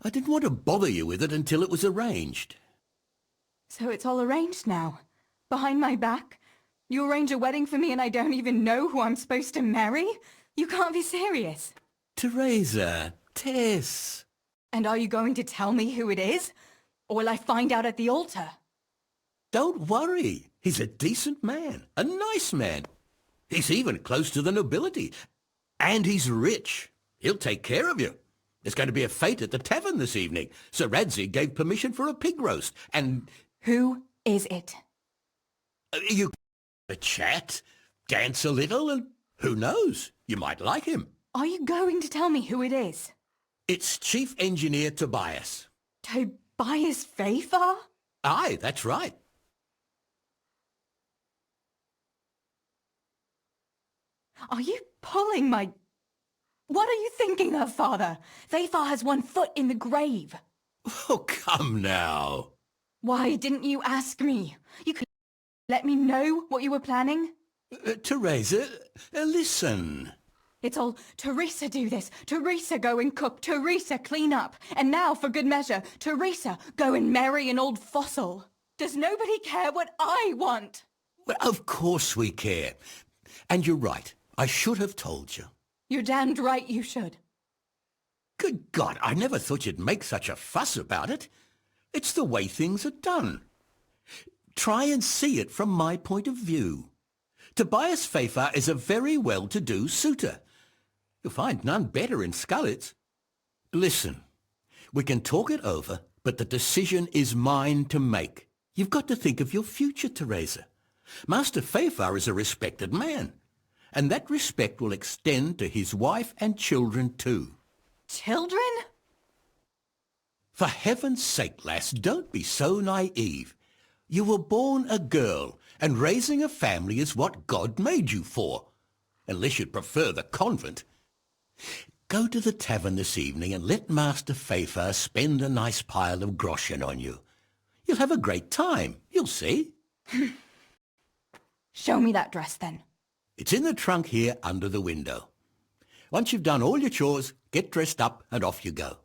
I didn't want to bother you with it until it was arranged. So it's all arranged now? Behind my back? You arrange a wedding for me and I don't even know who I'm supposed to marry? You can't be serious. Theresa, Tess. And are you going to tell me who it is? Or will I find out at the altar? Don't worry. He's a decent man. A nice man. He's even close to the nobility. And he's rich. He'll take care of you. There's going to be a fete at the tavern this evening. Sir Radzig gave permission for a pig roast. And... Who is it? You a chat, dance a little, and who knows? You might like him. Are you going to tell me who it is? It's Chief Engineer Tobias. Tobias Fafar? Aye, that's right. Are you pulling my... What are you thinking of, Father? Fafar has one foot in the grave. Oh, come now. Why didn't you ask me? You could let me know what you were planning. Theresa, listen. It's all, Theresa do this, Theresa go and cook, Theresa clean up, and now, for good measure, Theresa go and marry an old fossil. Does nobody care what I want? Well, of course we care. And you're right. I should have told you. You're damned right you should. Good God, I never thought you'd make such a fuss about it. It's the way things are done. Try and see it from my point of view. Tobias Fafar is a very well-to-do suitor. You'll find none better in Scarlet. Listen, we can talk it over, but the decision is mine to make. You've got to think of your future, Theresa. Master Fafar is a respected man, and that respect will extend to his wife and children too. Children? For heaven's sake, lass, don't be so naive. You were born a girl, and raising a family is what God made you for. Unless you'd prefer the convent. Go to the tavern this evening and let Master Fafar spend a nice pile of groschen on you. You'll have a great time, you'll see. Show me that dress, then. It's in the trunk here under the window. Once you've done all your chores, get dressed up and off you go.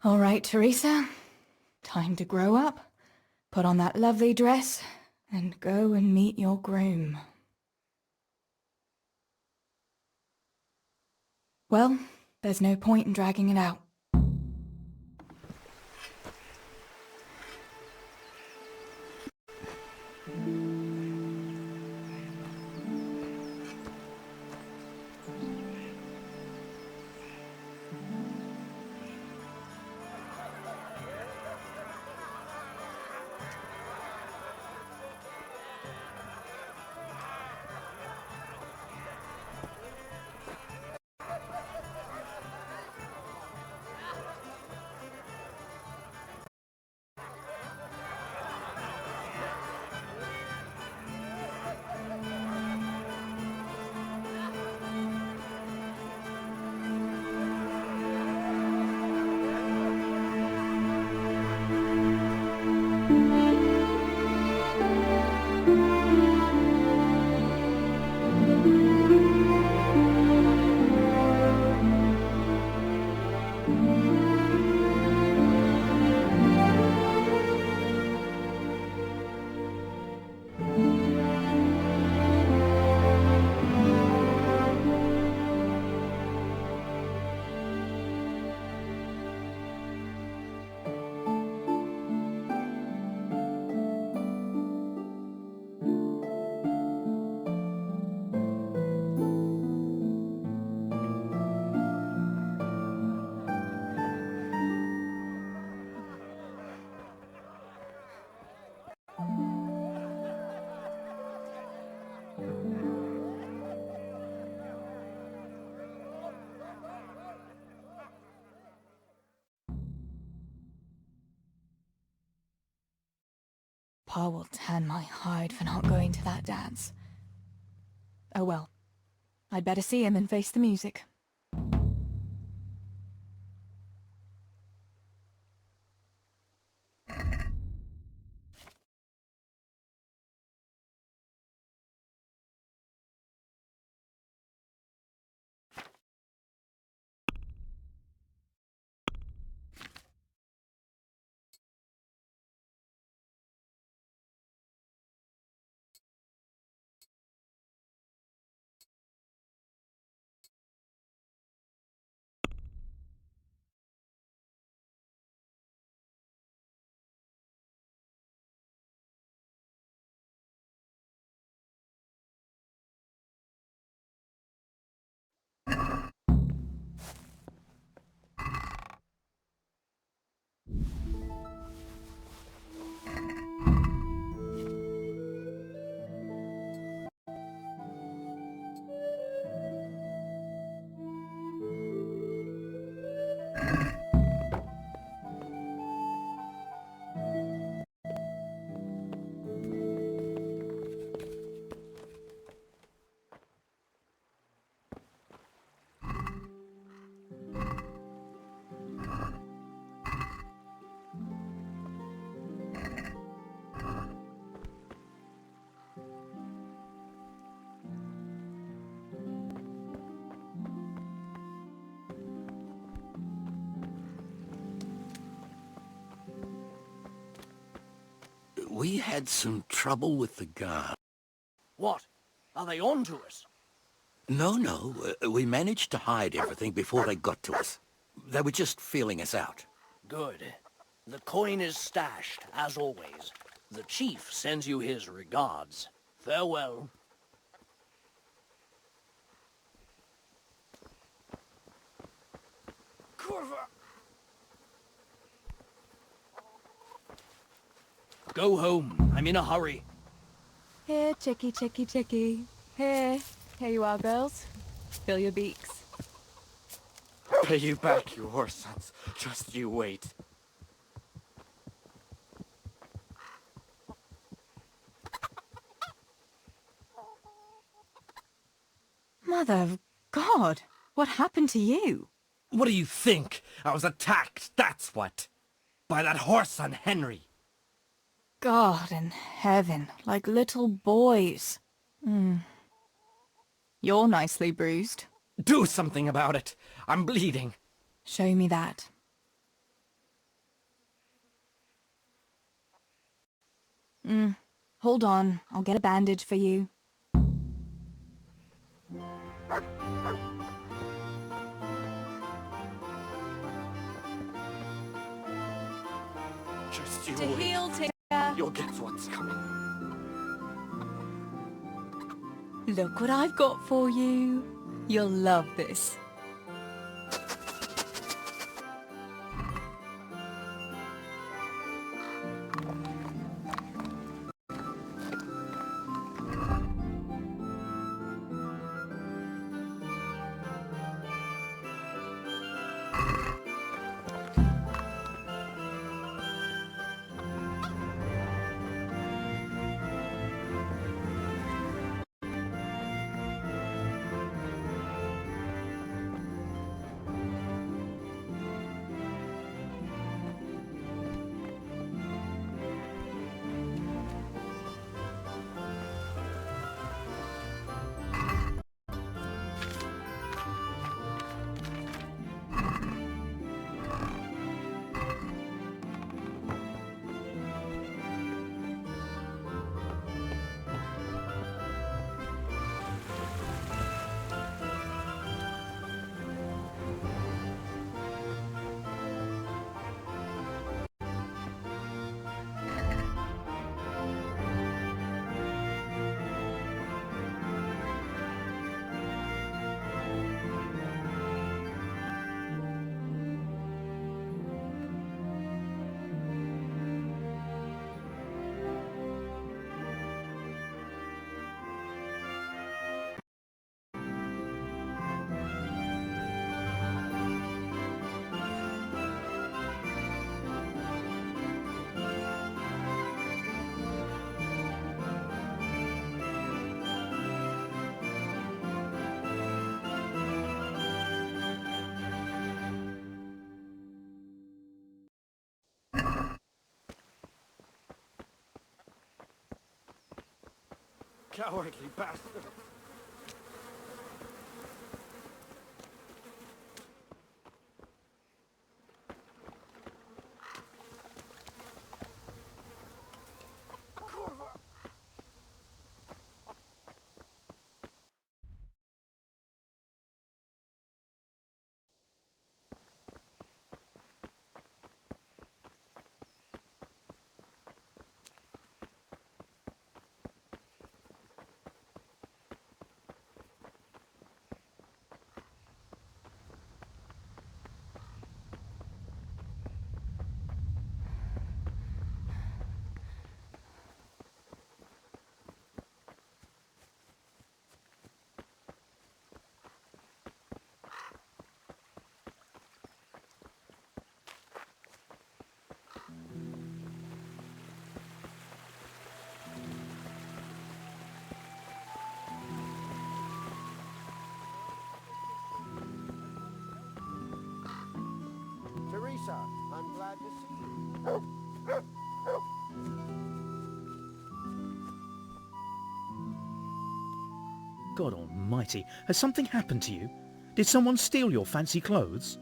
All right, Theresa. Time to grow up, put on that lovely dress, and go and meet your groom. Well, there's no point in dragging it out. Pa will tan my hide for not going to that dance. Oh well, I'd better see him and face the music. We had some trouble with the guard. What? Are they on to us? No. We managed to hide everything before they got to us. They were just feeling us out. Good. The coin is stashed, as always. The chief sends you his regards. Farewell. Go home. I'm in a hurry. Here, chickie, chickie, chickie. Here. Here you are, girls. Fill your beaks. Pay you back, you horse sons. Just you wait. Mother of God, what happened to you? What do you think? I was attacked, that's what. By that horse son Henry. God in heaven, like little boys. You're nicely bruised. Do something about it. I'm bleeding. Show me that. Hold on, I'll get a bandage for you. Just you To wait. heal, Tinker. You'll get what's coming. Look what I've got for you. You'll love this. Cowardly bastard. Theresa, I'm glad to see you. God almighty, has something happened to you? Did someone steal your fancy clothes?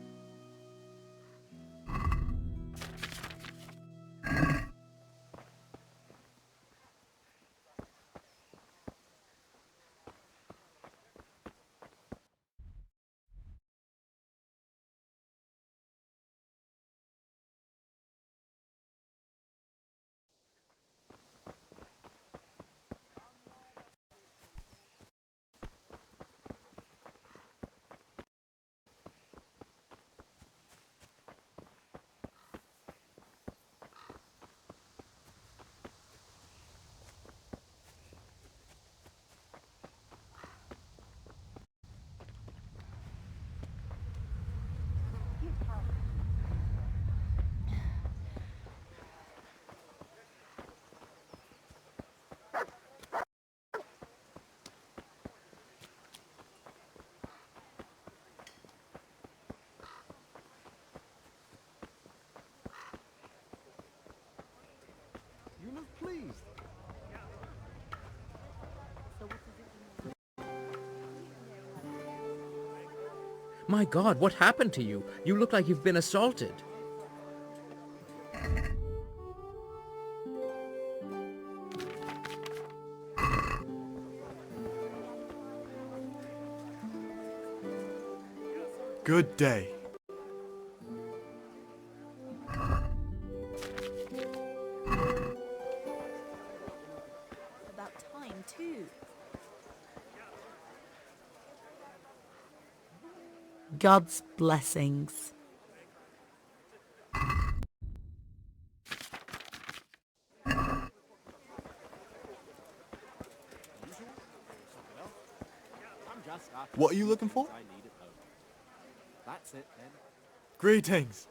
My God, what happened to you? You look like you've been assaulted. Good day. About time, too. God's blessings. What are you looking for? That's it then. Greetings.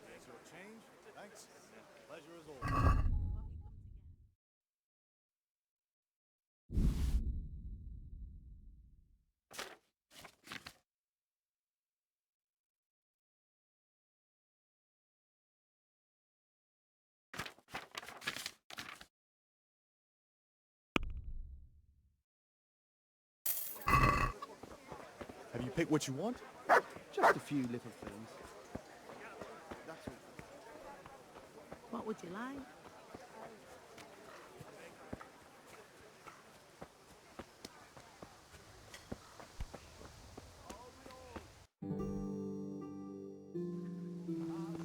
Have you picked what you want? Just a few little things. What would you like?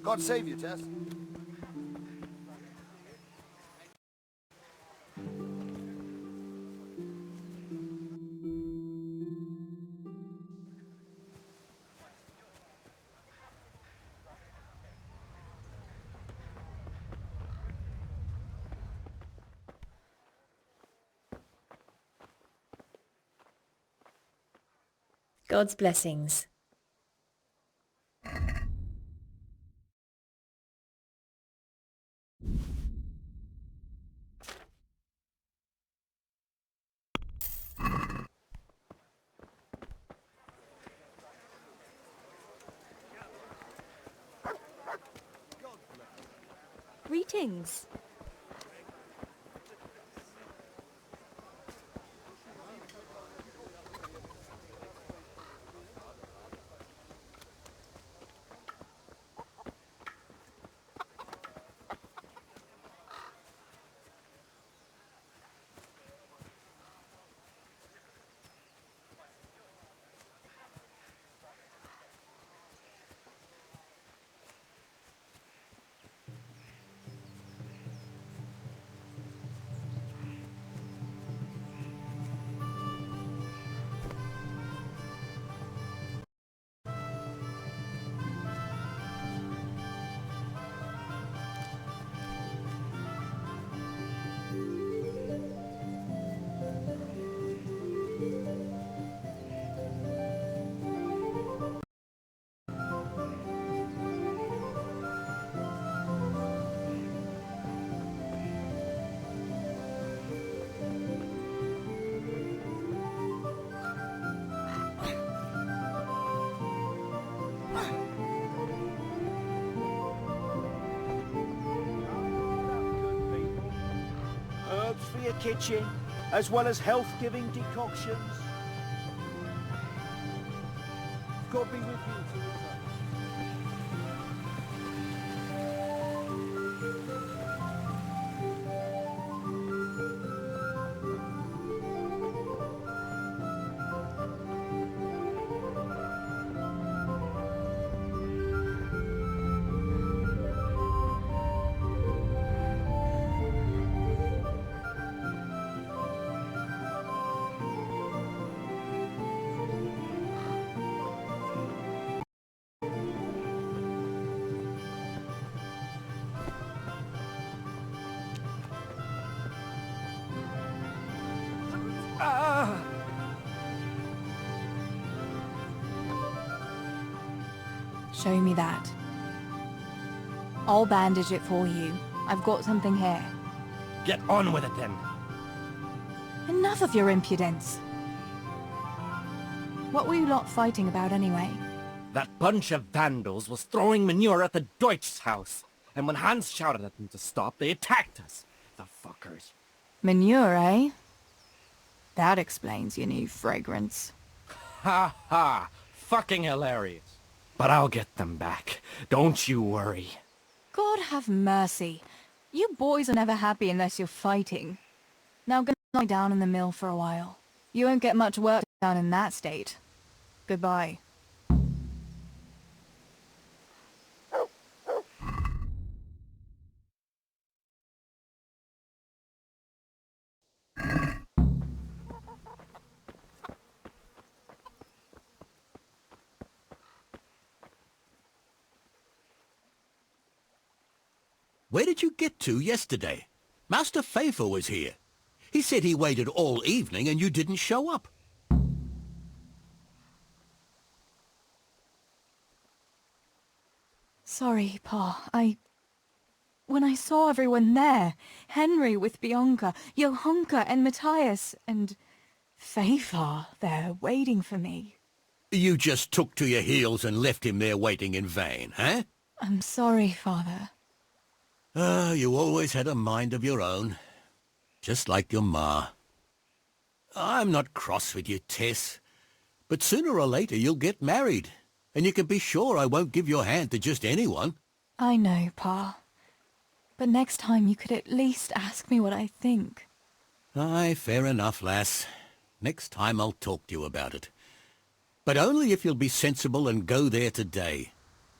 God save you, Tess. God's blessings. Greetings. Herbs for your kitchen, as well as health-giving decoctions. God be with you, Theresa. Show me that. I'll bandage it for you. I've got something here. Get on with it then. Enough of your impudence. What were you lot fighting about anyway? That bunch of vandals was throwing manure at the Deutsch's house. And when Hans shouted at them to stop, they attacked us. The fuckers. Manure, eh? That explains your new fragrance. Ha ha! Fucking hilarious. But I'll get them back. Don't you worry. God have mercy. You boys are never happy unless you're fighting. Now go lie down in the mill for a while. You won't get much work done in that state. Goodbye. Where did you get to yesterday? Master Faithful was here. He said he waited all evening and you didn't show up. Sorry, Pa. When I saw everyone there, Henry with Bianca, Johanka and Matthias, and Faithful there waiting for me. You just took to your heels and left him there waiting in vain, eh? I'm sorry, Father. You always had a mind of your own. Just like your ma. I'm not cross with you, Tess. But sooner or later you'll get married. And you can be sure I won't give your hand to just anyone. I know, Pa. But next time you could at least ask me what I think. Aye, fair enough, lass. Next time I'll talk to you about it. But only if you'll be sensible and go there today.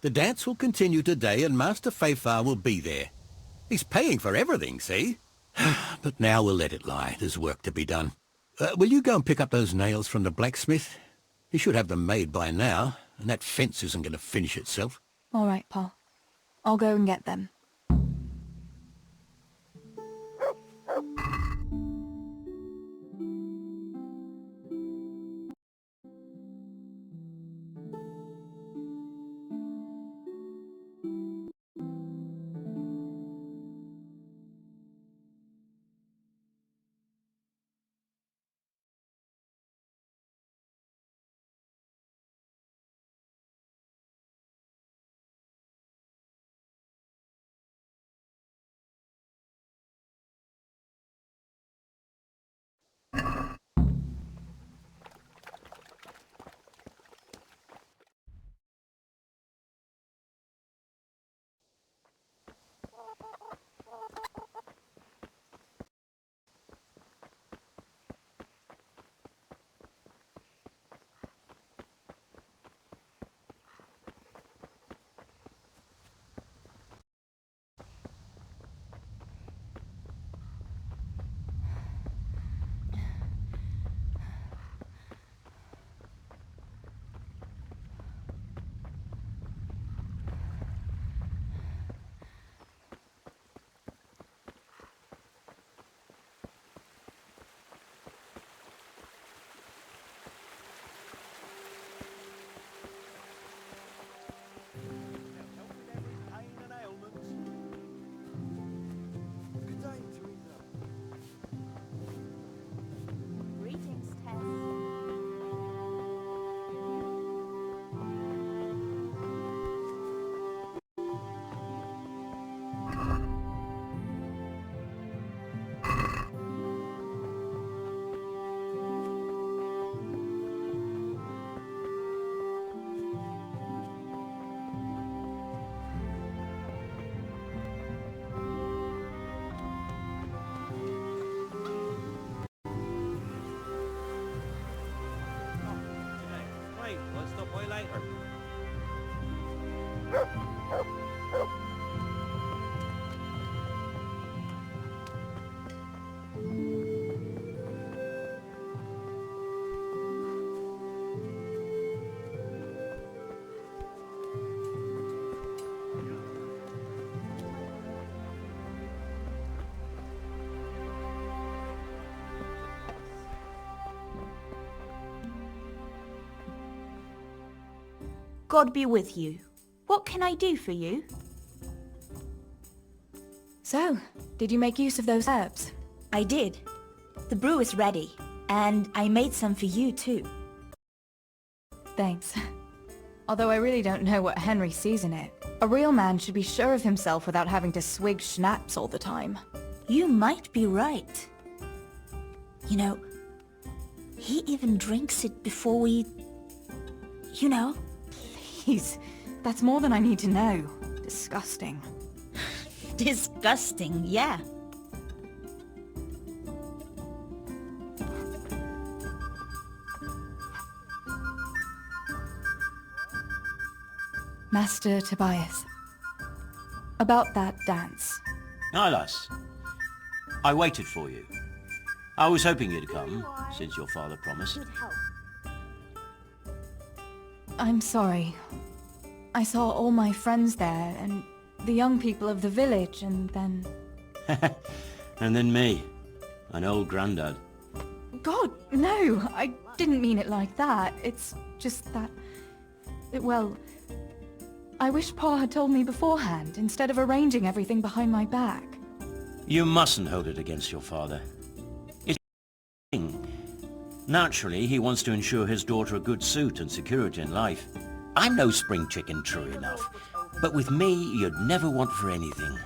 The dance will continue today and Master Faithful will be there. He's paying for everything, see? But now we'll let it lie. There's work to be done. Will you go and pick up those nails from the blacksmith? He should have them made by now, and that fence isn't going to finish itself. All right, Pa. I'll go and get them. God be with you. What can I do for you? So, did you make use of those herbs? I did. The brew is ready, and I made some for you too. Thanks. Although I really don't know what Henry sees in it. A real man should be sure of himself without having to swig schnapps all the time. You might be right. You know, he even drinks it before we... You know. Please, That's more than I need to know. Disgusting. Disgusting, yeah. Master Tobias. About that dance. Hi, lass. I waited for you. I was hoping you'd come, since your father promised. I'm sorry. I saw all my friends there, and the young people of the village, and then... And then me, an old grandad. God, no! I didn't mean it like that. It's just that... Well... I wish Pa had told me beforehand, instead of arranging everything behind my back. You mustn't hold it against your father. It's a thing. Naturally, he wants to ensure his daughter a good suit and security in life. I'm no spring chicken, true enough. But with me, you'd never want for anything.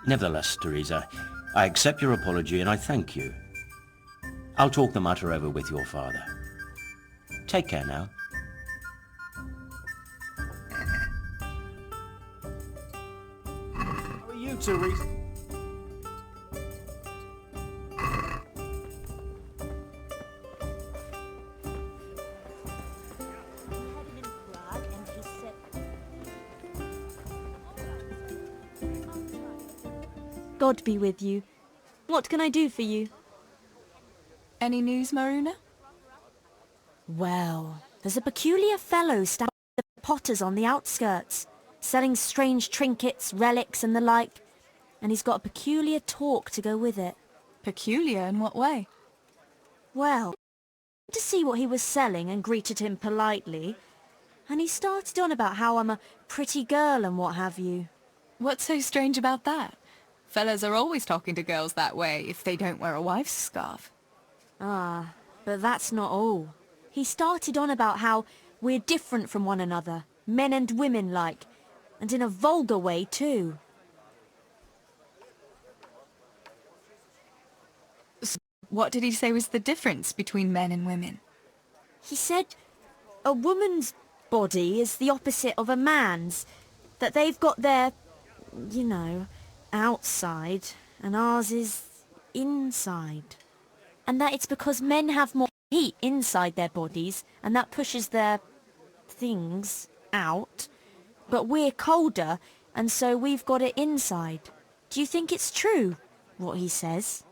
Nevertheless, Theresa, I accept your apology and I thank you. I'll talk the matter over with your father. Take care now. How are you, Theresa? God be with you. What can I do for you? Any news, Maruna? Well, there's a peculiar fellow standing at the potters on the outskirts, selling strange trinkets, relics and the like, and he's got a peculiar talk to go with it. Peculiar in what way? Well, I went to see what he was selling and greeted him politely, and he started on about how I'm a pretty girl and what have you. What's so strange about that? Fellas are always talking to girls that way if they don't wear a wife's scarf. Ah, but that's not all. He started on about how we're different from one another, men and women like, and in a vulgar way too. What did he say was the difference between men and women? He said a woman's body is the opposite of a man's, that they've got their, you know, outside, and ours is inside. And that it's because men have more heat inside their bodies, and that pushes their things out. But we're colder, and so we've got it inside. Do you think it's true, what he says?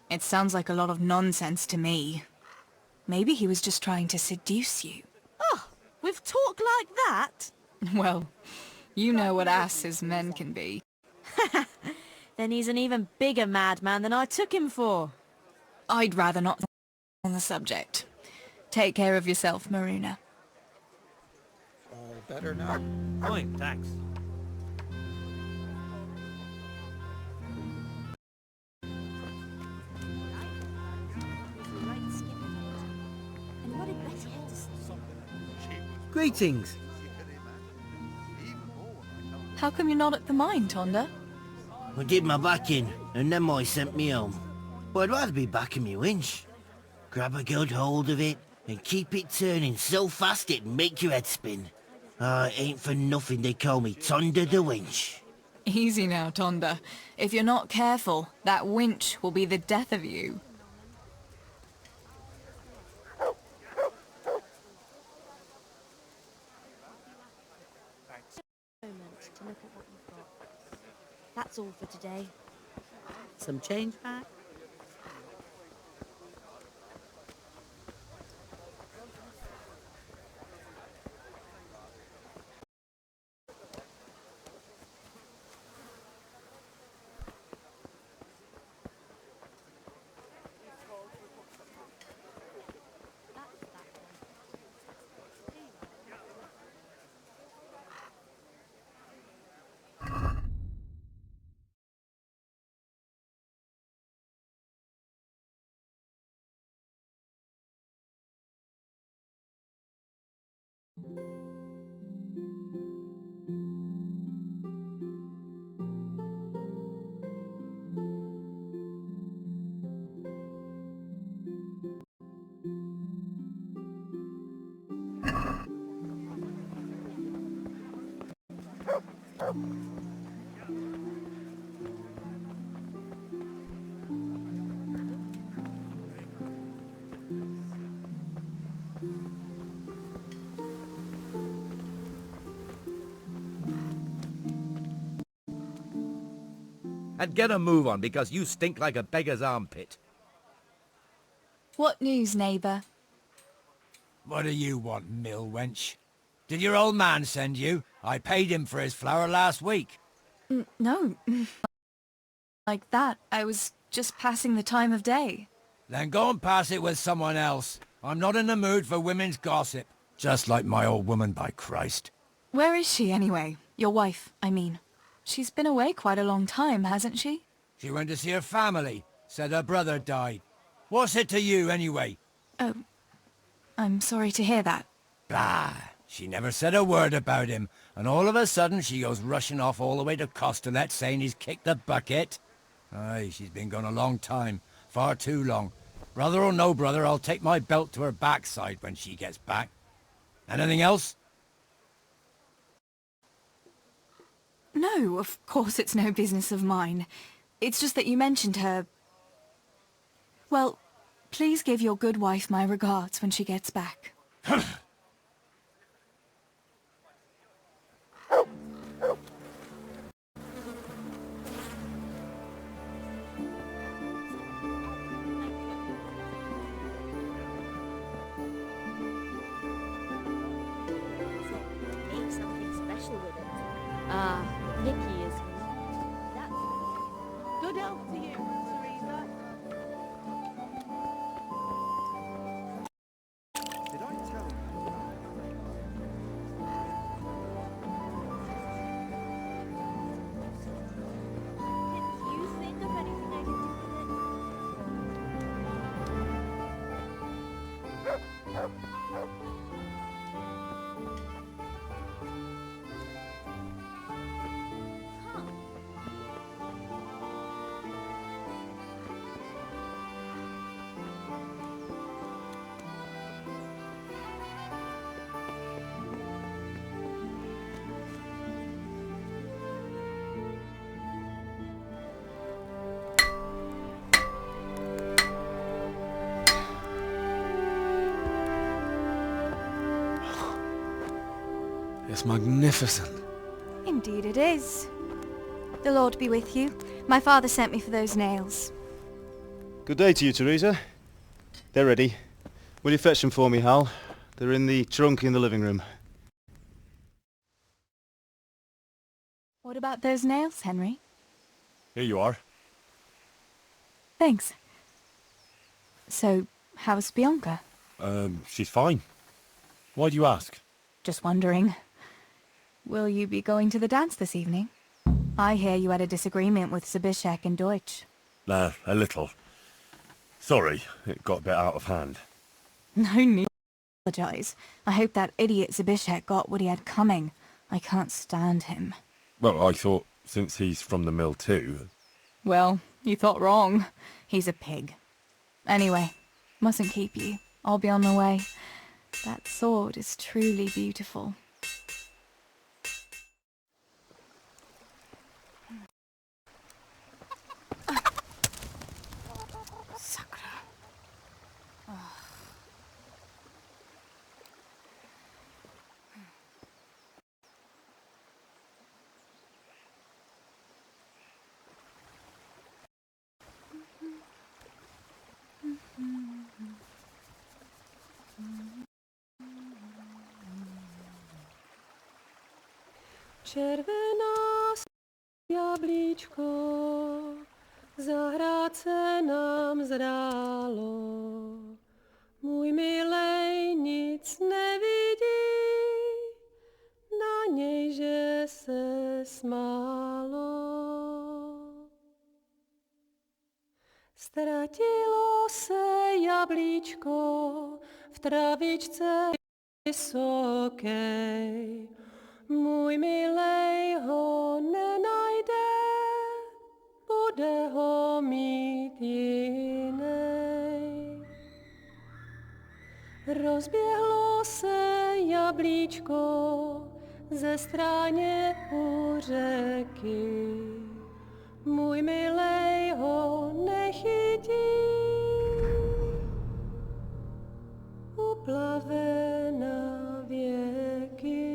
It sounds like a lot of nonsense to me. Maybe he was just trying to seduce you. Oh, with talk like that? Well, you know what asses men can be. Then he's an even bigger madman than I took him for. I'd rather not on the subject. Take care of yourself, Maruna. All better now. Fine, thanks. Greetings. How come you're not at the mine, Tonda? I did my backing, and then I sent me home. But I'd rather be back in my winch. Grab a good hold of it, and keep it turning so fast it'd make your head spin. It ain't for nothing they call me Tonda the Winch. Easy now, Tonda. If you're not careful, that winch will be the death of you. To look at what you've got. That's all for today. Some change back? And get a move on, because you stink like a beggar's armpit. What news, neighbour? What do you want, mill wench? Did your old man send you? I paid him for his flour last week. No. Like that. I was just passing the time of day. Then go and pass it with someone else. I'm not in the mood for women's gossip. Just like my old woman, by Christ. Where is she, anyway? Your wife, I mean. She's been away quite a long time, hasn't she? She went to see her family. Said her brother died. What's it to you, anyway? Oh, I'm sorry to hear that. Bah! She never said a word about him, and all of a sudden she goes rushing off all the way to Costalet saying he's kicked the bucket. Aye, she's been gone a long time. Far too long. Brother or no brother, I'll take my belt to her backside when she gets back. Anything else? No, of course it's no business of mine. It's just that you mentioned her. Well, please give your good wife my regards when she gets back. Nicky is... Good health to you, Theresa. Did I tell you? Can you think of anything I can do with it? It's magnificent. Indeed it is. The Lord be with you. My father sent me for those nails. Good day to you, Theresa. They're ready. Will you fetch them for me, Hal? They're in the trunk in the living room. What about those nails, Henry? Here you are. Thanks. So, how's Bianca? She's fine. Why do you ask? Just wondering. Will you be going to the dance this evening? I hear you had a disagreement with Zabishek and Deutsch. A little. Sorry, it got a bit out of hand. No need to apologize. I hope that idiot Zabishek got what he had coming. I can't stand him. Well, I thought, since he's from the mill too... Well, you thought wrong. He's a pig. Anyway, mustn't keep you. I'll be on the way. That sword is truly beautiful. Červená jablíčko, zahrát se nám zdálo. Můj milej nic nevidí, na něj, že se smálo. Ztratilo se jablíčko v travičce vysokej. Můj milej ho nenajde, bude ho mít jinej. Rozběhlo se jablíčko ze stráně u řeky. Můj milej ho nechytí, uplave na věky.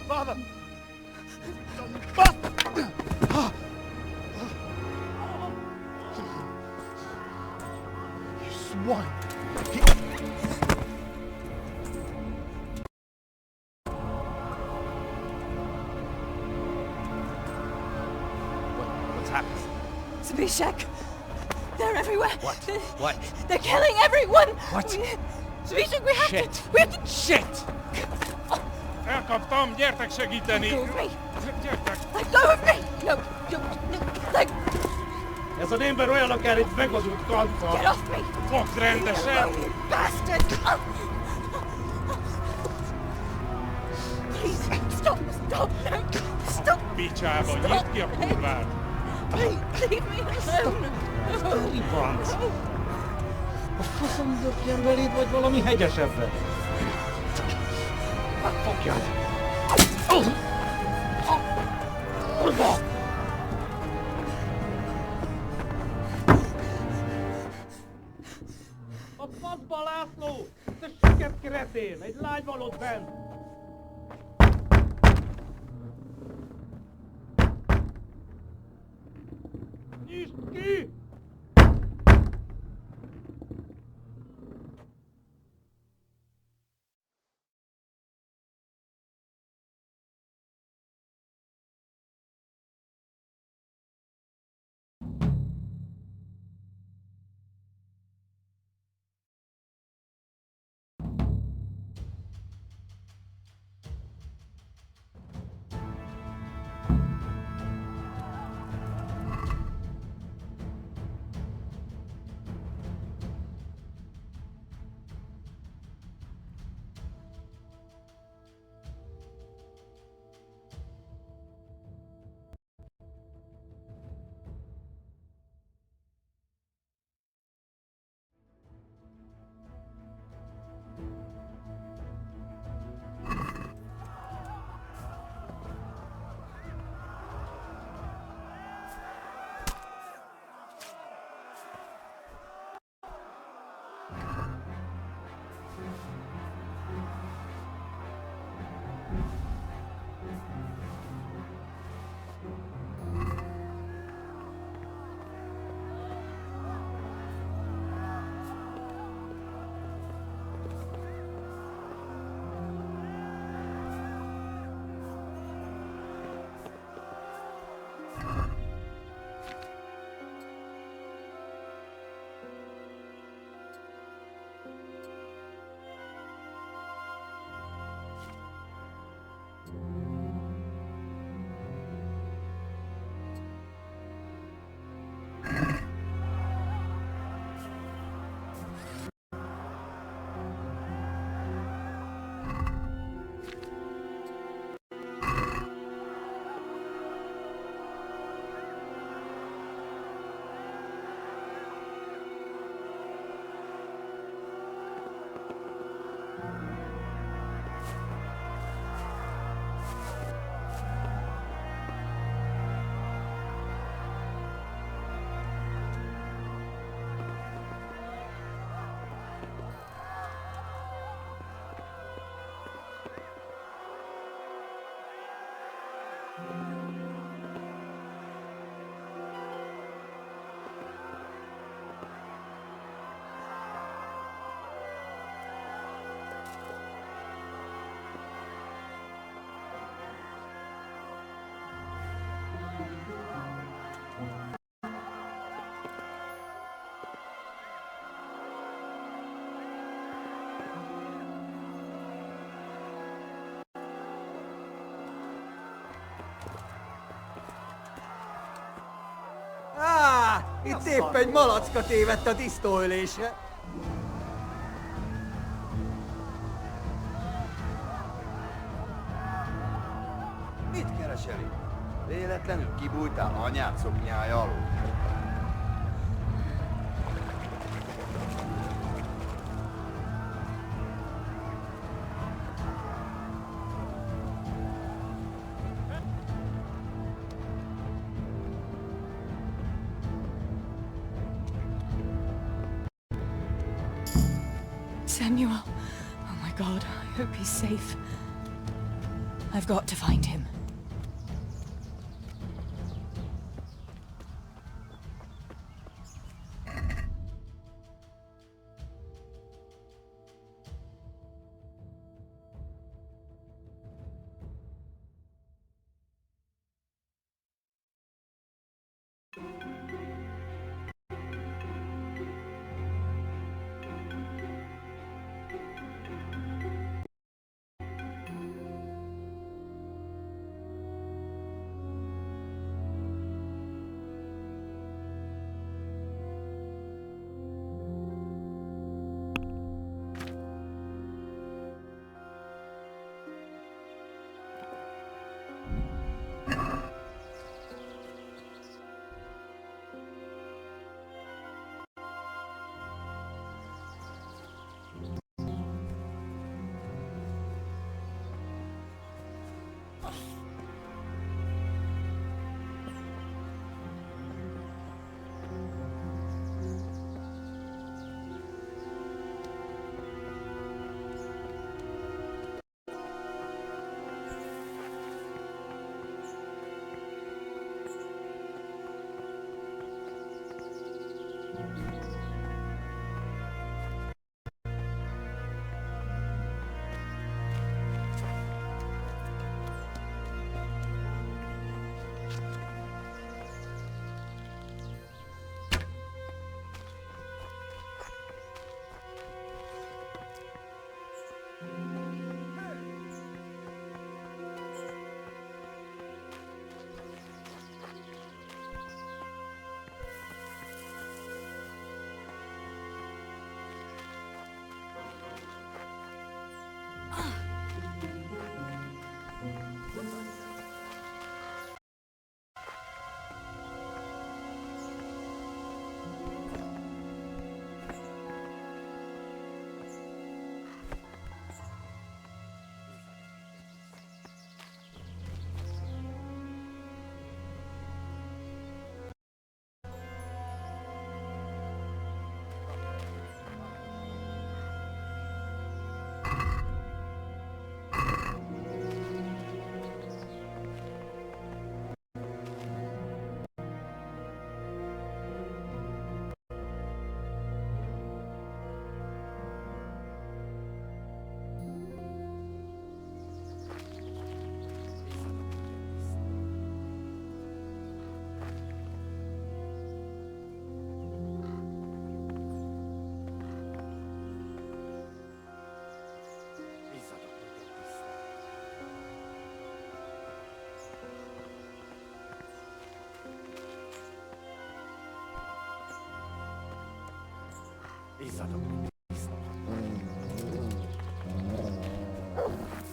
Father! You swine! What's happened? Zbyszek! They're everywhere! What? What? They're killing everyone! What? Zbyszek, we have Shit! to... We have to... Shit! Elkaptam, gyertek segíteni! Let go of me! Gyertek! Let go of me! No, no, let... Ez az ember olyan akár itt megadott kadva! Get off me! Fogd rendesen! You bastard! Please, stop, stop, no, stop! Picsába, nyisd ki a kurvát! Please, leave me alone! Deliverance! A faszom dökjen beléd, vagy valami hegyesebbre? Fogjad! Kurva! A faszba, László! Te süket kretén! Egy lány van ott bent! Nyisd ki! Itt épp egy malacka tévedt a disztóölésre. Mit keresel itt? Véletlenül kibújtál anyád szoknyája alól? Samuel. Oh my God, I hope he's safe. I've got to find him.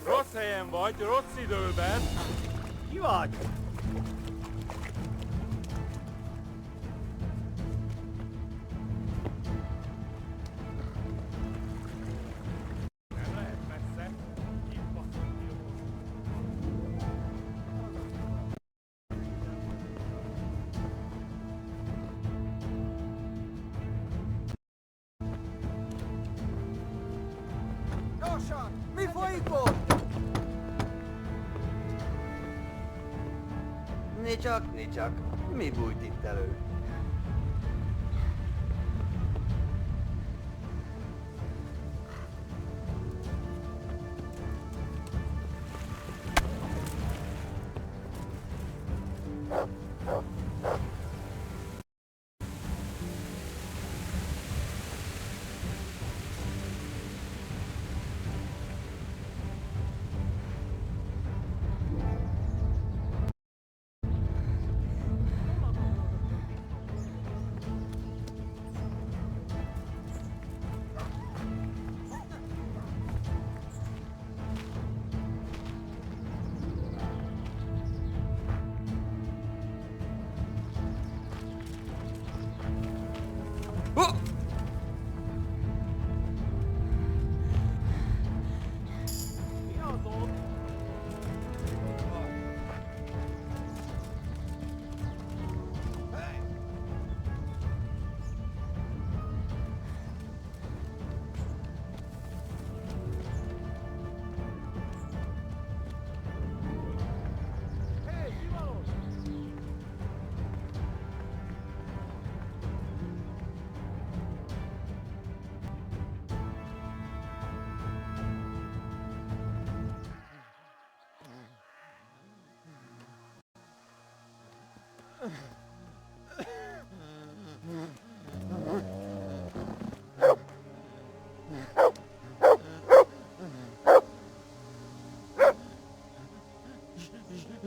Rossz helyen vagy, rossz időben. Ki vagy? Nem lehet messze. Kibaszott jó. Gyorsan! Mi folyik ott? Nicsak. Mi bújt itt elő?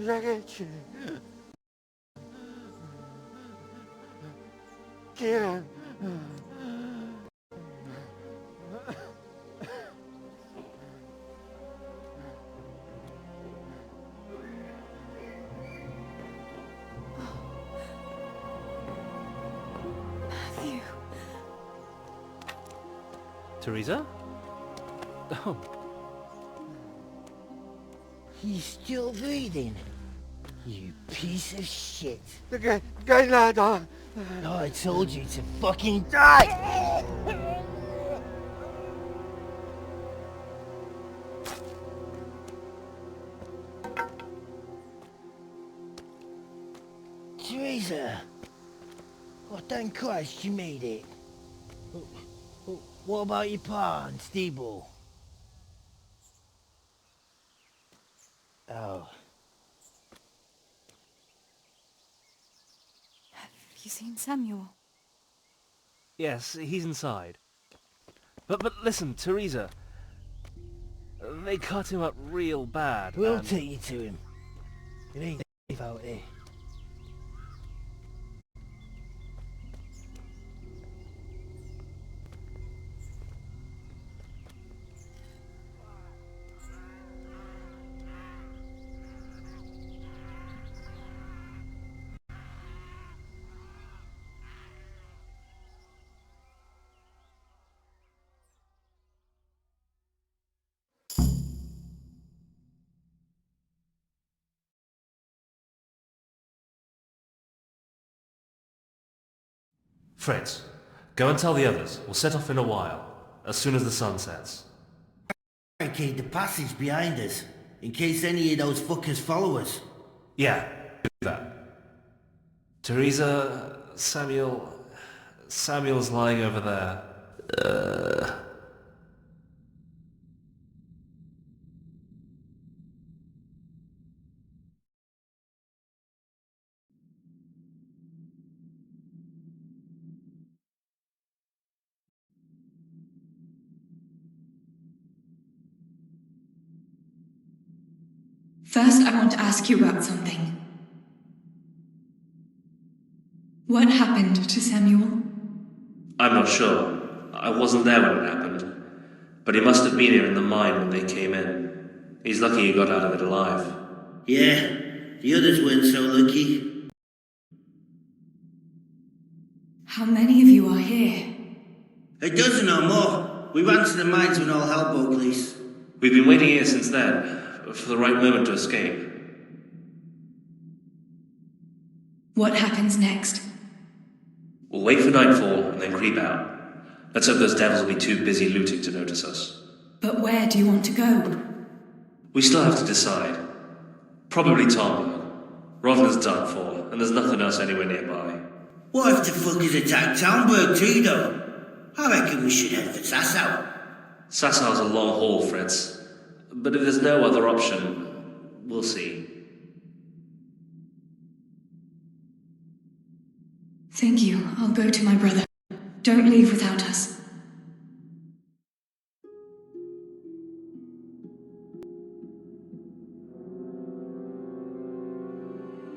Cosa che c'è? Kieran. Matthew. Theresa? Oh. He's still breathing. You piece of shit. Get that on. Oh, I told you to fucking die! Theresa! Oh, thank Christ you made it. What about your pa and Steeble? Oh. Have you seen Samuel? Yes, he's inside. But listen, Theresa. They cut him up real bad. We'll and... take you to him. It ain't safe out here. Fritz, go and tell the others. We'll set off in a while, as soon as the sun sets. Barricade the passage behind us, in case any of those fuckers follow us. Yeah, do that. Theresa, Samuel's lying over there. First, I want to ask you about something. What happened to Samuel? I'm not sure. I wasn't there when it happened. But he must have been here in the mine when they came in. He's lucky he got out of it alive. Yeah, the others weren't so lucky. How many of you are here? A dozen or more. We ran to the mines when all hell broke loose. We've been waiting here since then, for the right moment to escape. What happens next? We'll wait for nightfall and then creep out. Let's hope those devils will be too busy looting to notice us. But where do you want to go? We still have to decide. Probably Tomberg. Rovna's done for, and there's nothing else anywhere nearby. What if the fuckers attack Townburg too, though? I reckon we should head for Sasau. Sassau's a long haul, Fritz. But if there's no other option, we'll see. Thank you. I'll go to my brother. Don't leave without us.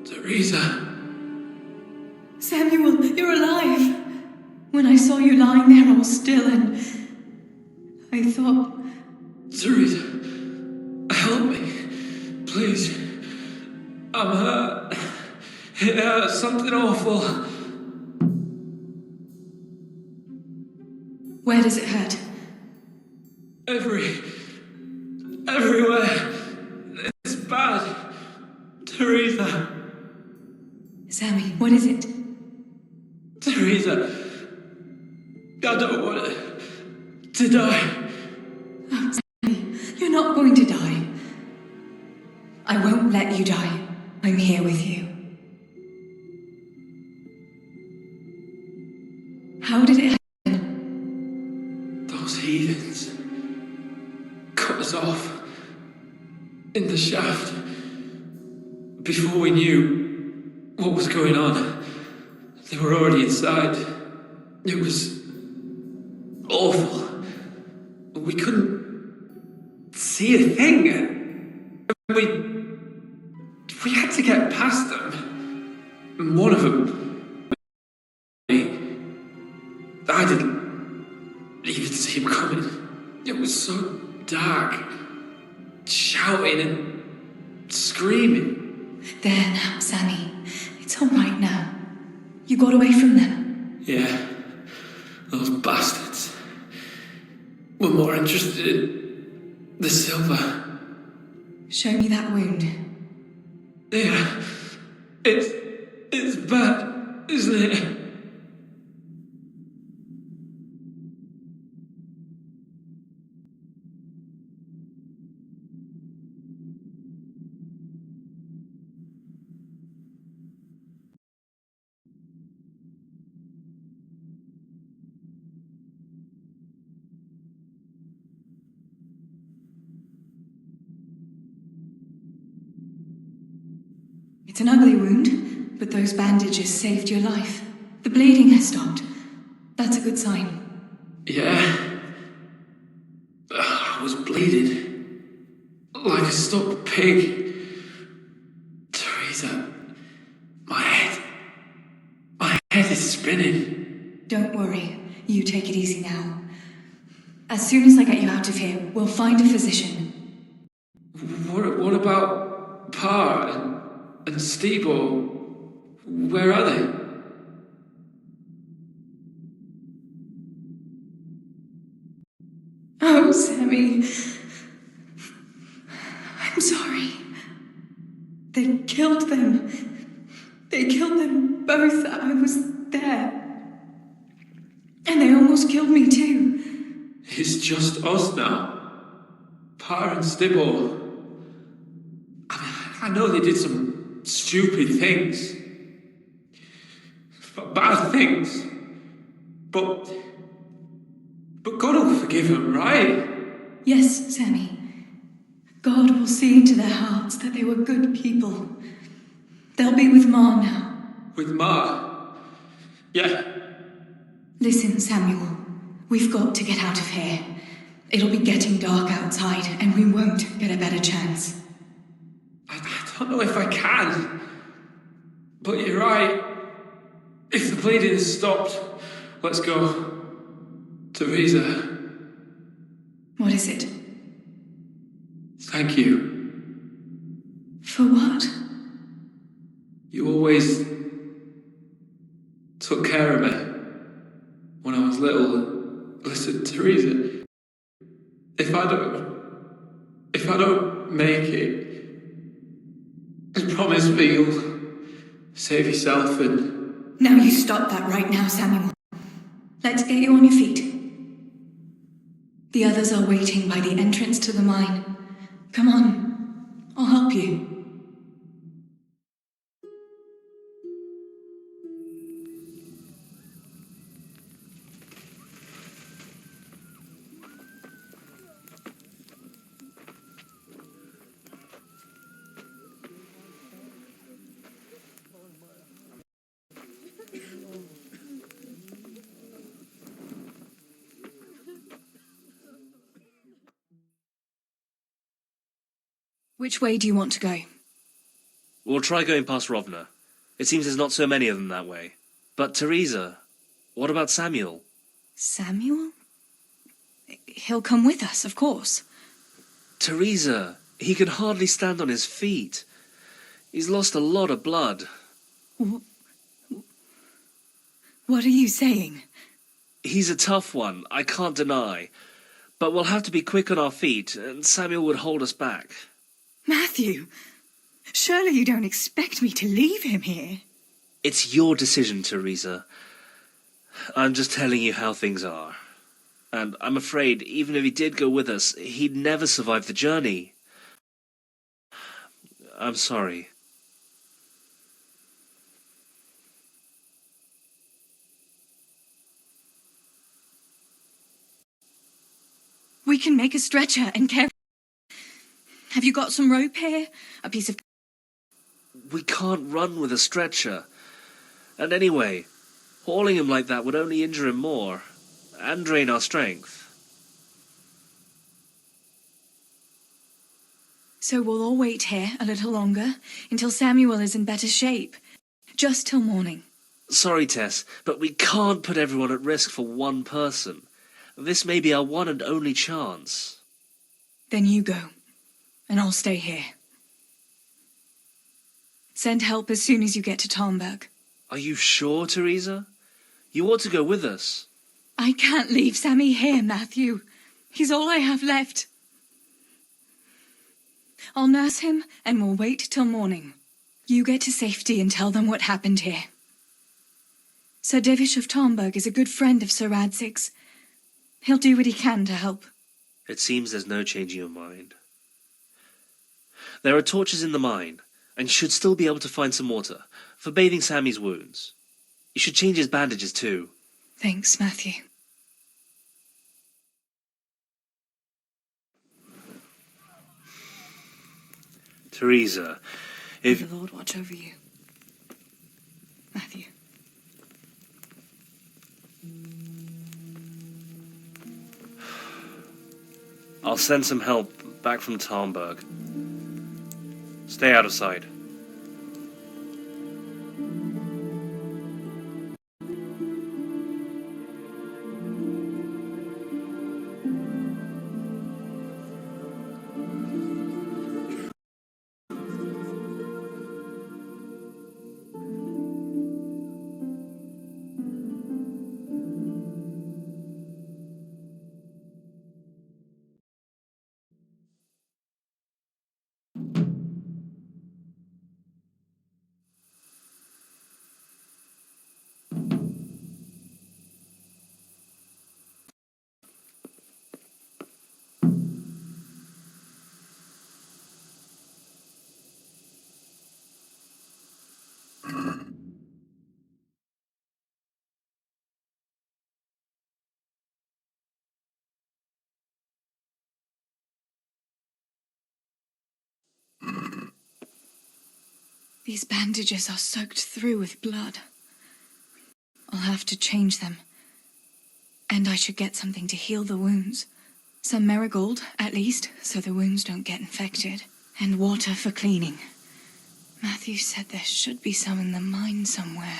Theresa! Samuel, you're alive! When I saw you lying there all still and... I thought... Theresa, help me. Please. I'm hurt. It hurts something awful. Where does it hurt? Everywhere. It's bad. Theresa. Sammy, what is it? Theresa. I don't want to die. Oh, Sammy, you're not going to die. I won't let you die. I'm here with you. How did it happen? Those heathens cut us off in the shaft before we knew what was going on. They were already inside. It was awful. We couldn't see a thing. We We had to get past them. And one of them... I didn't even see him coming. It was so dark. Shouting and screaming. There now, Sammy. It's all right now. You got away from them. Yeah, those bastards were more interested in the silver. Show me that wound. Yeah, it's bad, isn't it? It's an ugly wound, but those bandages saved your life. The bleeding has stopped. That's a good sign. Yeah. I was bleeding. Like a stuck pig. Theresa, my head is spinning. Don't worry. You take it easy now. As soon as I get you out of here, we'll find a physician. What about Pa and Stebo? Where are they? Oh, Sammy. I'm sorry. They killed them. They killed them both. I was there. And they almost killed me too. It's just us now. Pa and Stebo. I know they did some stupid things. Bad things. But God will forgive them, right? Yes, Sammy. God will see into their hearts that they were good people. They'll be with Ma now. With Ma? Yeah. Listen, Samuel. We've got to get out of here. It'll be getting dark outside, and we won't get a better chance. I don't know if I can. But you're right. If the bleeding has stopped, let's go. Theresa. What is it? Thank you. For what? You always took care of me when I was little. Listen, Theresa, if I don't make it, just promise me you'll save yourself and... Now you stop that right now, Samuel. Let's get you on your feet. The others are waiting by the entrance to the mine. Come on, I'll help you. Which way do you want to go? We'll try going past Rovna. It seems there's not so many of them that way. But Theresa, what about Samuel? Samuel? He'll come with us, of course. Theresa, he can hardly stand on his feet. He's lost a lot of blood. What are you saying? He's a tough one, I can't deny. But we'll have to be quick on our feet, and Samuel would hold us back. Matthew, surely you don't expect me to leave him here? It's your decision, Theresa. I'm just telling you how things are. And I'm afraid, even if he did go with us, he'd never survive the journey. I'm sorry. We can make a stretcher and carry... Have you got some rope here? A piece of... We can't run with a stretcher. And anyway, hauling him like that would only injure him more, and drain our strength. So we'll all wait here a little longer until Samuel is in better shape. Just till morning. Sorry, Tess, but we can't put everyone at risk for one person. This may be our one and only chance. Then you go, and I'll stay here. Send help as soon as you get to Tarnberg. Are you sure, Theresa? You ought to go with us. I can't leave Sammy here, Matthew. He's all I have left. I'll nurse him, and we'll wait till morning. You get to safety and tell them what happened here. Sir Divish of Tarnberg is a good friend of Sir Radzig's. He'll do what he can to help. It seems there's no changing your mind. There are torches in the mine, and you should still be able to find some water for bathing Sammy's wounds. You should change his bandages too. Thanks, Matthew. Theresa, May the Lord watch over you. Matthew. I'll send some help back from Tarnberg. Stay out of sight. These bandages are soaked through with blood. I'll have to change them. And I should get something to heal the wounds. Some marigold, at least, so the wounds don't get infected. And water for cleaning. Matthew said there should be some in the mine somewhere.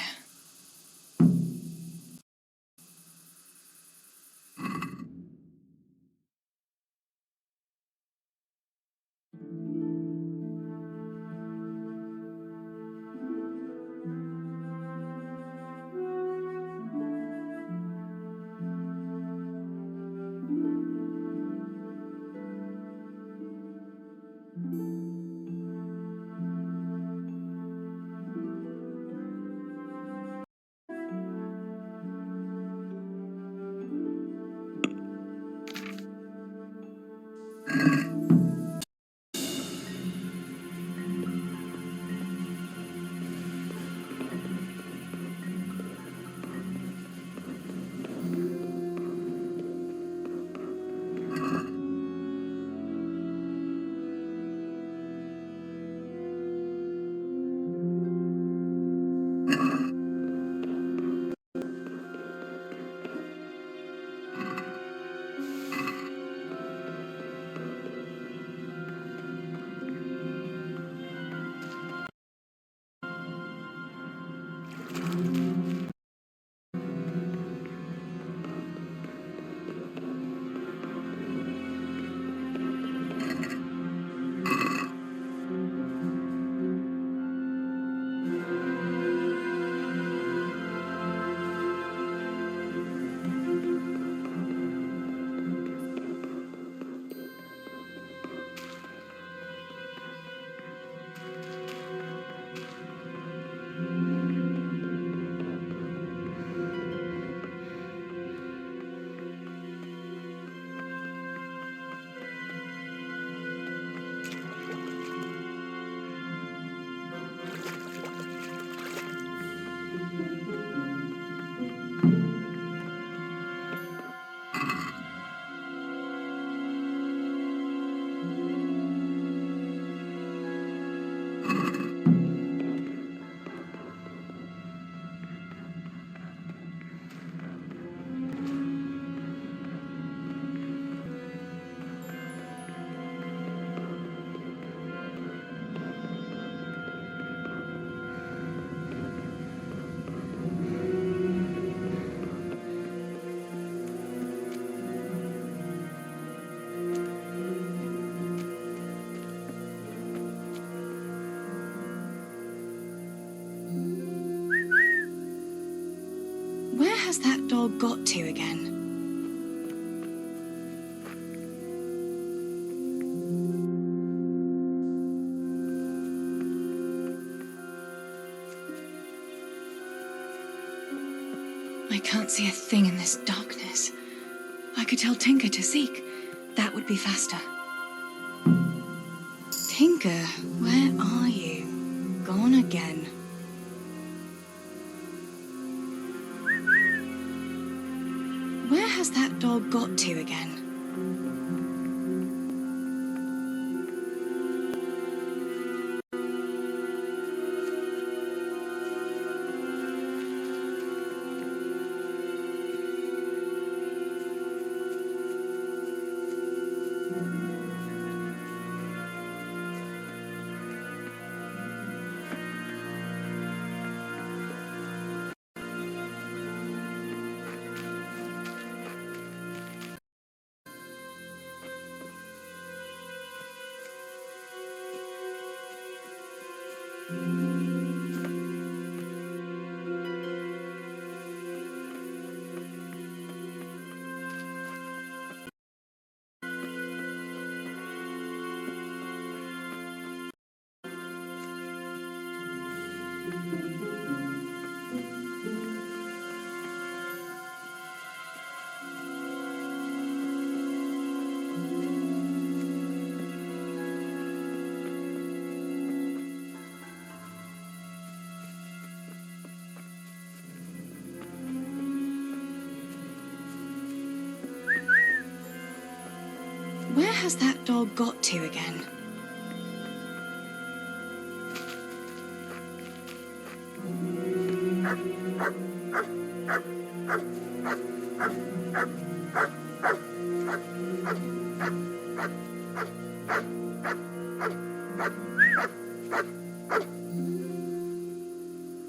has that dog got to again? I can't see a thing in this darkness. I could tell Tinker to seek. That would be faster. Tinker, where are you? Gone again. Where has that dog got to again? Where has that dog got to again?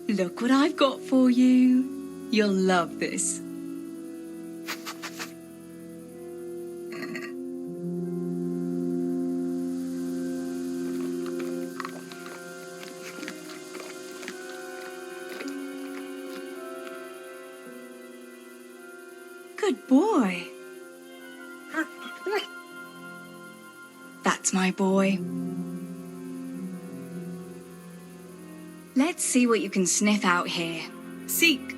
Look what I've got for you. You'll love this. Good boy. That's my boy. Let's see what you can sniff out here. Seek.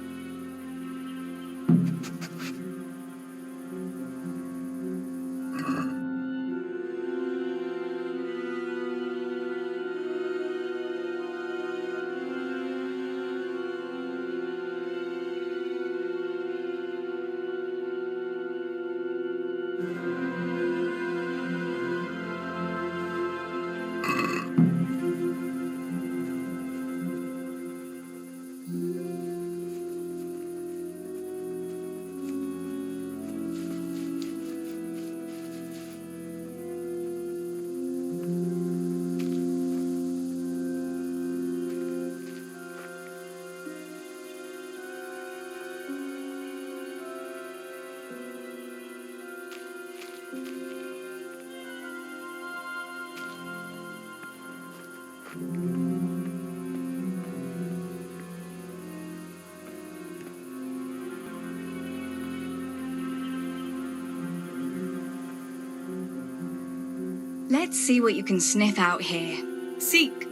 Let's see what you can sniff out here. Seek.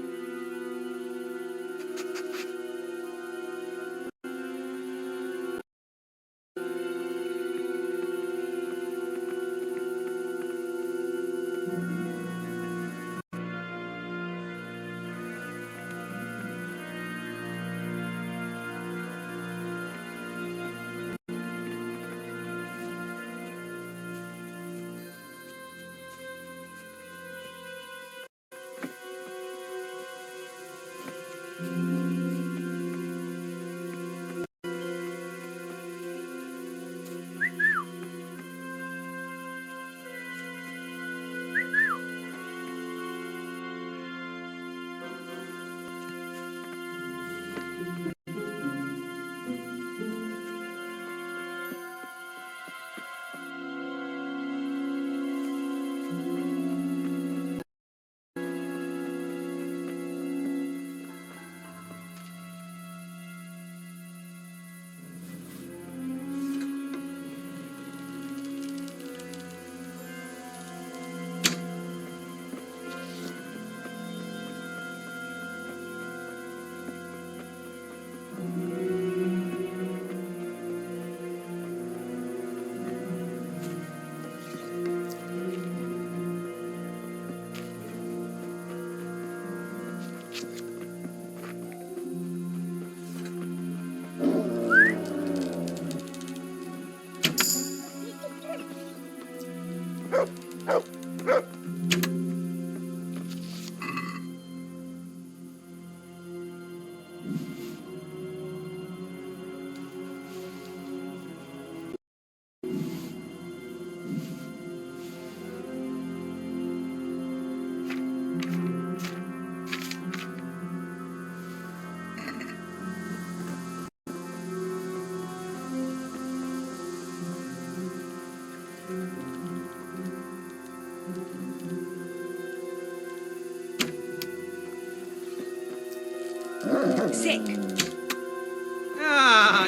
sick.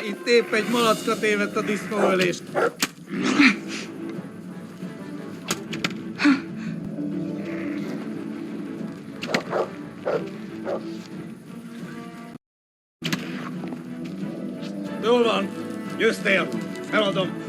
Itt épp egy malacka tévedt a disznóölést. Jól van, győztél, feladom.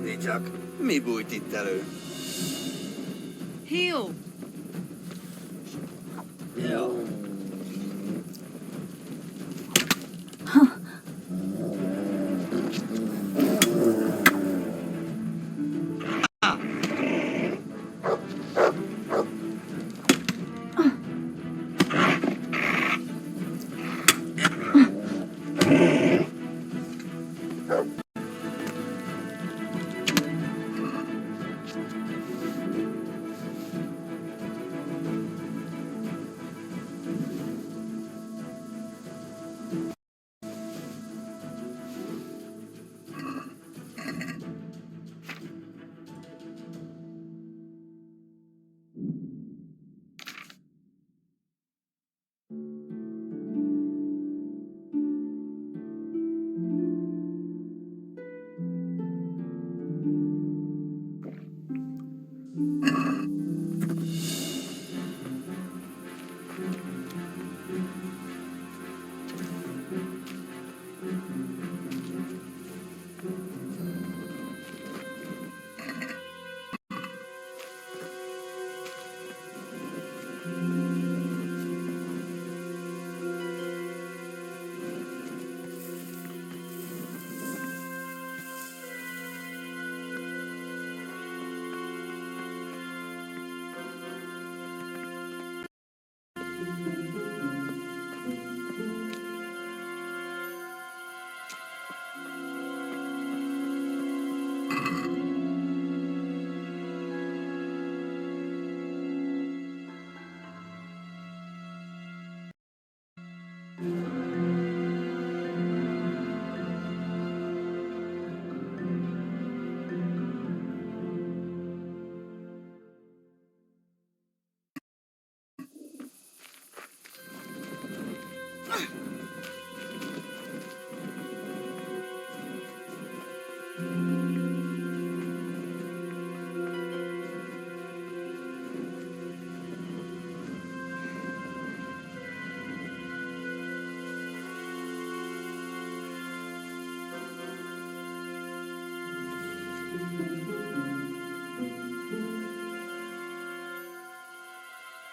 Mi csak. Mi bújt itt elő? Hill! Jó.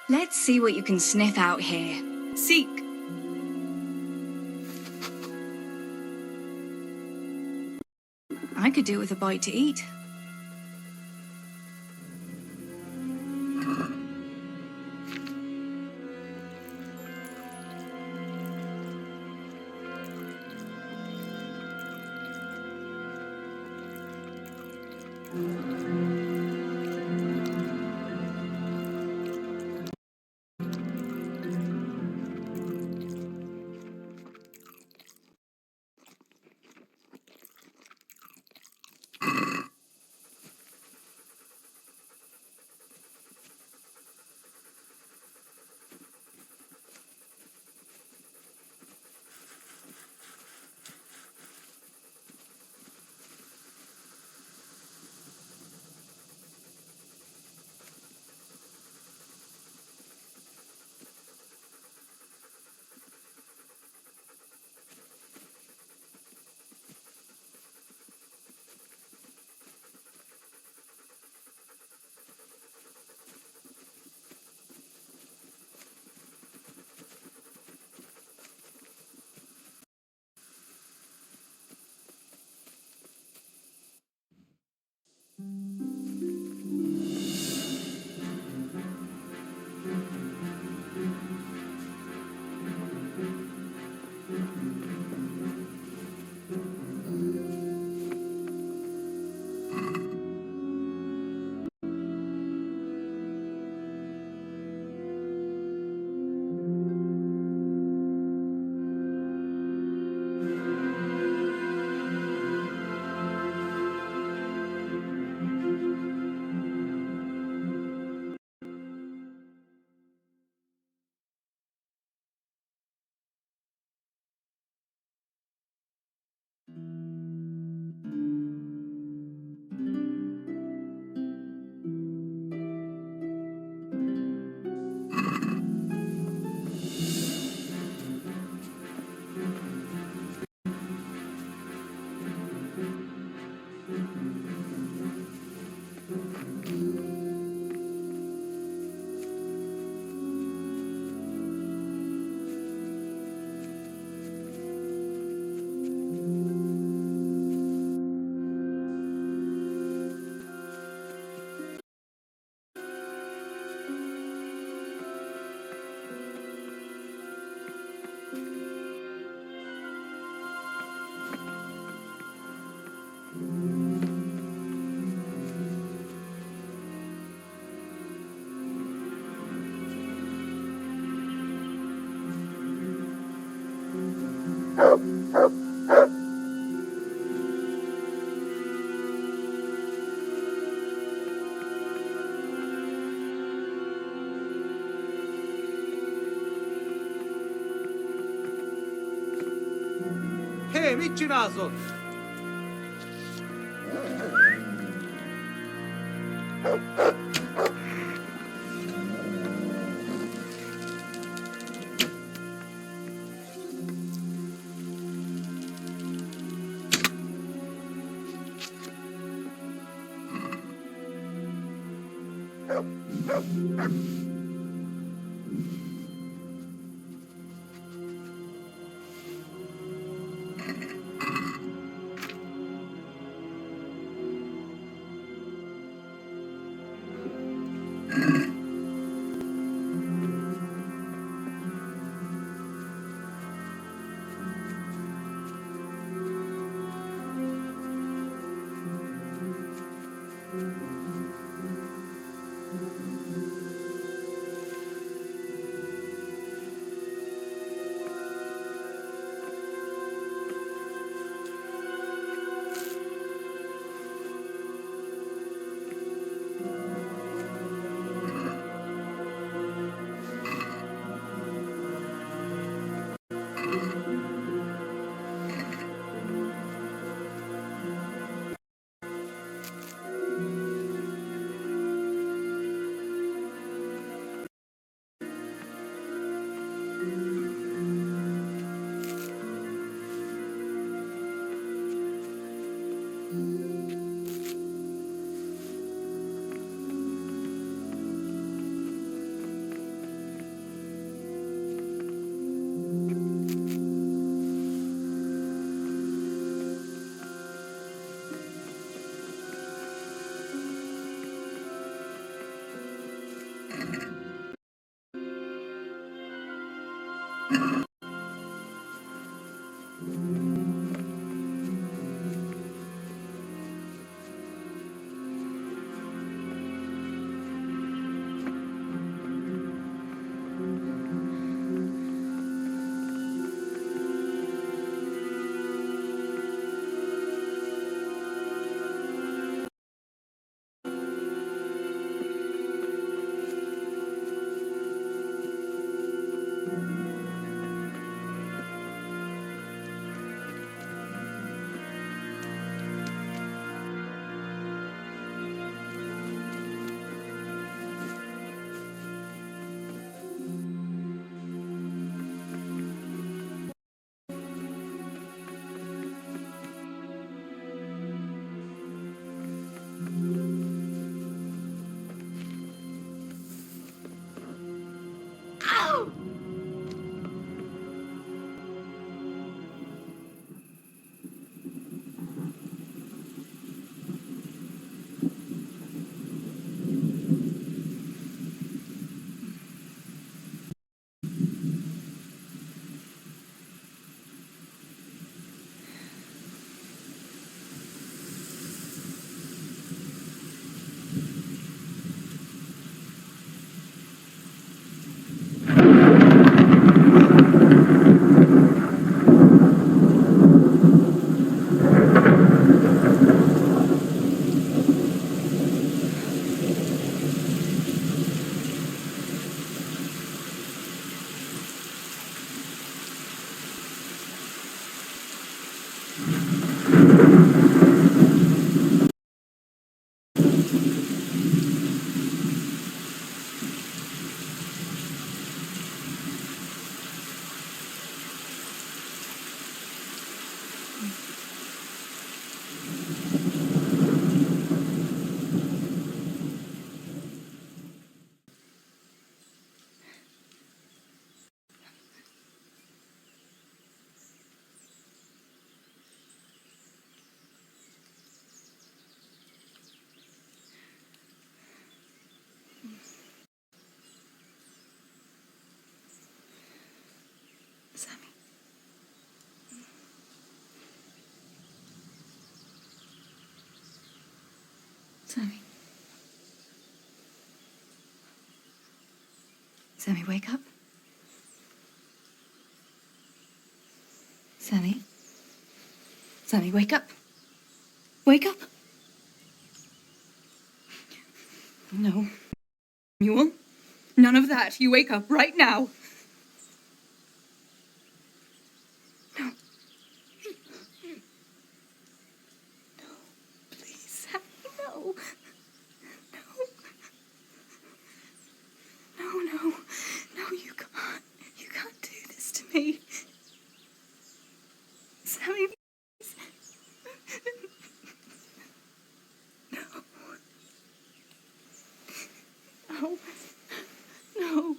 Let's see what you can sniff out here. Seek. I could do with a bite to eat. Hé, mit csinálsz ott? Sammy. Sammy. Sammy, wake up. Sammy. Sammy, wake up. Wake up. No. Mule. None of that. You wake up right now. No. No. Please, Sammy, no. No. No, no. No, you can't. You can't do this to me. Sammy, please. No. No. No.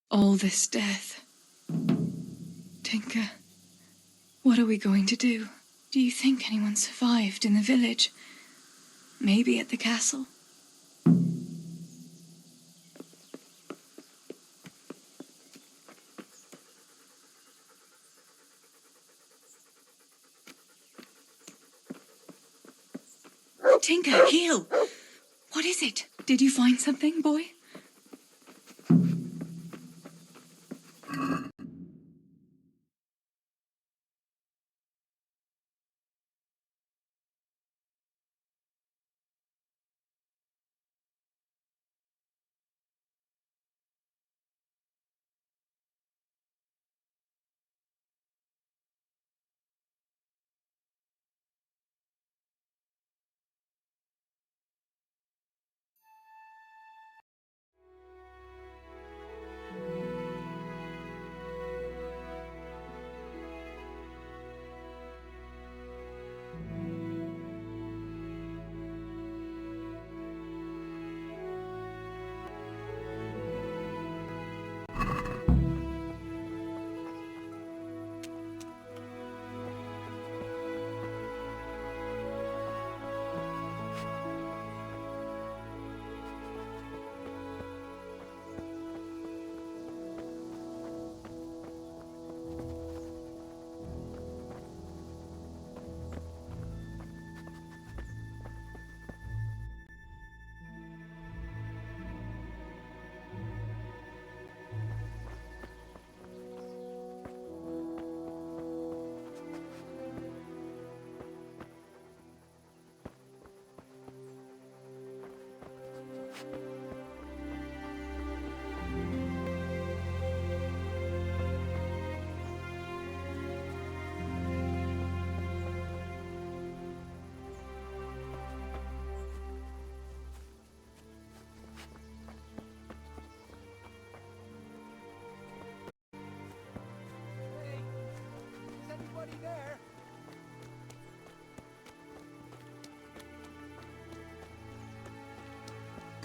All this death. Tinker, what are we going to do? Do you think anyone survived in the village? Maybe at the castle? Tinker, heel! What is it? Did you find something, boy?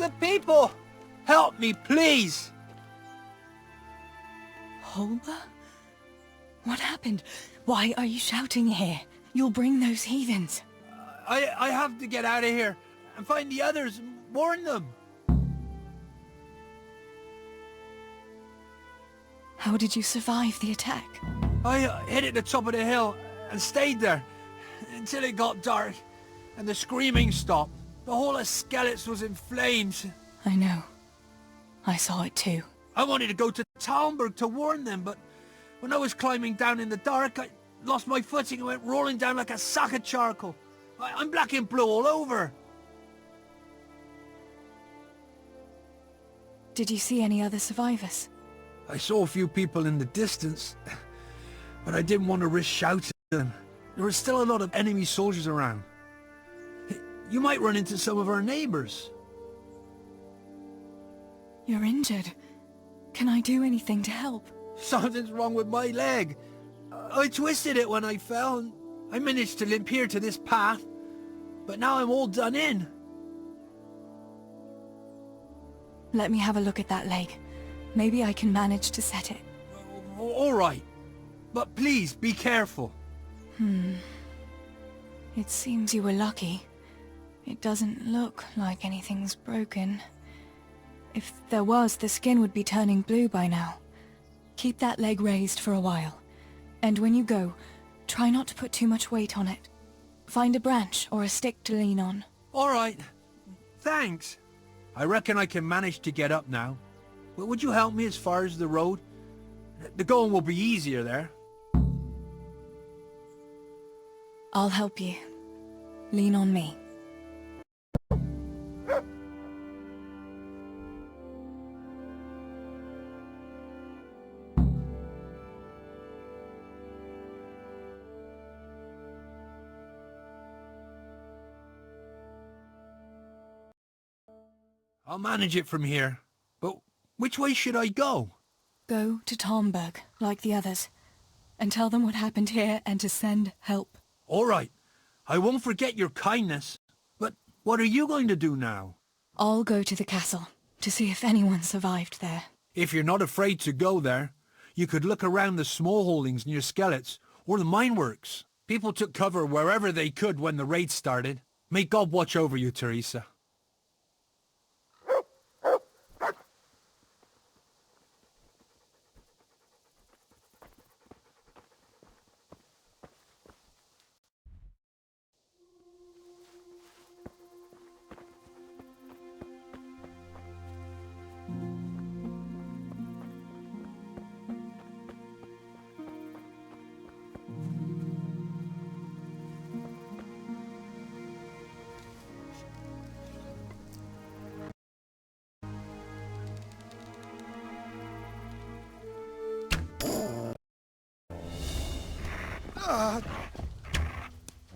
Good people! Help me, please! Holber? What happened? Why are you shouting here? You'll bring those heathens. I have to get out of here and find the others and warn them. How did you survive the attack? I hid at the top of the hill and stayed there until it got dark and the screaming stopped. The whole of Skeleton was in flames. I know. I saw it too. I wanted to go to Talmberg to warn them, but when I was climbing down in the dark, I lost my footing and went rolling down like a sack of charcoal. I'm black and blue all over. Did you see any other survivors? I saw a few people in the distance, but I didn't want to risk shouting at them. There were still a lot of enemy soldiers around. You might run into some of our neighbors. You're injured. Can I do anything to help? Something's wrong with my leg. I twisted it when I fell, and I managed to limp here to this path, but now I'm all done in. Let me have a look at that leg. Maybe I can manage to set it. All right, but please be careful. It seems you were lucky. It doesn't look like anything's broken. If there was, the skin would be turning blue by now. Keep that leg raised for a while. And when you go, try not to put too much weight on it. Find a branch or a stick to lean on. All right, thanks. I reckon I can manage to get up now. But would you help me as far as the road? The going will be easier there. I'll help you. Lean on me. I'll manage it from here. But which way should I go? Go to Talmberg, like the others, and tell them what happened here and to send help. All right. I won't forget your kindness. But what are you going to do now? I'll go to the castle to see if anyone survived there. If you're not afraid to go there, you could look around the small holdings near Skeleton or the mine works. People took cover wherever they could when the raid started. May God watch over you, Theresa.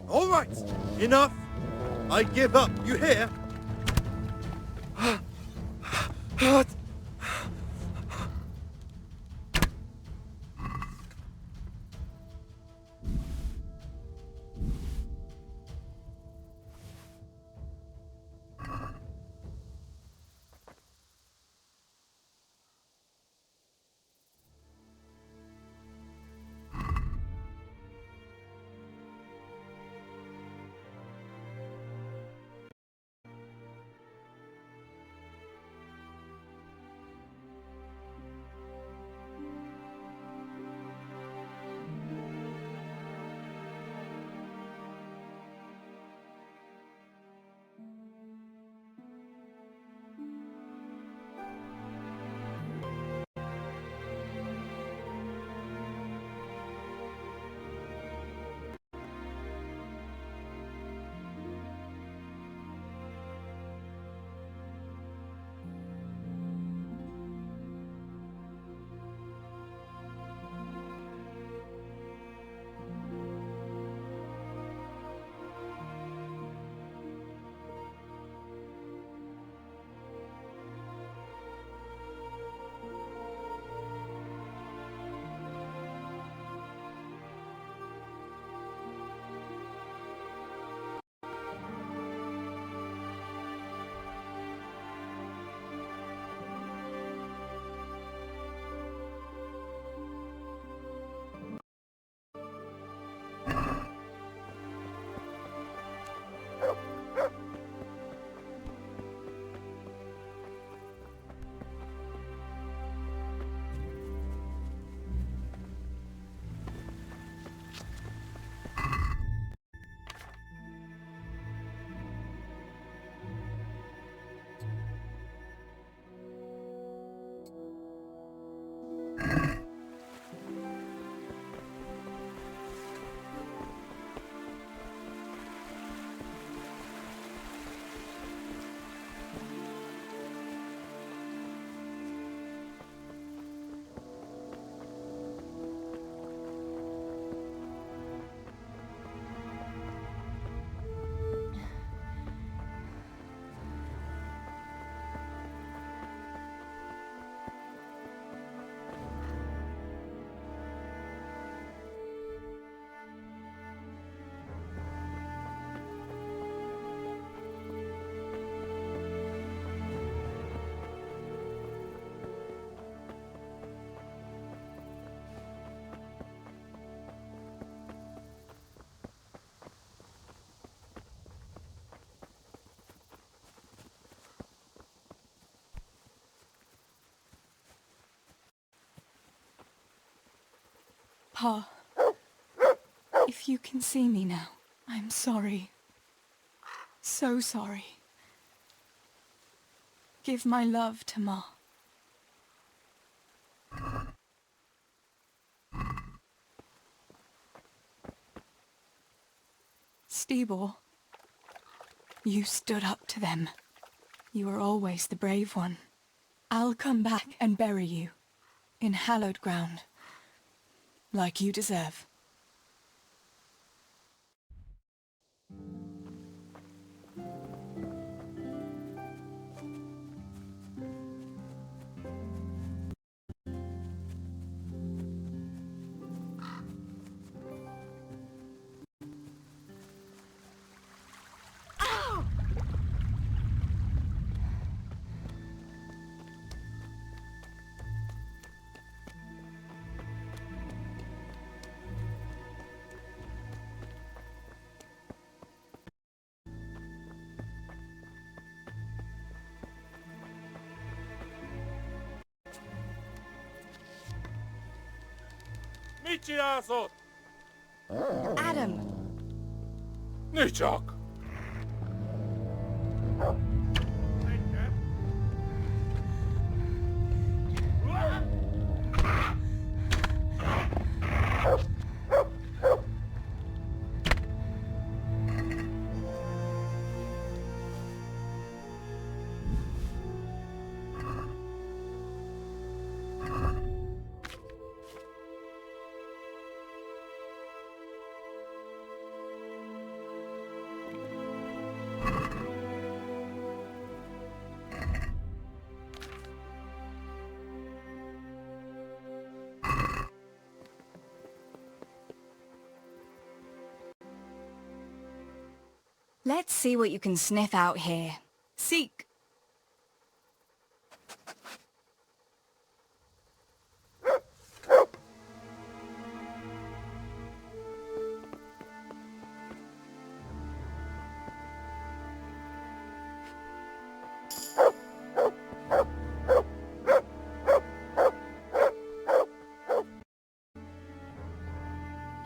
All right, enough. I give up. You hear? Pa, if you can see me now, I'm sorry. So sorry. Give my love to Ma. Stibor, you stood up to them. You were always the brave one. I'll come back and bury you in hallowed ground, like you deserve. Mit csinálsz? Adam! Nézd csak! Let's see what you can sniff out here. Seek!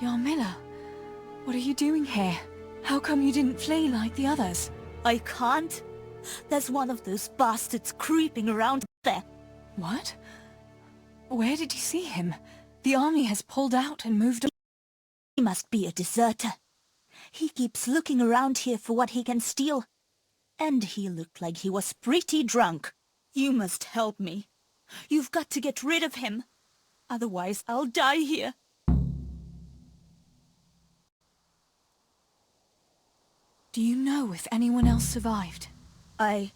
Yarmila, what are you doing here? How come you didn't flee like the others? I can't. There's one of those bastards creeping around there. What? Where did you see him? The army has pulled out and moved on. He must be a deserter. He keeps looking around here for what he can steal. And he looked like he was pretty drunk. You must help me. You've got to get rid of him. Otherwise, I'll die here. Do you know if anyone else survived? I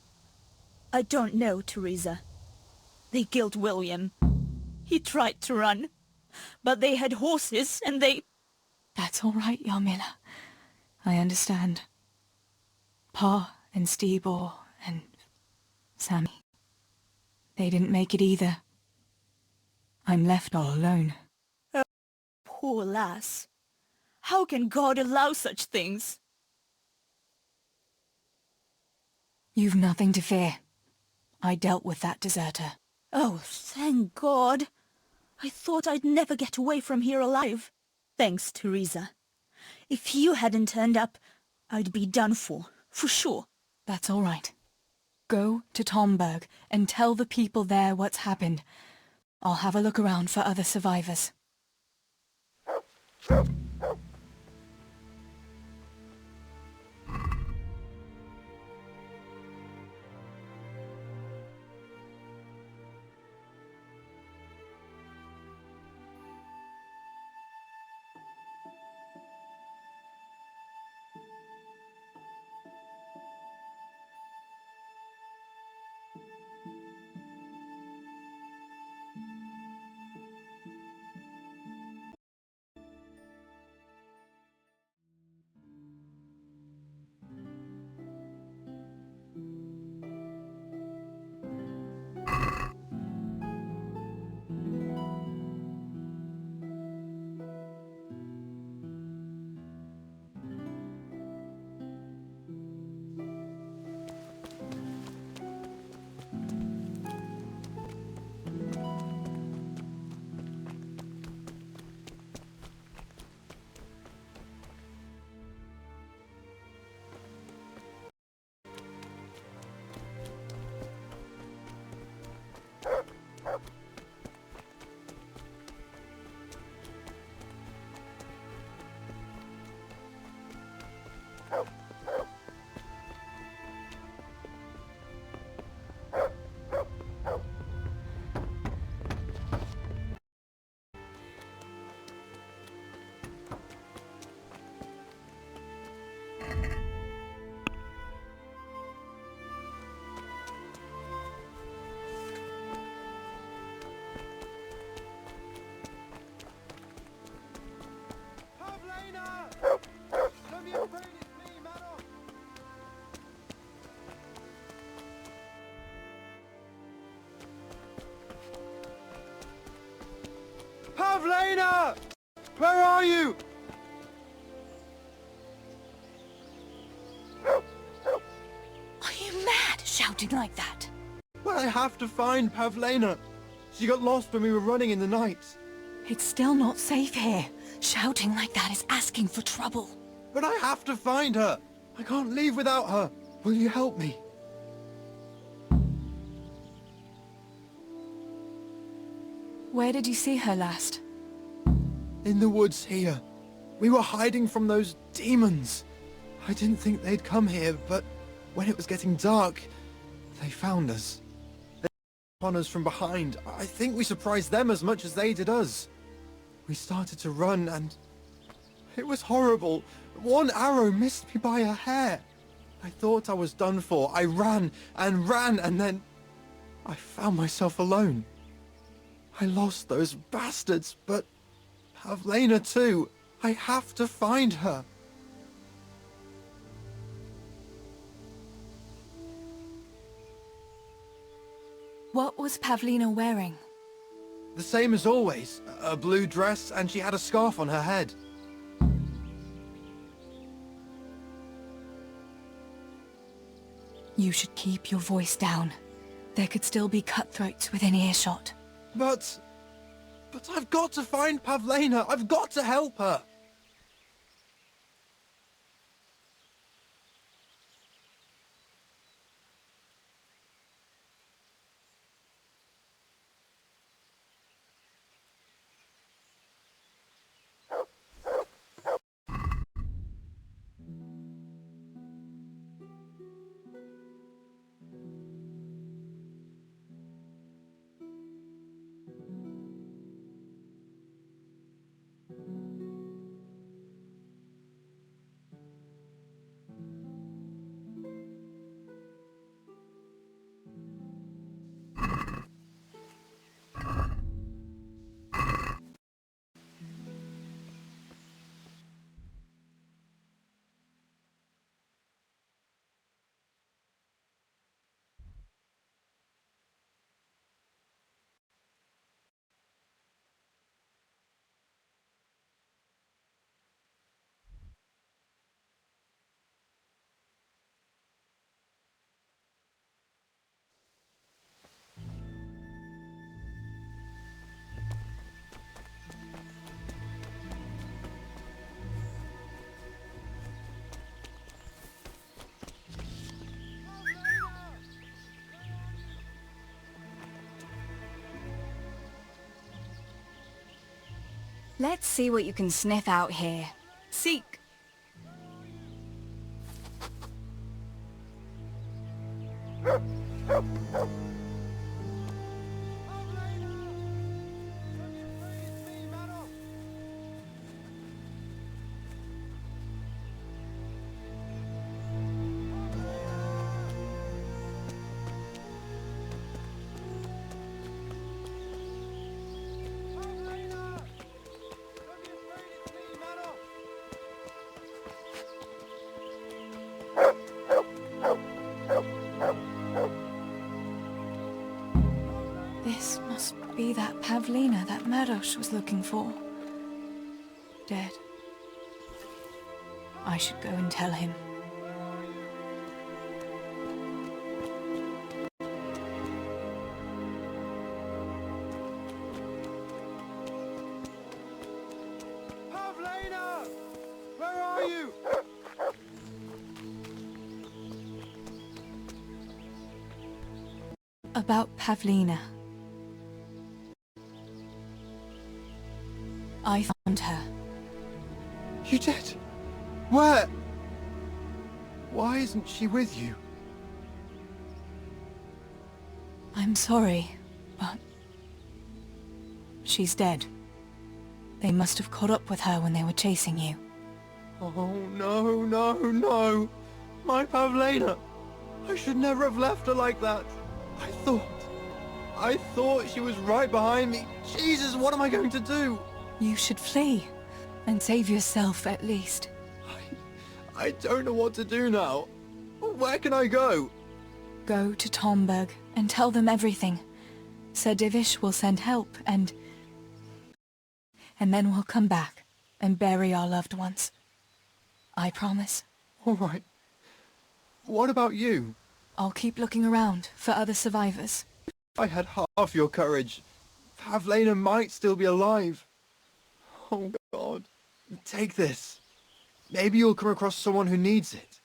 don't know, Theresa. They killed William. He tried to run, but they had horses and they... That's all right, Yarmila. I understand. Pa and Stibor and Sammy. They didn't make it either. I'm left all alone. Oh, poor lass. How can God allow such things? You've nothing to fear. I dealt with that deserter. Oh, thank God. I thought I'd never get away from here alive. Thanks, Theresa. If you hadn't turned up, I'd be done for sure. That's all right. Go to Tomberg and tell the people there what's happened. I'll have a look around for other survivors. Pavlena! Where are you? Are you mad, shouting like that? But I have to find Pavlena. She got lost when we were running in the night. It's still not safe here. Shouting like that is asking for trouble. But I have to find her. I can't leave without her. Will you help me? Where did you see her last? In the woods here. We were hiding from those demons. I didn't think they'd come here, but when it was getting dark, they found us. They on us from behind. I think we surprised them as much as they did us. We started to run and it was horrible. One arrow missed me by a hair. I thought I was done for. I ran and ran and then I found myself alone. I lost those bastards, but Pavlena too. I have to find her. What was Pavlena wearing? The same as always. A blue dress, and she had a scarf on her head. You should keep your voice down. There could still be cutthroats within earshot. But I've got to find Pavlena. I've got to help her. Let's see what you can sniff out here. Seek. This must be that Pavlena that Maros was looking for. Dead. I should go and tell him. Pavlena! Where are you? About Pavlena. I found her. You did? Where? Why isn't she with you? I'm sorry, but she's dead. They must have caught up with her when they were chasing you. Oh, no, no, no. My Pavlena. I should never have left her like that. I thought she was right behind me. Jesus, what am I going to do? You should flee, and save yourself at least. I don't know what to do now. Where can I go? Go to Tomberg and tell them everything. Sir Divish will send help, and and then we'll come back and bury our loved ones. I promise. All right. What about you? I'll keep looking around for other survivors. I had half your courage. Pavlena might still be alive. Oh, God. Take this. Maybe you'll come across someone who needs it.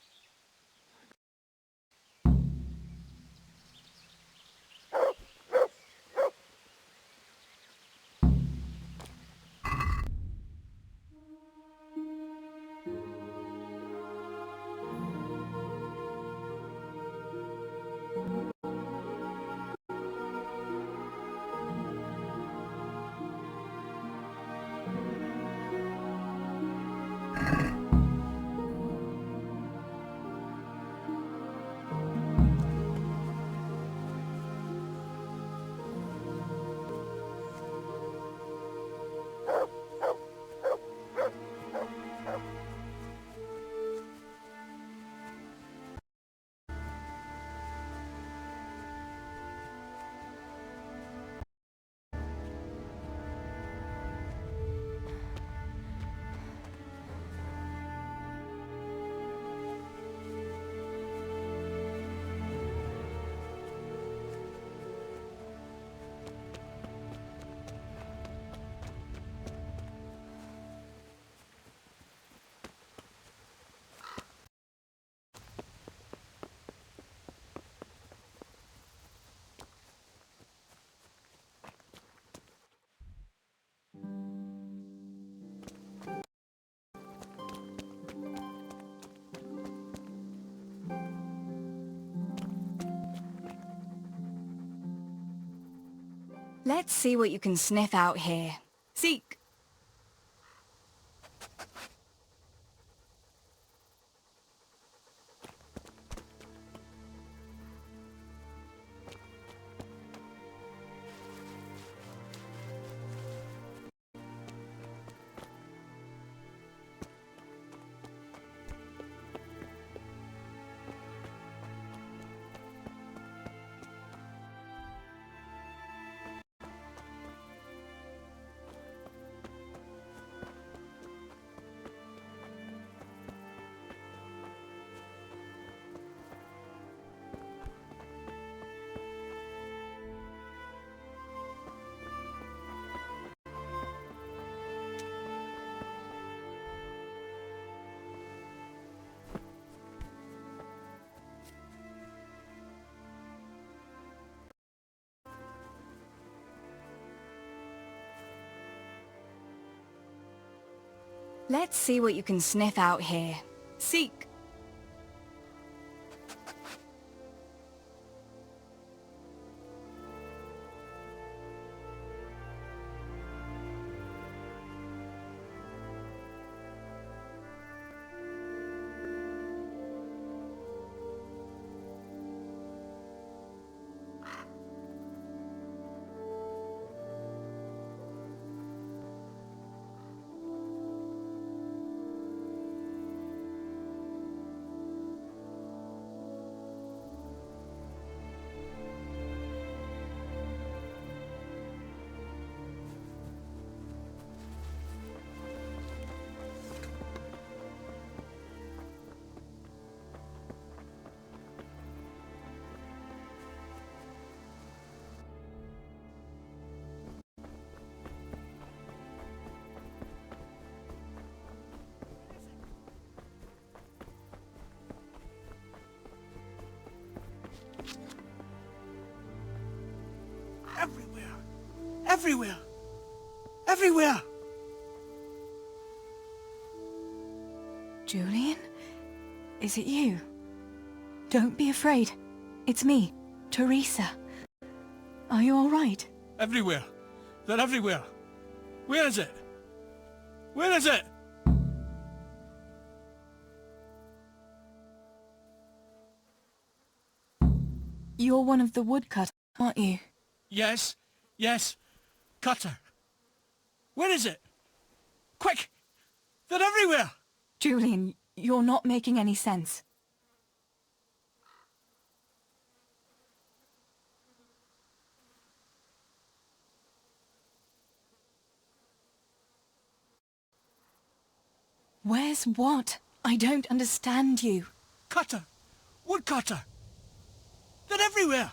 Let's see what you can sniff out here. Seek! Let's see what you can sniff out here. Seek! Everywhere! Everywhere! Everywhere! Julian? Is it you? Don't be afraid. It's me, Theresa. Are you all right? Everywhere! They're everywhere! Where is it? Where is it? You're one of the woodcutters, aren't you? Yes, yes. Cutter. Where is it? Quick! They're everywhere! Julian, you're not making any sense. Where's what? I don't understand you. Cutter! Woodcutter! They're everywhere!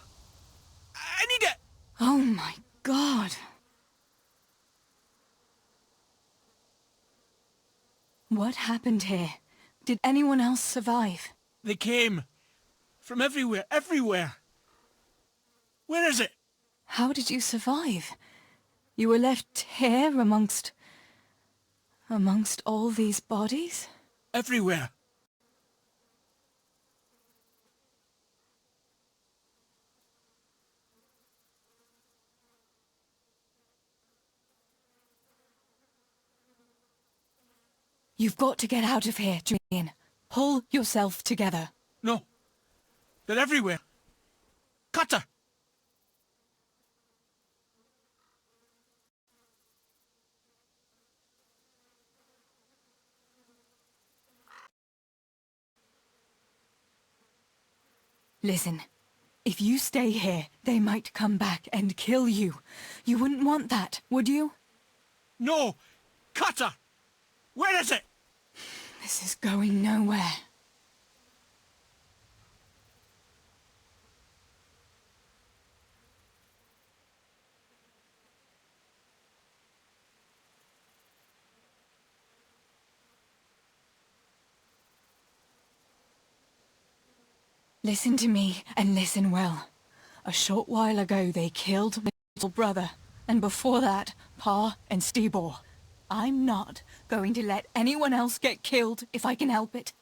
I need it! Oh my God. What happened here? Did anyone else survive? They came. From everywhere, everywhere. Where is it? How did you survive? You were left here amongst all these bodies? Everywhere. You've got to get out of here, Julian. Pull yourself together. No. They're everywhere. Cutter! Listen, if you stay here, they might come back and kill you. You wouldn't want that, would you? No! Cutter! Where is it? This is going nowhere. Listen to me, and listen well. A short while ago they killed my little brother, and before that, Pa and Stibor. I'm not going to let anyone else get killed if I can help it.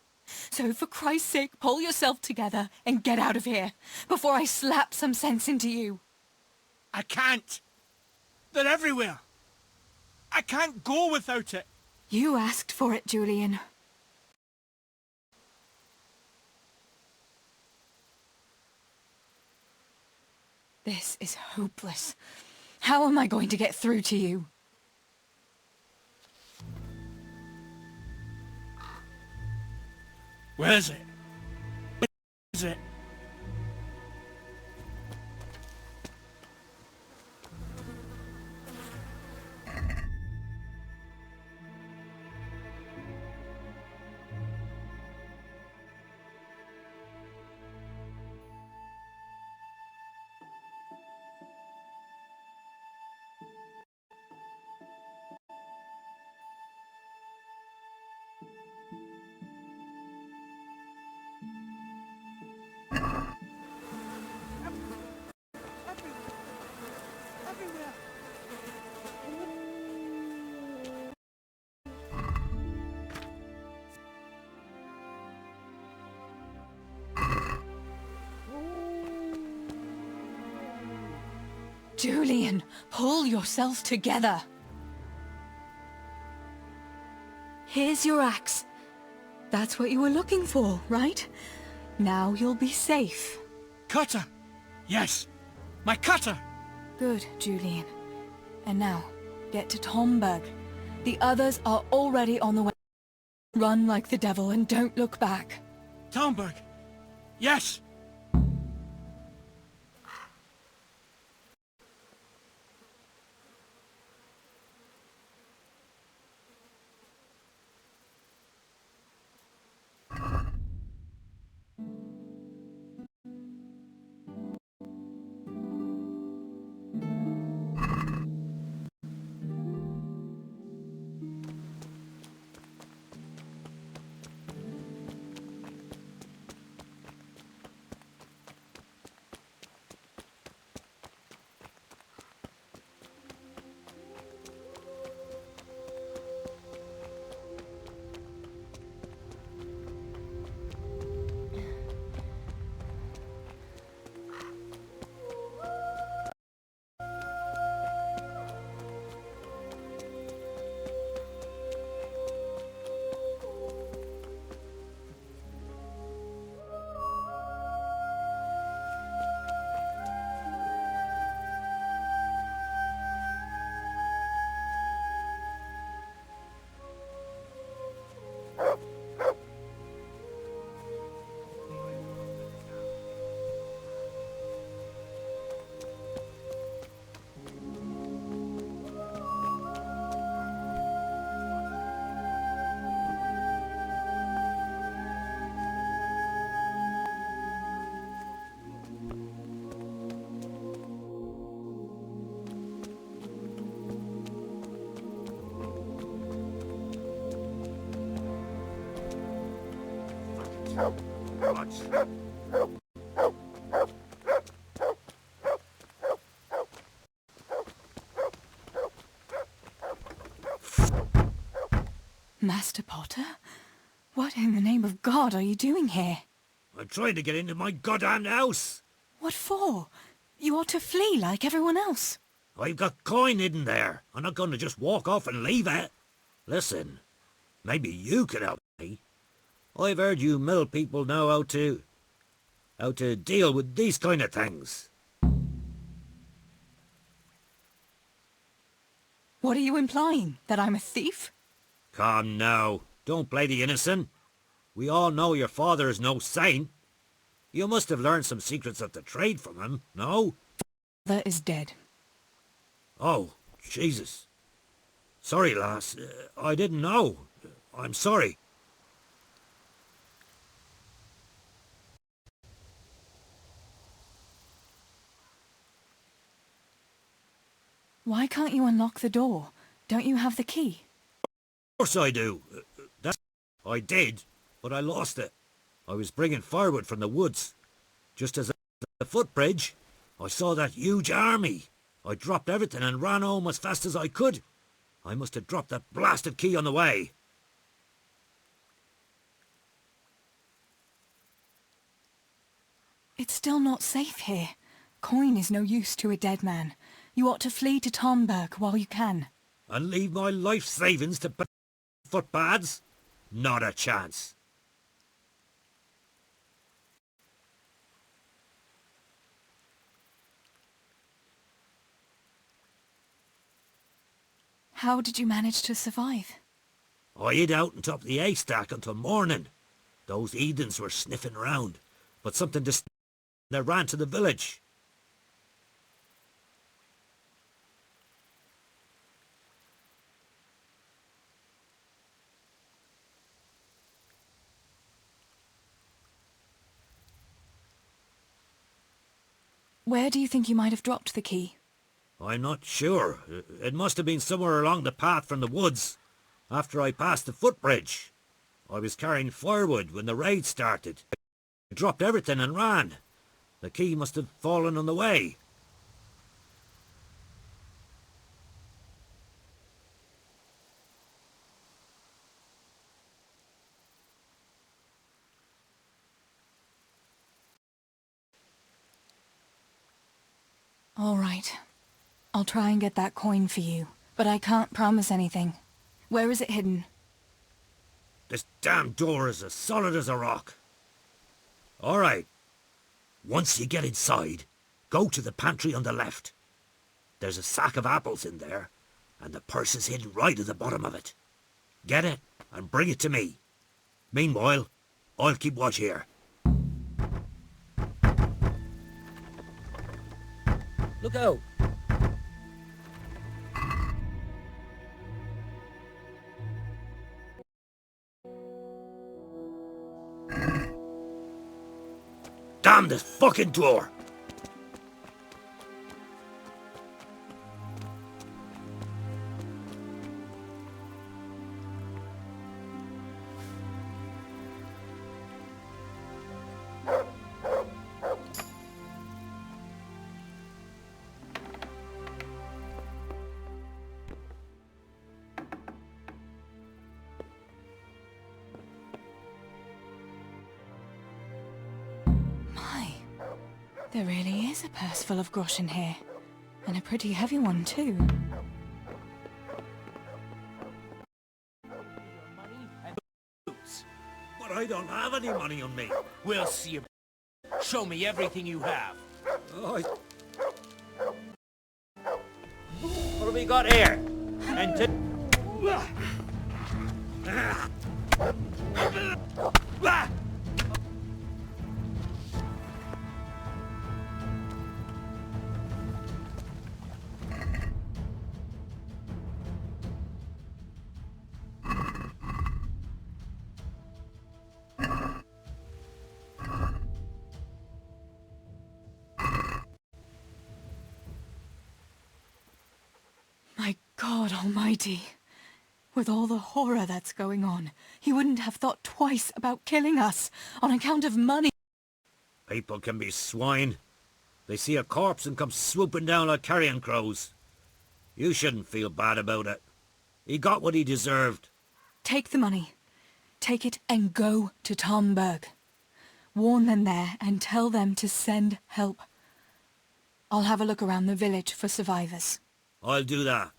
So for Christ's sake, pull yourself together and get out of here, before I slap some sense into you. I can't. They're everywhere. I can't go without it. You asked for it, Julian. This is hopeless. How am I going to get through to you? Where is it? Where is it? Julian, pull yourself together. Here's your axe. That's what you were looking for, right? Now you'll be safe. Cutter! Yes! My cutter! Good, Julian. And now, get to Tomberg. The others are already on the way. Run like the devil and don't look back. Tomberg! Yes! Watch. Master Potter? What in the name of God are you doing here? I'm trying to get into my goddamn house. What for? You ought to flee like everyone else. I've got coin hidden there. I'm not going to just walk off and leave it. Listen, maybe you could help me. I've heard you mill people know how to deal with these kind of things. What are you implying? That I'm a thief? Come now, don't play the innocent. We all know your father is no saint. You must have learned some secrets of the trade from him, no? Father is dead. Oh, Jesus. Sorry, lass. I didn't know. I'm sorry. Why can't you unlock the door? Don't you have the key? Of course I do. I did, but I lost it. I was bringing firewood from the woods. Just as the footbridge, I saw that huge army. I dropped everything and ran home as fast as I could. I must have dropped that blasted key on the way. It's still not safe here. Coin is no use to a dead man. You ought to flee to Tomberg while you can. And leave my life savings to footpads? Not a chance. How did you manage to survive? I hid out on top of the haystack until morning. Those heathens were sniffing around, but something just... They ran to the village. Where do you think you might have dropped the key? I'm not sure. It must have been somewhere along the path from the woods, after I passed the footbridge. I was carrying firewood when the raid started. I dropped everything and ran. The key must have fallen on the way. All right. I'll try and get that coin for you, but I can't promise anything. Where is it hidden? This damn door is as solid as a rock. All right. Once you get inside, go to the pantry on the left. There's a sack of apples in there, and the purse is hidden right at the bottom of it. Get it, and bring it to me. Meanwhile, I'll keep watch here. Look out! Damn this fucking door! There really is a purse full of groschen here. And a pretty heavy one, too. But I don't have any money on me. We'll see. Show me everything you have. Oh, what have we got here? And My God Almighty. With all the horror that's going on, he wouldn't have thought twice about killing us on account of money. People can be swine. They see a corpse and come swooping down like carrion crows. You shouldn't feel bad about it. He got what he deserved. Take the money. Take it and go to Tomberg. Warn them there and tell them to send help. I'll have a look around the village for survivors. I'll do that.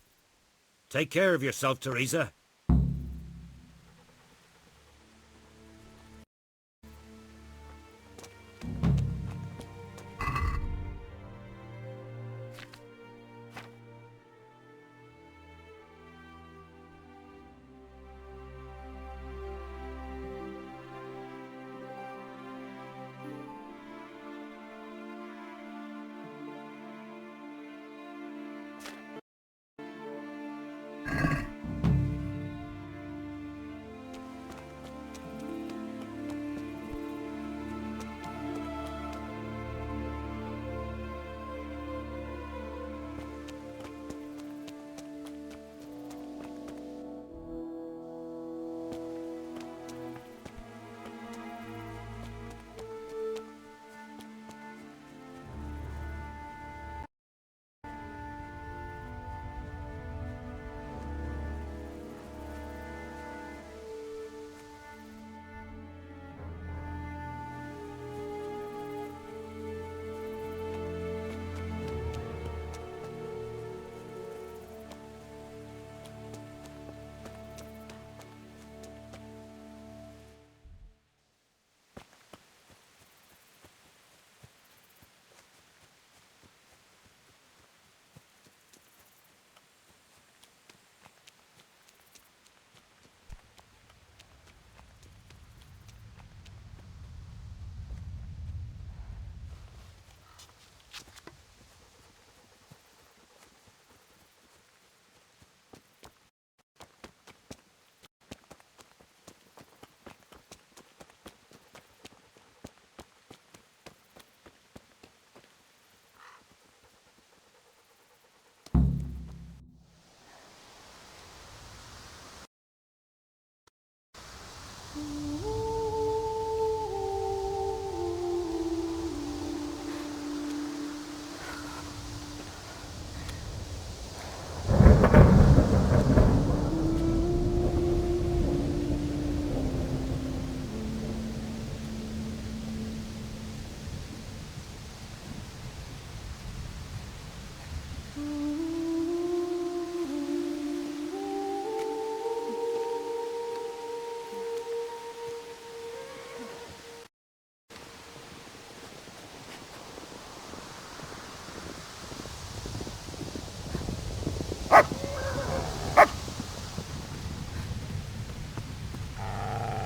Take care of yourself, Theresa.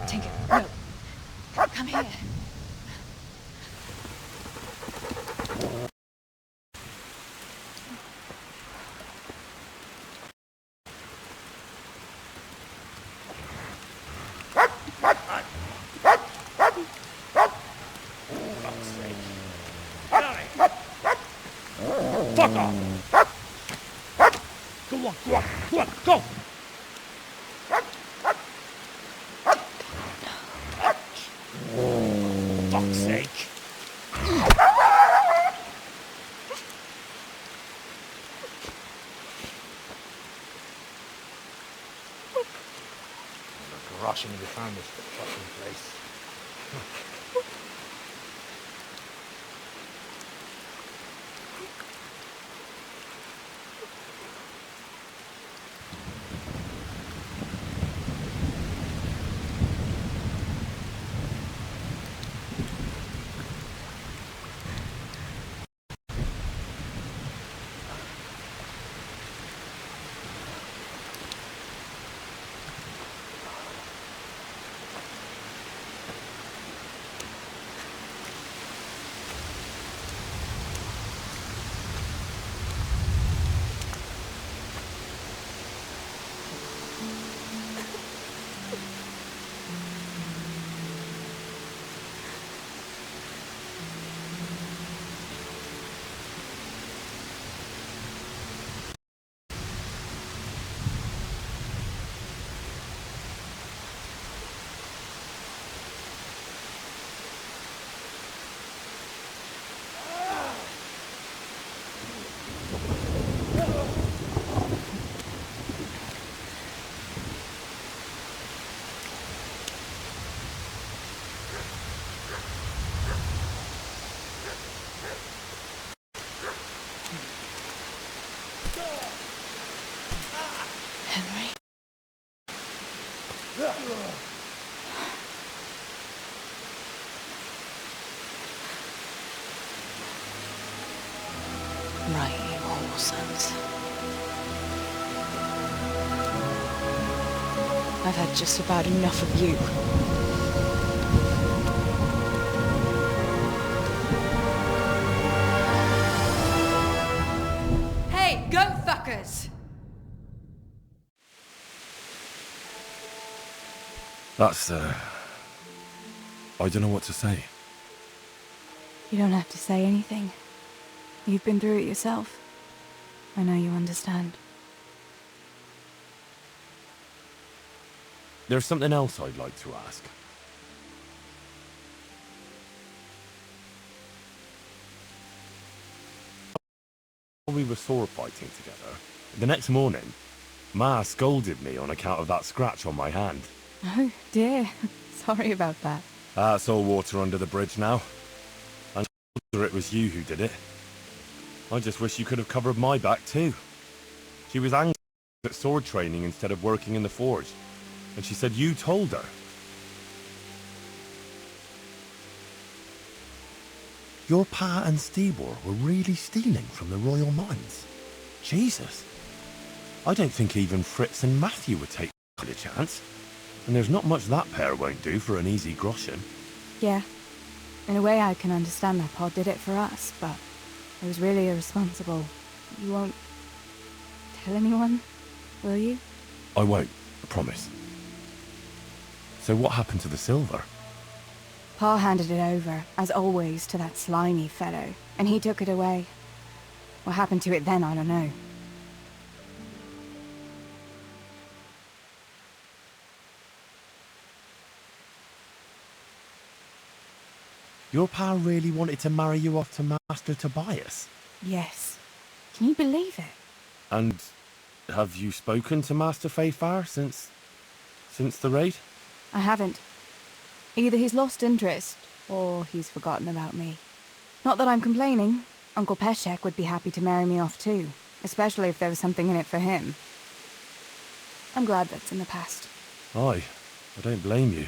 Tinker, no. Come here. Fuck off! Go on, go on, go on, go! Fuck's sake! Rushing to find this fucking place. Right, you whole sons. I've had just about enough of you. Hey, goat fuckers! That's, I don't know what to say. You don't have to say anything. You've been through it yourself. I know you understand. There's something else I'd like to ask. We were sword fighting together. The next morning, Ma scolded me on account of that scratch on my hand. Oh, dear. Sorry about that. That's all water under the bridge now. I'm sure it was you who did it. I just wish you could have covered my back too. She was angry at sword training instead of working in the forge. And she said you told her. Your pa and Stibor were really stealing from the royal mines. Jesus. I don't think even Fritz and Matthew would take a chance. And there's not much that pair won't do for an easy groschen. Yeah. In a way I can understand that Pa did it for us, but it was really irresponsible. You won't tell anyone, will you? I won't, I promise. So what happened to the silver? Pa handed it over, as always, to that slimy fellow, and he took it away. What happened to it then, I don't know. Your pa really wanted to marry you off to Master Tobias? Yes. Can you believe it? And have you spoken to Master Fayfar since the raid? I haven't. Either he's lost interest, or he's forgotten about me. Not that I'm complaining. Uncle Peshek would be happy to marry me off too, especially if there was something in it for him. I'm glad that's in the past. Aye, I don't blame you.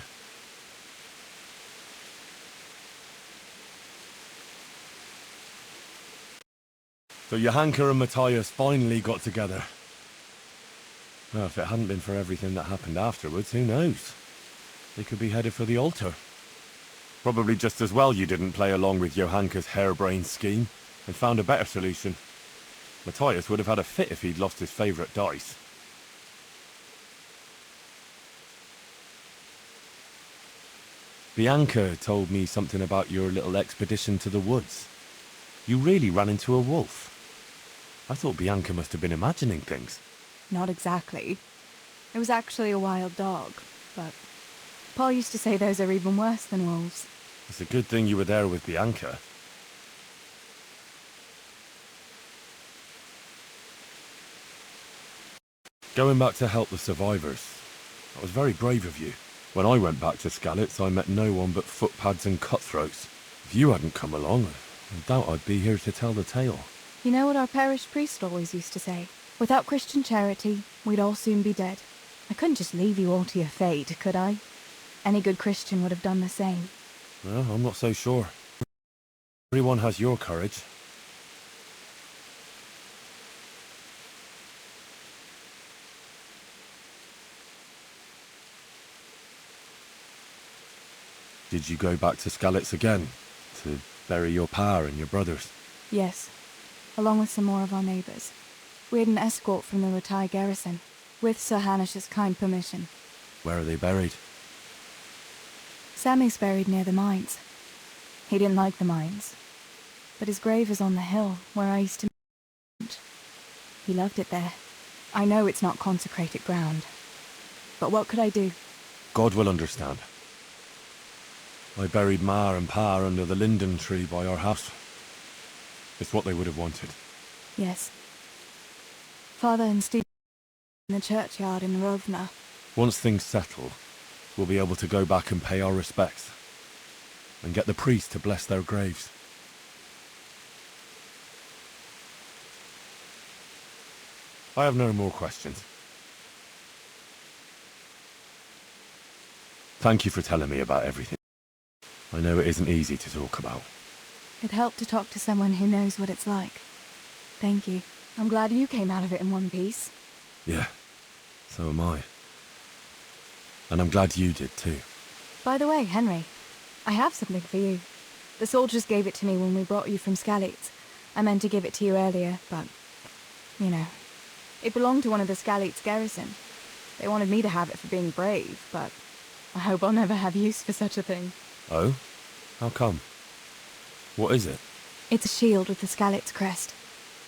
So Johanka and Matthias finally got together. Well, if it hadn't been for everything that happened afterwards, who knows? They could be headed for the altar. Probably just as well you didn't play along with Johanka's harebrained scheme and found a better solution. Matthias would have had a fit if he'd lost his favourite dice. Bianca told me something about your little expedition to the woods. You really ran into a wolf. I thought Bianca must have been imagining things. Not exactly. It was actually a wild dog, but Pa used to say those are even worse than wolves. It's a good thing you were there with Bianca. Going back to help the survivors. That was very brave of you. When I went back to Skalitz, I met no one but footpads and cutthroats. If you hadn't come along, I doubt I'd be here to tell the tale. You know what our parish priest always used to say? Without Christian charity, we'd all soon be dead. I couldn't just leave you all to your fate, could I? Any good Christian would have done the same. Well, I'm not so sure. Everyone has your courage. Did you go back to Skalitz again? To bury your pa and your brothers? Yes, along with some more of our neighbours. We had an escort from the Ratai garrison, with Sir Hanish's kind permission. Where are they buried? Sammy's buried near the mines. He didn't like the mines, but his grave is on the hill where I used to meet. He loved it there. I know it's not consecrated ground, but what could I do? God will understand. I buried Ma and Pa under the linden tree by our house. It's what they would have wanted. Yes. Father and Steve in the churchyard in Rovna. Once things settle, we'll be able to go back and pay our respects. And get the priest to bless their graves. I have no more questions. Thank you for telling me about everything. I know it isn't easy to talk about. It helped to talk to someone who knows what it's like. Thank you. I'm glad you came out of it in one piece. Yeah, so am I. And I'm glad you did too. By the way, Henry, I have something for you. The soldiers gave it to me when we brought you from Skalitz. I meant to give it to you earlier, but, you know, it belonged to one of the Skalitz garrison. They wanted me to have it for being brave, but I hope I'll never have use for such a thing. Oh? How come? What is it? It's a shield with the Skalitz crest.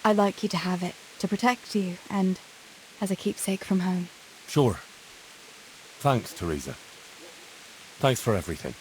I'd like you to have it, to protect you, and as a keepsake from home. Sure. Thanks, Theresa. Thanks for everything.